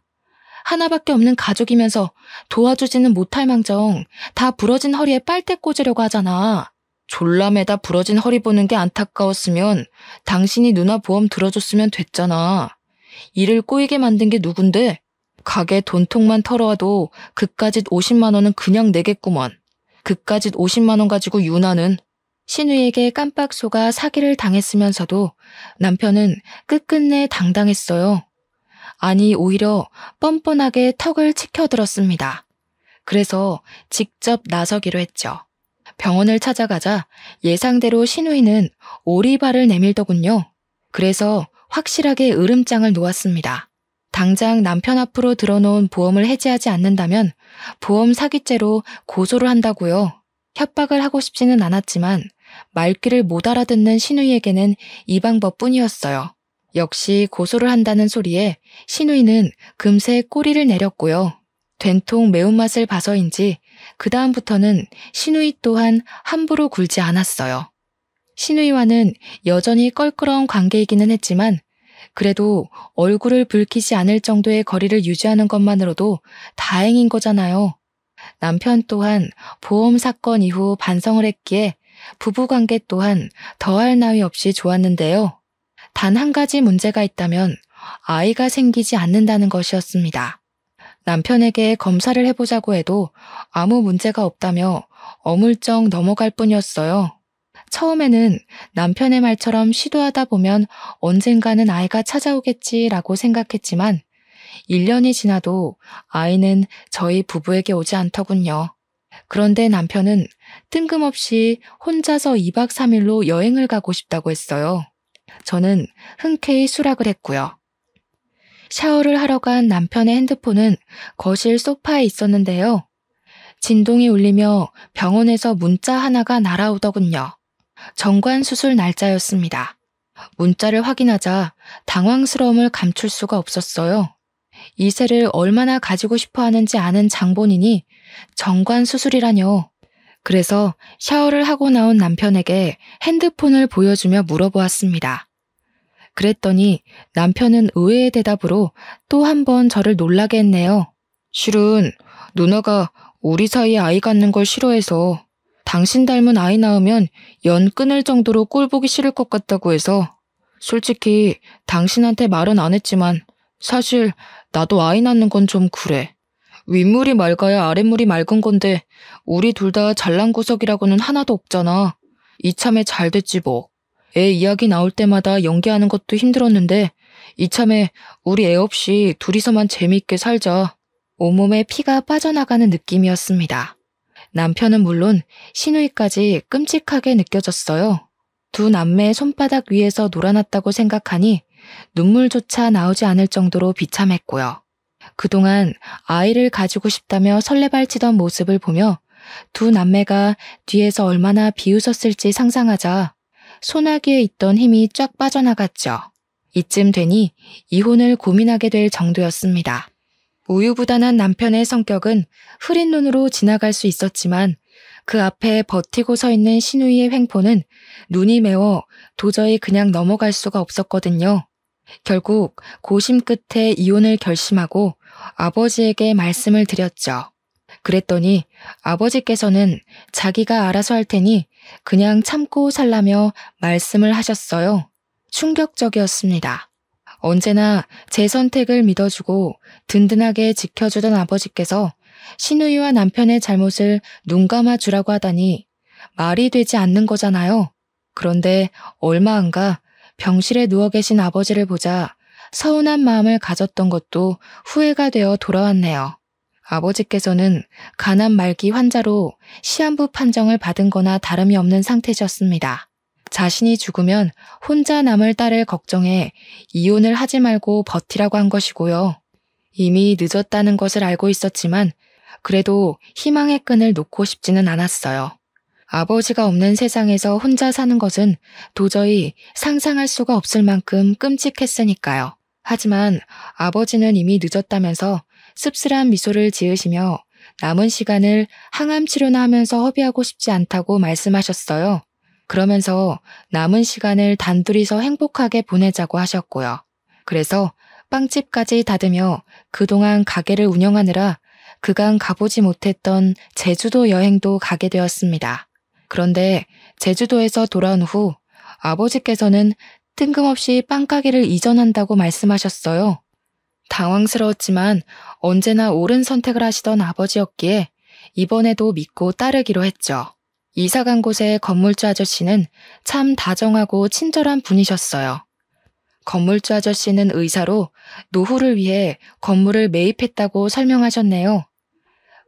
하나밖에 없는 가족이면서 도와주지는 못할 망정 다 부러진 허리에 빨대 꽂으려고 하잖아. 졸라매다 부러진 허리 보는 게 안타까웠으면 당신이 누나 보험 들어줬으면 됐잖아. 일을 꼬이게 만든 게 누군데? 가게 돈통만 털어와도 그까짓 50만 원은 그냥 내겠구먼. 그까짓 50만 원 가지고 유나는. 신우이에게 깜빡 속아 사기를 당했으면서도 남편은 끝끝내 당당했어요. 아니 오히려 뻔뻔하게 턱을 치켜들었습니다. 그래서 직접 나서기로 했죠. 병원을 찾아가자 예상대로 신우이는 오리발을 내밀더군요. 그래서 확실하게 으름장을 놓았습니다. 당장 남편 앞으로 들어놓은 보험을 해지하지 않는다면 보험 사기죄로 고소를 한다고요. 협박을 하고 싶지는 않았지만 말귀를 못 알아듣는 신우이에게는 이 방법뿐이었어요. 역시 고소를 한다는 소리에 신우이는 금세 꼬리를 내렸고요. 된통 매운맛을 봐서인지 그 다음부터는 시누이 또한 함부로 굴지 않았어요. 시누이와는 여전히 껄끄러운 관계이기는 했지만 그래도 얼굴을 붉히지 않을 정도의 거리를 유지하는 것만으로도 다행인 거잖아요. 남편 또한 보험 사건 이후 반성을 했기에 부부관계 또한 더할 나위 없이 좋았는데요. 단 한 가지 문제가 있다면 아이가 생기지 않는다는 것이었습니다. 남편에게 검사를 해보자고 해도 아무 문제가 없다며 어물쩍 넘어갈 뿐이었어요. 처음에는 남편의 말처럼 시도하다 보면 언젠가는 아이가 찾아오겠지라고 생각했지만 1년이 지나도 아이는 저희 부부에게 오지 않더군요. 그런데 남편은 뜬금없이 혼자서 2박 3일로 여행을 가고 싶다고 했어요. 저는 흔쾌히 수락을 했고요. 샤워를 하러 간 남편의 핸드폰은 거실 소파에 있었는데요. 진동이 울리며 병원에서 문자 하나가 날아오더군요. 정관 수술 날짜였습니다. 문자를 확인하자 당황스러움을 감출 수가 없었어요. 이세를 얼마나 가지고 싶어 하는지 아는 장본인이 정관 수술이라뇨. 그래서 샤워를 하고 나온 남편에게 핸드폰을 보여주며 물어보았습니다. 그랬더니 남편은 의외의 대답으로 또 한 번 저를 놀라게 했네요. 실은 누나가 우리 사이에 아이 갖는 걸 싫어해서 당신 닮은 아이 낳으면 연 끊을 정도로 꼴 보기 싫을 것 같다고 해서 솔직히 당신한테 말은 안 했지만 사실 나도 아이 낳는 건 좀 그래. 윗물이 맑아야 아랫물이 맑은 건데 우리 둘 다 잘난 구석이라고는 하나도 없잖아. 이참에 잘 됐지 뭐. 애 이야기 나올 때마다 연기하는 것도 힘들었는데 이참에 우리 애 없이 둘이서만 재미있게 살자. 온몸에 피가 빠져나가는 느낌이었습니다. 남편은 물론 시누이까지 끔찍하게 느껴졌어요. 두 남매의 손바닥 위에서 놀아났다고 생각하니 눈물조차 나오지 않을 정도로 비참했고요. 그동안 아이를 가지고 싶다며 설레발치던 모습을 보며 두 남매가 뒤에서 얼마나 비웃었을지 상상하자 소나기에 있던 힘이 쫙 빠져나갔죠. 이쯤 되니 이혼을 고민하게 될 정도였습니다. 우유부단한 남편의 성격은 흐린 눈으로 지나갈 수 있었지만 그 앞에 버티고 서 있는 시누이의 횡포는 눈이 매워 도저히 그냥 넘어갈 수가 없었거든요. 결국 고심 끝에 이혼을 결심하고 아버지에게 말씀을 드렸죠. 그랬더니 아버지께서는 자기가 알아서 할 테니 그냥 참고 살라며 말씀을 하셨어요. 충격적이었습니다. 언제나 제 선택을 믿어주고 든든하게 지켜주던 아버지께서 시누이와 남편의 잘못을 눈감아 주라고 하다니 말이 되지 않는 거잖아요. 그런데 얼마 안 가 병실에 누워 계신 아버지를 보자 서운한 마음을 가졌던 것도 후회가 되어 돌아왔네요. 아버지께서는 간암 말기 환자로 시한부 판정을 받은 거나 다름이 없는 상태셨습니다. 자신이 죽으면 혼자 남을 딸을 걱정해 이혼을 하지 말고 버티라고 한 것이고요. 이미 늦었다는 것을 알고 있었지만 그래도 희망의 끈을 놓고 싶지는 않았어요. 아버지가 없는 세상에서 혼자 사는 것은 도저히 상상할 수가 없을 만큼 끔찍했으니까요. 하지만 아버지는 이미 늦었다면서 씁쓸한 미소를 지으시며 남은 시간을 항암 치료나 하면서 허비하고 싶지 않다고 말씀하셨어요. 그러면서 남은 시간을 단둘이서 행복하게 보내자고 하셨고요. 그래서 빵집까지 닫으며 그동안 가게를 운영하느라 그간 가보지 못했던 제주도 여행도 가게 되었습니다. 그런데 제주도에서 돌아온 후 아버지께서는 뜬금없이 빵가게를 이전한다고 말씀하셨어요. 당황스러웠지만 언제나 옳은 선택을 하시던 아버지였기에 이번에도 믿고 따르기로 했죠. 이사 간 곳의 건물주 아저씨는 참 다정하고 친절한 분이셨어요. 건물주 아저씨는 의사로 노후를 위해 건물을 매입했다고 설명하셨네요.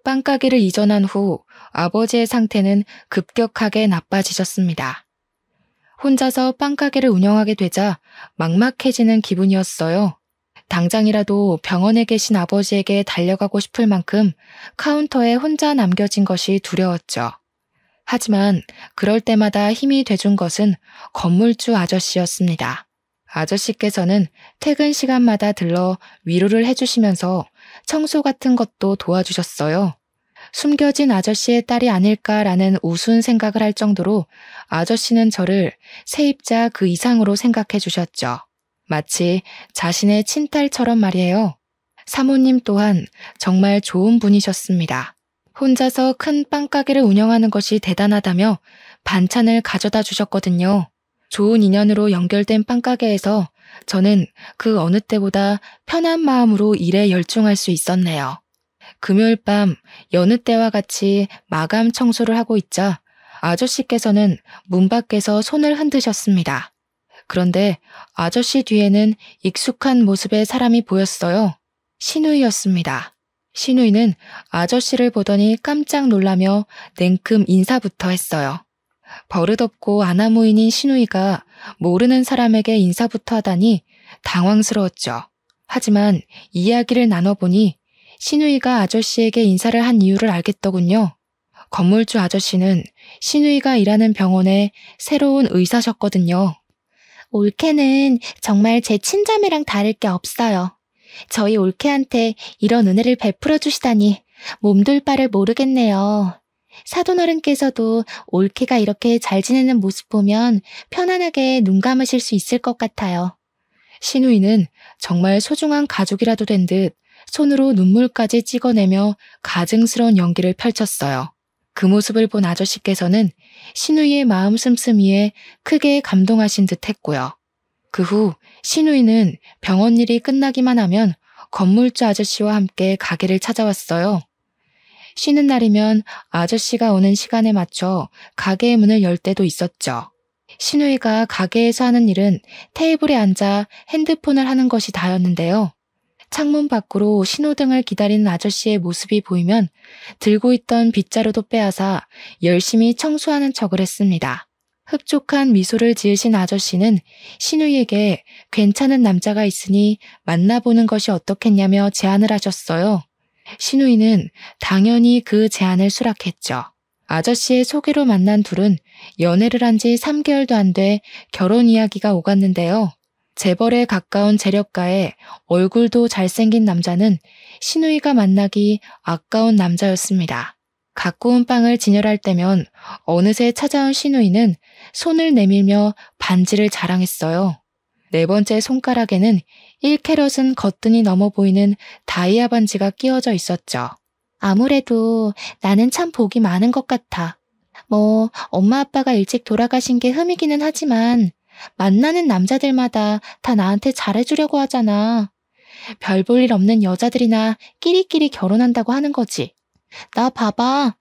빵가게를 이전한 후 아버지의 상태는 급격하게 나빠지셨습니다. 혼자서 빵가게를 운영하게 되자 막막해지는 기분이었어요. 당장이라도 병원에 계신 아버지에게 달려가고 싶을 만큼 카운터에 혼자 남겨진 것이 두려웠죠. 하지만 그럴 때마다 힘이 돼준 것은 건물주 아저씨였습니다. 아저씨께서는 퇴근 시간마다 들러 위로를 해주시면서 청소 같은 것도 도와주셨어요. 숨겨진 아저씨의 딸이 아닐까라는 우스운 생각을 할 정도로 아저씨는 저를 세입자 그 이상으로 생각해 주셨죠. 마치 자신의 친딸처럼 말이에요. 사모님 또한 정말 좋은 분이셨습니다. 혼자서 큰 빵가게를 운영하는 것이 대단하다며 반찬을 가져다 주셨거든요. 좋은 인연으로 연결된 빵가게에서 저는 그 어느 때보다 편한 마음으로 일에 열중할 수 있었네요. 금요일 밤 여느 때와 같이 마감 청소를 하고 있자 아저씨께서는 문 밖에서 손을 흔드셨습니다. 그런데 아저씨 뒤에는 익숙한 모습의 사람이 보였어요. 신우이였습니다. 신우이는 아저씨를 보더니 깜짝 놀라며 냉큼 인사부터 했어요. 버릇없고 아나무인인 신우이가 모르는 사람에게 인사부터 하다니 당황스러웠죠. 하지만 이야기를 나눠보니 신우이가 아저씨에게 인사를 한 이유를 알겠더군요. 건물주 아저씨는 신우이가 일하는 병원의 새로운 의사셨거든요. 올케는 정말 제 친자매랑 다를 게 없어요. 저희 올케한테 이런 은혜를 베풀어 주시다니 몸둘 바를 모르겠네요. 사돈어른께서도 올케가 이렇게 잘 지내는 모습 보면 편안하게 눈 감으실 수 있을 것 같아요. 신우이는 정말 소중한 가족이라도 된 듯 손으로 눈물까지 찍어내며 가증스러운 연기를 펼쳤어요. 그 모습을 본 아저씨께서는 신우이의 마음 씀씀이에 크게 감동하신 듯 했고요. 그 후 신우이는 병원 일이 끝나기만 하면 건물주 아저씨와 함께 가게를 찾아왔어요. 쉬는 날이면 아저씨가 오는 시간에 맞춰 가게의 문을 열 때도 있었죠. 신우이가 가게에서 하는 일은 테이블에 앉아 핸드폰을 하는 것이 다였는데요. 창문 밖으로 신호등을 기다리는 아저씨의 모습이 보이면 들고 있던 빗자루도 빼앗아 열심히 청소하는 척을 했습니다. 흡족한 미소를 지으신 아저씨는 신우이에게 괜찮은 남자가 있으니 만나보는 것이 어떻겠냐며 제안을 하셨어요. 신우이는 당연히 그 제안을 수락했죠. 아저씨의 소개로 만난 둘은 연애를 한 지 3개월도 안 돼 결혼 이야기가 오갔는데요. 재벌에 가까운 재력가에 얼굴도 잘생긴 남자는 신우이가 만나기 아까운 남자였습니다. 갖고 온 빵을 진열할 때면 어느새 찾아온 신우이는 손을 내밀며 반지를 자랑했어요. 네 번째 손가락에는 1캐럿은 거뜬히 넘어 보이는 다이아 반지가 끼워져 있었죠. 아무래도 나는 참 복이 많은 것 같아. 엄마 아빠가 일찍 돌아가신 게 흠이기는 하지만 만나는 남자들마다 다 나한테 잘해주려고 하잖아. 별 볼 일 없는 여자들이나 끼리끼리 결혼한다고 하는 거지. 나 봐봐.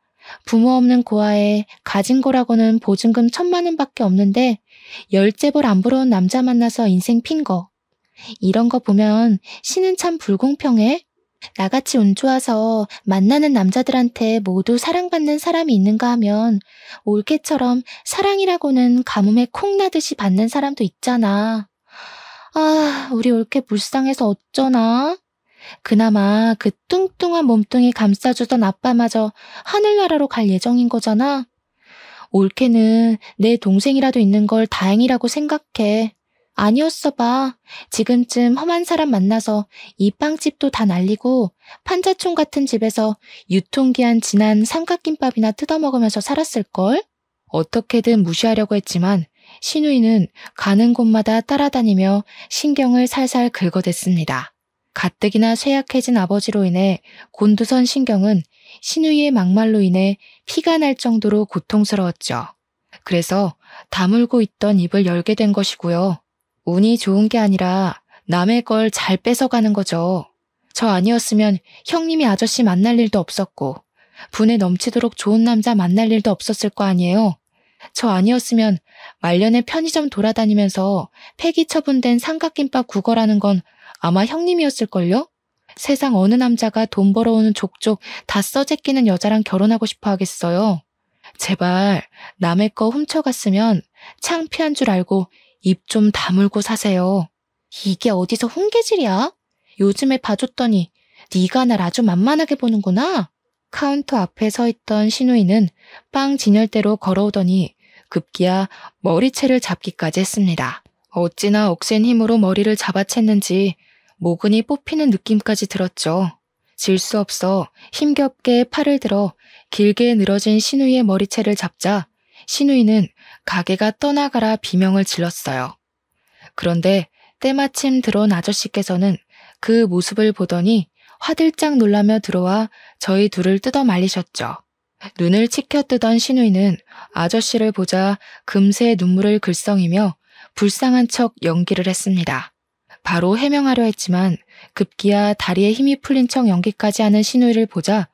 부모 없는 고아에 가진 거라고는 보증금 1,000만 원밖에 없는데 10재벌 안 부러운 남자 만나서 인생 핀 거. 이런 거 보면 신은 참 불공평해. 나같이 운 좋아서 만나는 남자들한테 모두 사랑받는 사람이 있는가 하면 올케처럼 사랑이라고는 가뭄에 콩 나듯이 받는 사람도 있잖아. 아, 우리 올케 불쌍해서 어쩌나? 그나마 그 뚱뚱한 몸뚱이 감싸주던 아빠마저 하늘나라로 갈 예정인 거잖아. 올케는 내 동생이라도 있는 걸 다행이라고 생각해. 아니었어 봐. 지금쯤 험한 사람 만나서 이 빵집도 다 날리고 판자촌 같은 집에서 유통기한 지난 삼각김밥이나 뜯어먹으면서 살았을걸? 어떻게든 무시하려고 했지만 신우이는 가는 곳마다 따라다니며 신경을 살살 긁어댔습니다. 가뜩이나 쇠약해진 아버지로 인해 곤두선 신경은 신우이의 막말로 인해 피가 날 정도로 고통스러웠죠. 그래서 다물고 있던 입을 열게 된 것이고요. 운이 좋은 게 아니라 남의 걸 잘 뺏어가는 거죠. 저 아니었으면 형님이 아저씨 만날 일도 없었고 분에 넘치도록 좋은 남자 만날 일도 없었을 거 아니에요. 저 아니었으면 말년에 편의점 돌아다니면서 폐기 처분된 삼각김밥 구걸하는 건 아마 형님이었을걸요? 세상 어느 남자가 돈 벌어오는 족족 다 써제끼는 여자랑 결혼하고 싶어 하겠어요. 제발 남의 거 훔쳐갔으면 창피한 줄 알고 입 좀 다물고 사세요. 이게 어디서 훈계질이야? 요즘에 봐줬더니 네가 날 아주 만만하게 보는구나. 카운터 앞에 서 있던 신우이는 빵 진열대로 걸어오더니 급기야 머리채를 잡기까지 했습니다. 어찌나 억센 힘으로 머리를 잡아챘는지 모근이 뽑히는 느낌까지 들었죠. 질 수 없어 힘겹게 팔을 들어 길게 늘어진 신우이의 머리채를 잡자 신우이는 가게가 떠나가라 비명을 질렀어요. 그런데 때마침 들어온 아저씨께서는 그 모습을 보더니 화들짝 놀라며 들어와 저희 둘을 뜯어 말리셨죠. 눈을 치켜뜨던 신우이는 아저씨를 보자 금세 눈물을 글썽이며 불쌍한 척 연기를 했습니다. 바로 해명하려 했지만 급기야 다리에 힘이 풀린 척 연기까지 하는 신우이를 보자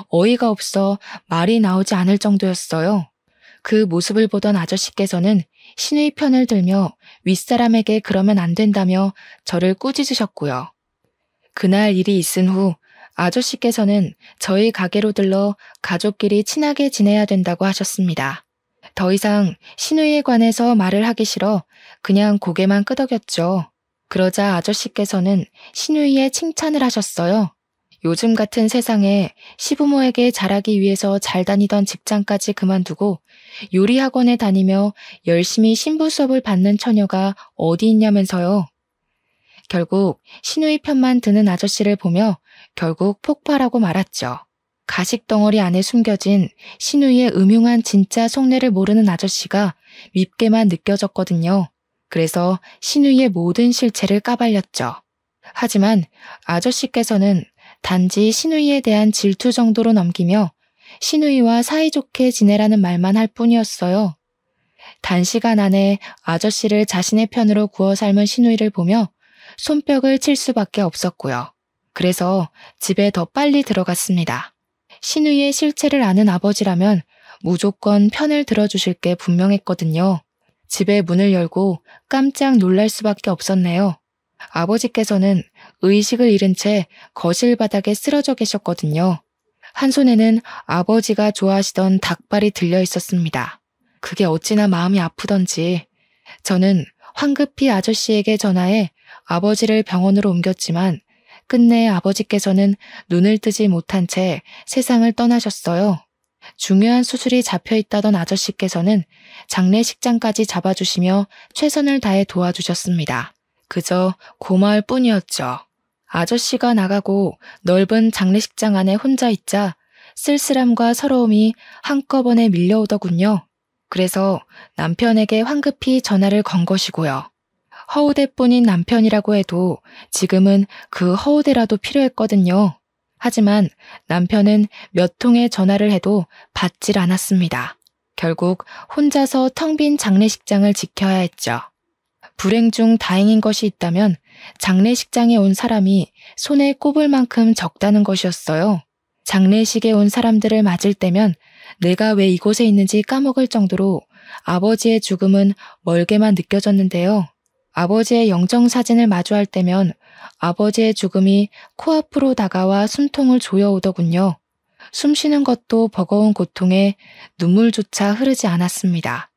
어이가 없어 말이 나오지 않을 정도였어요. 그 모습을 보던 아저씨께서는 신우이 편을 들며 윗사람에게 그러면 안 된다며 저를 꾸짖으셨고요. 그날 일이 있은 후 아저씨께서는 저희 가게로 들러 가족끼리 친하게 지내야 된다고 하셨습니다. 더 이상 신우이에 관해서 말을 하기 싫어 그냥 고개만 끄덕였죠. 그러자 아저씨께서는 신우이의 칭찬을 하셨어요. 요즘 같은 세상에 시부모에게 잘하기 위해서 잘 다니던 직장까지 그만두고 요리학원에 다니며 열심히 신부 수업을 받는 처녀가 어디 있냐면서요. 결국 신우이 편만 드는 아저씨를 보며 결국 폭발하고 말았죠. 가식덩어리 안에 숨겨진 신우이의 음흉한 진짜 속내를 모르는 아저씨가 밉게만 느껴졌거든요. 그래서 신우이의 모든 실체를 까발렸죠. 하지만 아저씨께서는 단지 신우이에 대한 질투 정도로 넘기며 신우이와 사이좋게 지내라는 말만 할 뿐이었어요. 단시간 안에 아저씨를 자신의 편으로 구워 삶은 신우이를 보며 손뼉을 칠 수밖에 없었고요. 그래서 집에 더 빨리 들어갔습니다. 신우이의 실체를 아는 아버지라면 무조건 편을 들어주실 게 분명했거든요. 집에 문을 열고 깜짝 놀랄 수밖에 없었네요. 아버지께서는 의식을 잃은 채 거실 바닥에 쓰러져 계셨거든요. 한 손에는 아버지가 좋아하시던 닭발이 들려 있었습니다. 그게 어찌나 마음이 아프던지 저는 황급히 아저씨에게 전화해 아버지를 병원으로 옮겼지만 끝내 아버지께서는 눈을 뜨지 못한 채 세상을 떠나셨어요. 중요한 수술이 잡혀있다던 아저씨께서는 장례식장까지 잡아주시며 최선을 다해 도와주셨습니다. 그저 고마울 뿐이었죠. 아저씨가 나가고 넓은 장례식장 안에 혼자 있자 쓸쓸함과 서러움이 한꺼번에 밀려오더군요. 그래서 남편에게 황급히 전화를 건 것이고요. 허우대뿐인 남편이라고 해도 지금은 그 허우대라도 필요했거든요. 하지만 남편은 몇 통의 전화를 해도 받질 않았습니다. 결국 혼자서 텅 빈 장례식장을 지켜야 했죠. 불행 중 다행인 것이 있다면 장례식장에 온 사람이 손에 꼽을 만큼 적다는 것이었어요. 장례식에 온 사람들을 맞을 때면 내가 왜 이곳에 있는지 까먹을 정도로 아버지의 죽음은 멀게만 느껴졌는데요. 아버지의 영정사진을 마주할 때면 아버지의 죽음이 코앞으로 다가와 숨통을 조여오더군요. 숨쉬는 것도 버거운 고통에 눈물조차 흐르지 않았습니다.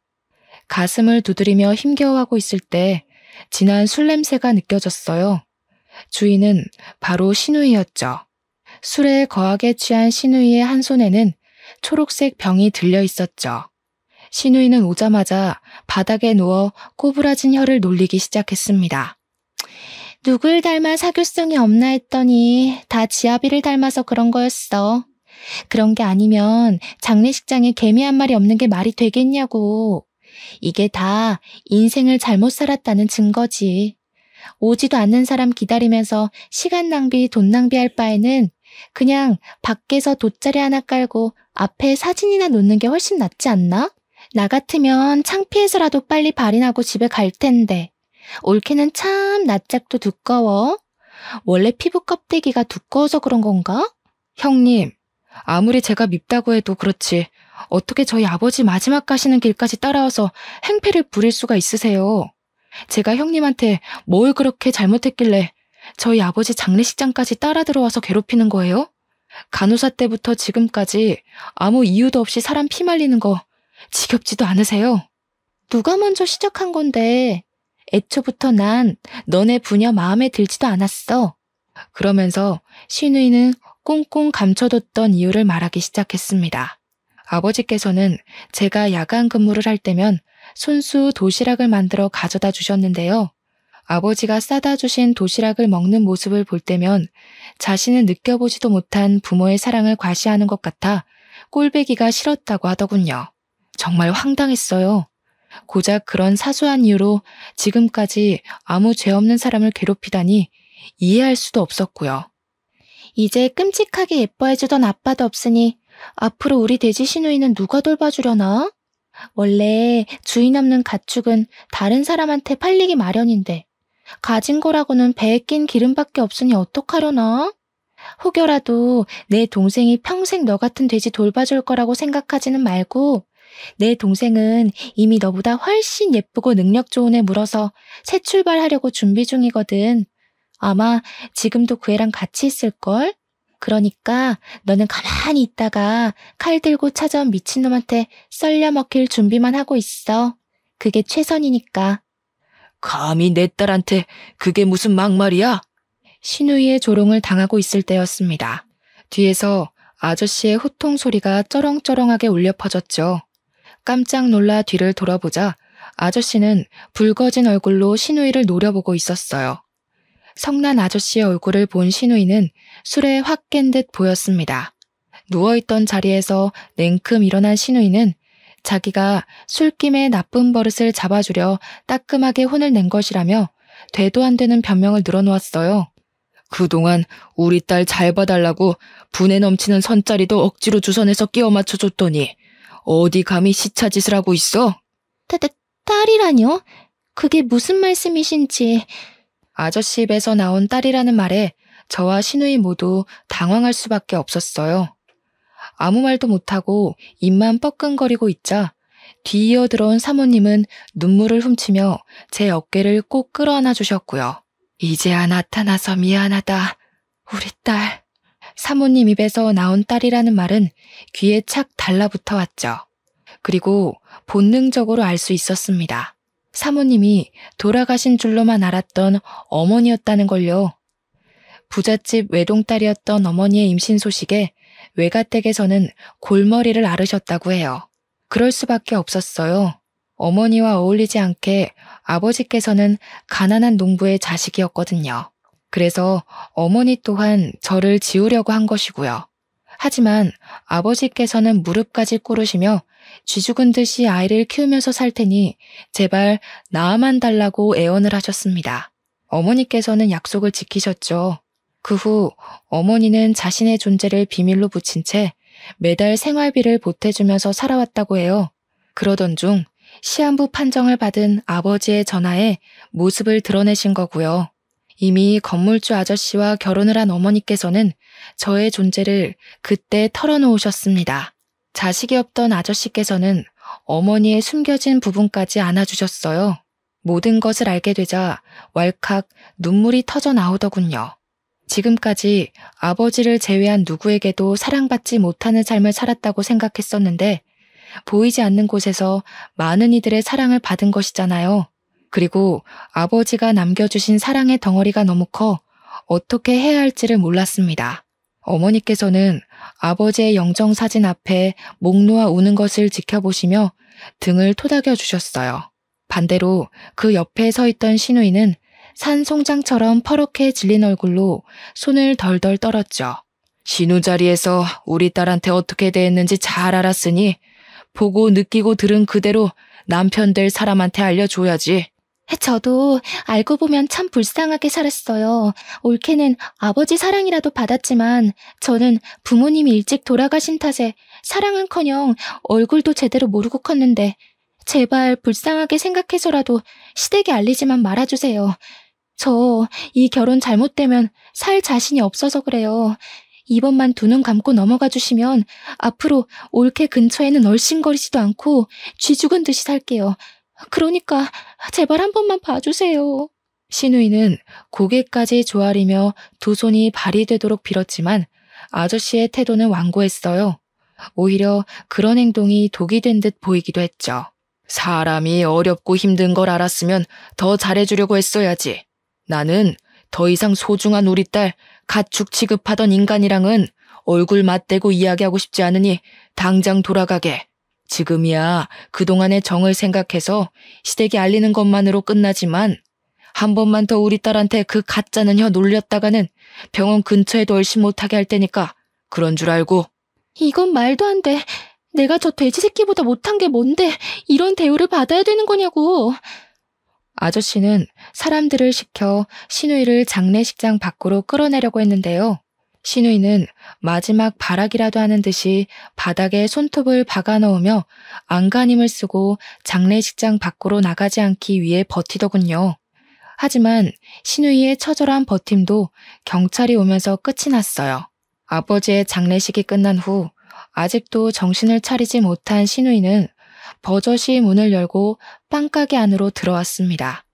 가슴을 두드리며 힘겨워하고 있을 때 진한 술 냄새가 느껴졌어요. 주인은 바로 신우이였죠. 술에 거하게 취한 신우이의 한 손에는 초록색 병이 들려 있었죠. 신우이는 오자마자 바닥에 누워 꼬부라진 혀를 놀리기 시작했습니다. 누굴 닮아 사교성이 없나 했더니 다 지아비를 닮아서 그런 거였어. 그런 게 아니면 장례식장에 개미 한 마리 없는 게 말이 되겠냐고. 이게 다 인생을 잘못 살았다는 증거지. 오지도 않는 사람 기다리면서 시간 낭비, 돈 낭비할 바에는 그냥 밖에서 돗자리 하나 깔고 앞에 사진이나 놓는 게 훨씬 낫지 않나? 나 같으면 창피해서라도 빨리 발이 나고 집에 갈 텐데. 올케는 참 낯짝도 두꺼워. 원래 피부 껍데기가 두꺼워서 그런 건가? 형님, 아무리 제가 밉다고 해도 그렇지 어떻게 저희 아버지 마지막 가시는 길까지 따라와서 행패를 부릴 수가 있으세요? 제가 형님한테 뭘 그렇게 잘못했길래 저희 아버지 장례식장까지 따라 들어와서 괴롭히는 거예요? 간호사 때부터 지금까지 아무 이유도 없이 사람 피 말리는 거 지겹지도 않으세요? 누가 먼저 시작한 건데 애초부터 난 너네 부녀 마음에 들지도 않았어. 그러면서 신우이는 꽁꽁 감춰뒀던 이유를 말하기 시작했습니다. 아버지께서는 제가 야간 근무를 할 때면 손수 도시락을 만들어 가져다 주셨는데요. 아버지가 싸다 주신 도시락을 먹는 모습을 볼 때면 자신은 느껴보지도 못한 부모의 사랑을 과시하는 것 같아 꼴배기가 싫었다고 하더군요. 정말 황당했어요. 고작 그런 사소한 이유로 지금까지 아무 죄 없는 사람을 괴롭히다니 이해할 수도 없었고요. 이제 끔찍하게 예뻐해주던 아빠도 없으니 앞으로 우리 돼지 시누이는 누가 돌봐주려나? 원래 주인 없는 가축은 다른 사람한테 팔리기 마련인데 가진 거라고는 배에 낀 기름밖에 없으니 어떡하려나? 혹여라도 내 동생이 평생 너 같은 돼지 돌봐줄 거라고 생각하지는 말고 내 동생은 이미 너보다 훨씬 예쁘고 능력 좋은 애 물어서 새 출발하려고 준비 중이거든. 아마 지금도 그 애랑 같이 있을걸? 그러니까 너는 가만히 있다가 칼 들고 찾아온 미친놈한테 썰려 먹힐 준비만 하고 있어. 그게 최선이니까. 감히 내 딸한테 그게 무슨 막말이야? 시누이의 조롱을 당하고 있을 때였습니다. 뒤에서 아저씨의 호통 소리가 쩌렁쩌렁하게 울려 퍼졌죠. 깜짝 놀라 뒤를 돌아보자 아저씨는 붉어진 얼굴로 시누이를 노려보고 있었어요. 성난 아저씨의 얼굴을 본 시누이는 술에 확 깬 듯 보였습니다. 누워있던 자리에서 냉큼 일어난 시누이는 자기가 술김에 나쁜 버릇을 잡아주려 따끔하게 혼을 낸 것이라며 되도 안 되는 변명을 늘어놓았어요. 그동안 우리 딸 잘 봐달라고 분에 넘치는 선짜리도 억지로 주선해서 끼워 맞춰줬더니 어디 감히 시차짓을 하고 있어? 딸이라뇨? 그게 무슨 말씀이신지. 아저씨 입에서 나온 딸이라는 말에 저와 시누이 모두 당황할 수밖에 없었어요. 아무 말도 못하고 입만 뻐끔거리고 있자 뒤이어 들어온 사모님은 눈물을 훔치며 제 어깨를 꼭 끌어안아 주셨고요. 이제야 나타나서 미안하다. 우리 딸. 사모님 입에서 나온 딸이라는 말은 귀에 착 달라붙어 왔죠. 그리고 본능적으로 알 수 있었습니다. 사모님이 돌아가신 줄로만 알았던 어머니였다는 걸요. 부잣집 외동딸이었던 어머니의 임신 소식에 외가댁에서는 골머리를 앓으셨다고 해요. 그럴 수밖에 없었어요. 어머니와 어울리지 않게 아버지께서는 가난한 농부의 자식이었거든요. 그래서 어머니 또한 저를 지우려고 한 것이고요. 하지만 아버지께서는 무릎까지 꿇으시며 쥐죽은 듯이 아이를 키우면서 살 테니 제발 낳아만 달라고 애원을 하셨습니다. 어머니께서는 약속을 지키셨죠. 그 후 어머니는 자신의 존재를 비밀로 붙인 채 매달 생활비를 보태주면서 살아왔다고 해요. 그러던 중 시한부 판정을 받은 아버지의 전화에 모습을 드러내신 거고요. 이미 건물주 아저씨와 결혼을 한 어머니께서는 저의 존재를 그때 털어놓으셨습니다. 자식이 없던 아저씨께서는 어머니의 숨겨진 부분까지 안아주셨어요. 모든 것을 알게 되자 왈칵 눈물이 터져 나오더군요. 지금까지 아버지를 제외한 누구에게도 사랑받지 못하는 삶을 살았다고 생각했었는데 보이지 않는 곳에서 많은 이들의 사랑을 받은 것이잖아요. 그리고 아버지가 남겨주신 사랑의 덩어리가 너무 커 어떻게 해야 할지를 몰랐습니다. 어머니께서는 아버지의 영정사진 앞에 목 놓아 우는 것을 지켜보시며 등을 토닥여 주셨어요. 반대로 그 옆에 서 있던 시누이는 산 송장처럼 퍼렇게 질린 얼굴로 손을 덜덜 떨었죠. 시누 자리에서 우리 딸한테 어떻게 대했는지 잘 알았으니 보고 느끼고 들은 그대로 남편 될 사람한테 알려줘야지. 저도 알고 보면 참 불쌍하게 살았어요. 올케는 아버지 사랑이라도 받았지만 저는 부모님이 일찍 돌아가신 탓에 사랑은커녕 얼굴도 제대로 모르고 컸는데 제발 불쌍하게 생각해서라도 시댁에 알리지만 말아주세요. 저 이 결혼 잘못되면 살 자신이 없어서 그래요. 이번만 두 눈 감고 넘어가 주시면 앞으로 올케 근처에는 얼씬거리지도 않고 쥐 죽은 듯이 살게요. 그러니까 제발 한 번만 봐주세요. 시누이는 고개까지 조아리며 두 손이 발이 되도록 빌었지만 아저씨의 태도는 완고했어요. 오히려 그런 행동이 독이 된 듯 보이기도 했죠. 사람이 어렵고 힘든 걸 알았으면 더 잘해주려고 했어야지. 나는 더 이상 소중한 우리 딸 가축 취급하던 인간이랑은 얼굴 맞대고 이야기하고 싶지 않으니 당장 돌아가게. 지금이야 그동안의 정을 생각해서 시댁에 알리는 것만으로 끝나지만 한 번만 더 우리 딸한테 그 가짜는 혀 놀렸다가는 병원 근처에도 얼씬 못하게 할 테니까 그런 줄 알고. 이건 말도 안 돼. 내가 저 돼지 새끼보다 못한 게 뭔데 이런 대우를 받아야 되는 거냐고. 아저씨는 사람들을 시켜 신우이를 장례식장 밖으로 끌어내려고 했는데요. 신우이는 마지막 발악이라도 하는 듯이 바닥에 손톱을 박아 넣으며 안간힘을 쓰고 장례식장 밖으로 나가지 않기 위해 버티더군요. 하지만 신우이의 처절한 버팀도 경찰이 오면서 끝이 났어요. 아버지의 장례식이 끝난 후 아직도 정신을 차리지 못한 신우이는 버젓이 문을 열고 빵가게 안으로 들어왔습니다.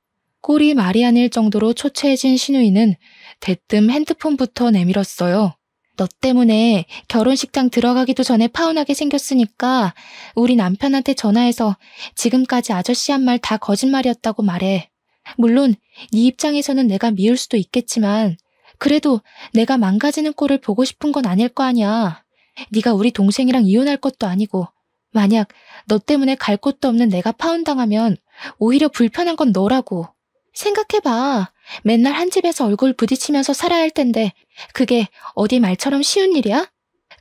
꼴이 말이 아닐 정도로 초췌해진 신우이는 대뜸 핸드폰부터 내밀었어요. 너 때문에 결혼식장 들어가기도 전에 파혼하게 생겼으니까 우리 남편한테 전화해서 지금까지 아저씨 한 말 다 거짓말이었다고 말해. 물론 네 입장에서는 내가 미울 수도 있겠지만 그래도 내가 망가지는 꼴을 보고 싶은 건 아닐 거 아니야. 네가 우리 동생이랑 이혼할 것도 아니고 만약 너 때문에 갈 곳도 없는 내가 파혼당하면 오히려 불편한 건 너라고. 생각해봐. 맨날 한 집에서 얼굴 부딪히면서 살아야 할 텐데 그게 어디 말처럼 쉬운 일이야?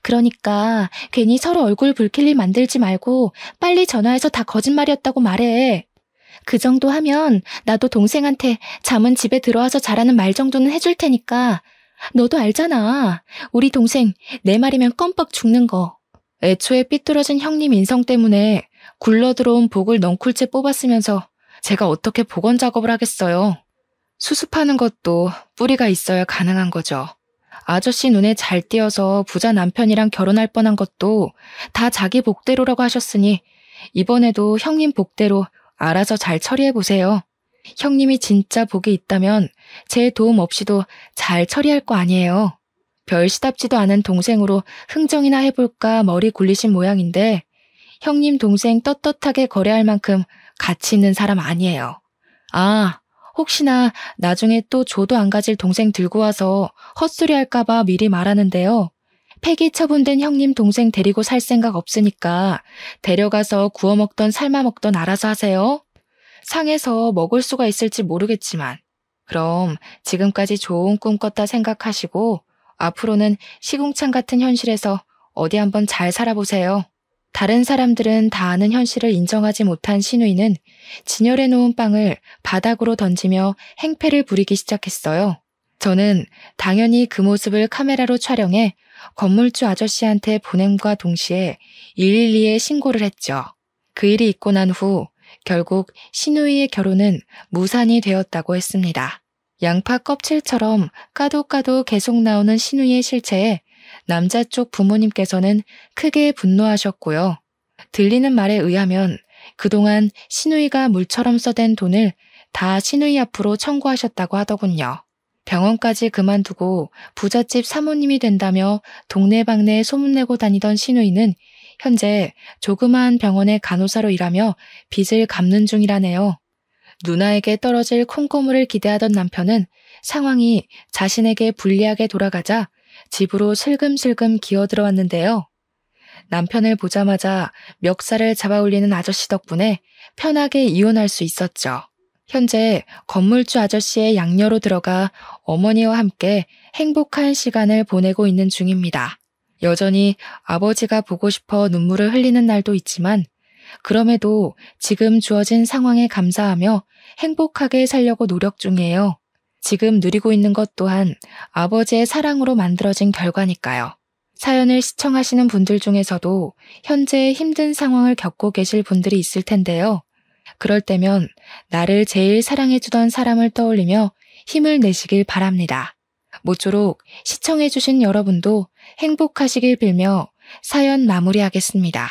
그러니까 괜히 서로 얼굴 붉힐 일 만들지 말고 빨리 전화해서 다 거짓말이었다고 말해. 그 정도 하면 나도 동생한테 잠은 집에 들어와서 자라는 말 정도는 해줄 테니까. 너도 알잖아. 우리 동생 내 말이면 껌뻑 죽는 거. 애초에 삐뚤어진 형님 인성 때문에 굴러들어온 복을 넝쿨째 뽑았으면서 제가 어떻게 복원 작업을 하겠어요. 수습하는 것도 뿌리가 있어야 가능한 거죠. 아저씨 눈에 잘 띄어서 부자 남편이랑 결혼할 뻔한 것도 다 자기 복대로라고 하셨으니 이번에도 형님 복대로 알아서 잘 처리해보세요. 형님이 진짜 복이 있다면 제 도움 없이도 잘 처리할 거 아니에요. 별 시답지도 않은 동생으로 흥정이나 해볼까 머리 굴리신 모양인데 형님 동생 떳떳하게 거래할 만큼 가치 있는 사람 아니에요. 아, 혹시나 나중에 또 조도 안 가질 동생 들고 와서 헛소리 할까봐 미리 말하는데요. 폐기 처분된 형님 동생 데리고 살 생각 없으니까 데려가서 구워 먹던 삶아 먹던 알아서 하세요. 상해서 먹을 수가 있을지 모르겠지만 그럼 지금까지 좋은 꿈 꿨다 생각하시고 앞으로는 시궁창 같은 현실에서 어디 한번 잘 살아보세요. 다른 사람들은 다 아는 현실을 인정하지 못한 신우이는 진열해 놓은 빵을 바닥으로 던지며 행패를 부리기 시작했어요. 저는 당연히 그 모습을 카메라로 촬영해 건물주 아저씨한테 보냄과 동시에 112에 신고를 했죠. 그 일이 있고 난 후 결국 신우이의 결혼은 무산이 되었다고 했습니다. 양파 껍질처럼 까도 계속 나오는 신우이의 실체에 남자 쪽 부모님께서는 크게 분노하셨고요. 들리는 말에 의하면 그동안 신우이가 물처럼 써댄 돈을 다 신우이 앞으로 청구하셨다고 하더군요. 병원까지 그만두고 부잣집 사모님이 된다며 동네방네 소문내고 다니던 신우이는 현재 조그마한 병원의 간호사로 일하며 빚을 갚는 중이라네요. 누나에게 떨어질 콩고물을 기대하던 남편은 상황이 자신에게 불리하게 돌아가자 집으로 슬금슬금 기어들어왔는데요. 남편을 보자마자 멱살을 잡아올리는 아저씨 덕분에 편하게 이혼할 수 있었죠. 현재 건물주 아저씨의 양녀로 들어가 어머니와 함께 행복한 시간을 보내고 있는 중입니다. 여전히 아버지가 보고 싶어 눈물을 흘리는 날도 있지만 그럼에도 지금 주어진 상황에 감사하며 행복하게 살려고 노력 중이에요. 지금 누리고 있는 것 또한 아버지의 사랑으로 만들어진 결과니까요. 사연을 시청하시는 분들 중에서도 현재 힘든 상황을 겪고 계실 분들이 있을 텐데요. 그럴 때면 나를 제일 사랑해주던 사람을 떠올리며 힘을 내시길 바랍니다. 모쪼록 시청해주신 여러분도 행복하시길 빌며 사연 마무리하겠습니다.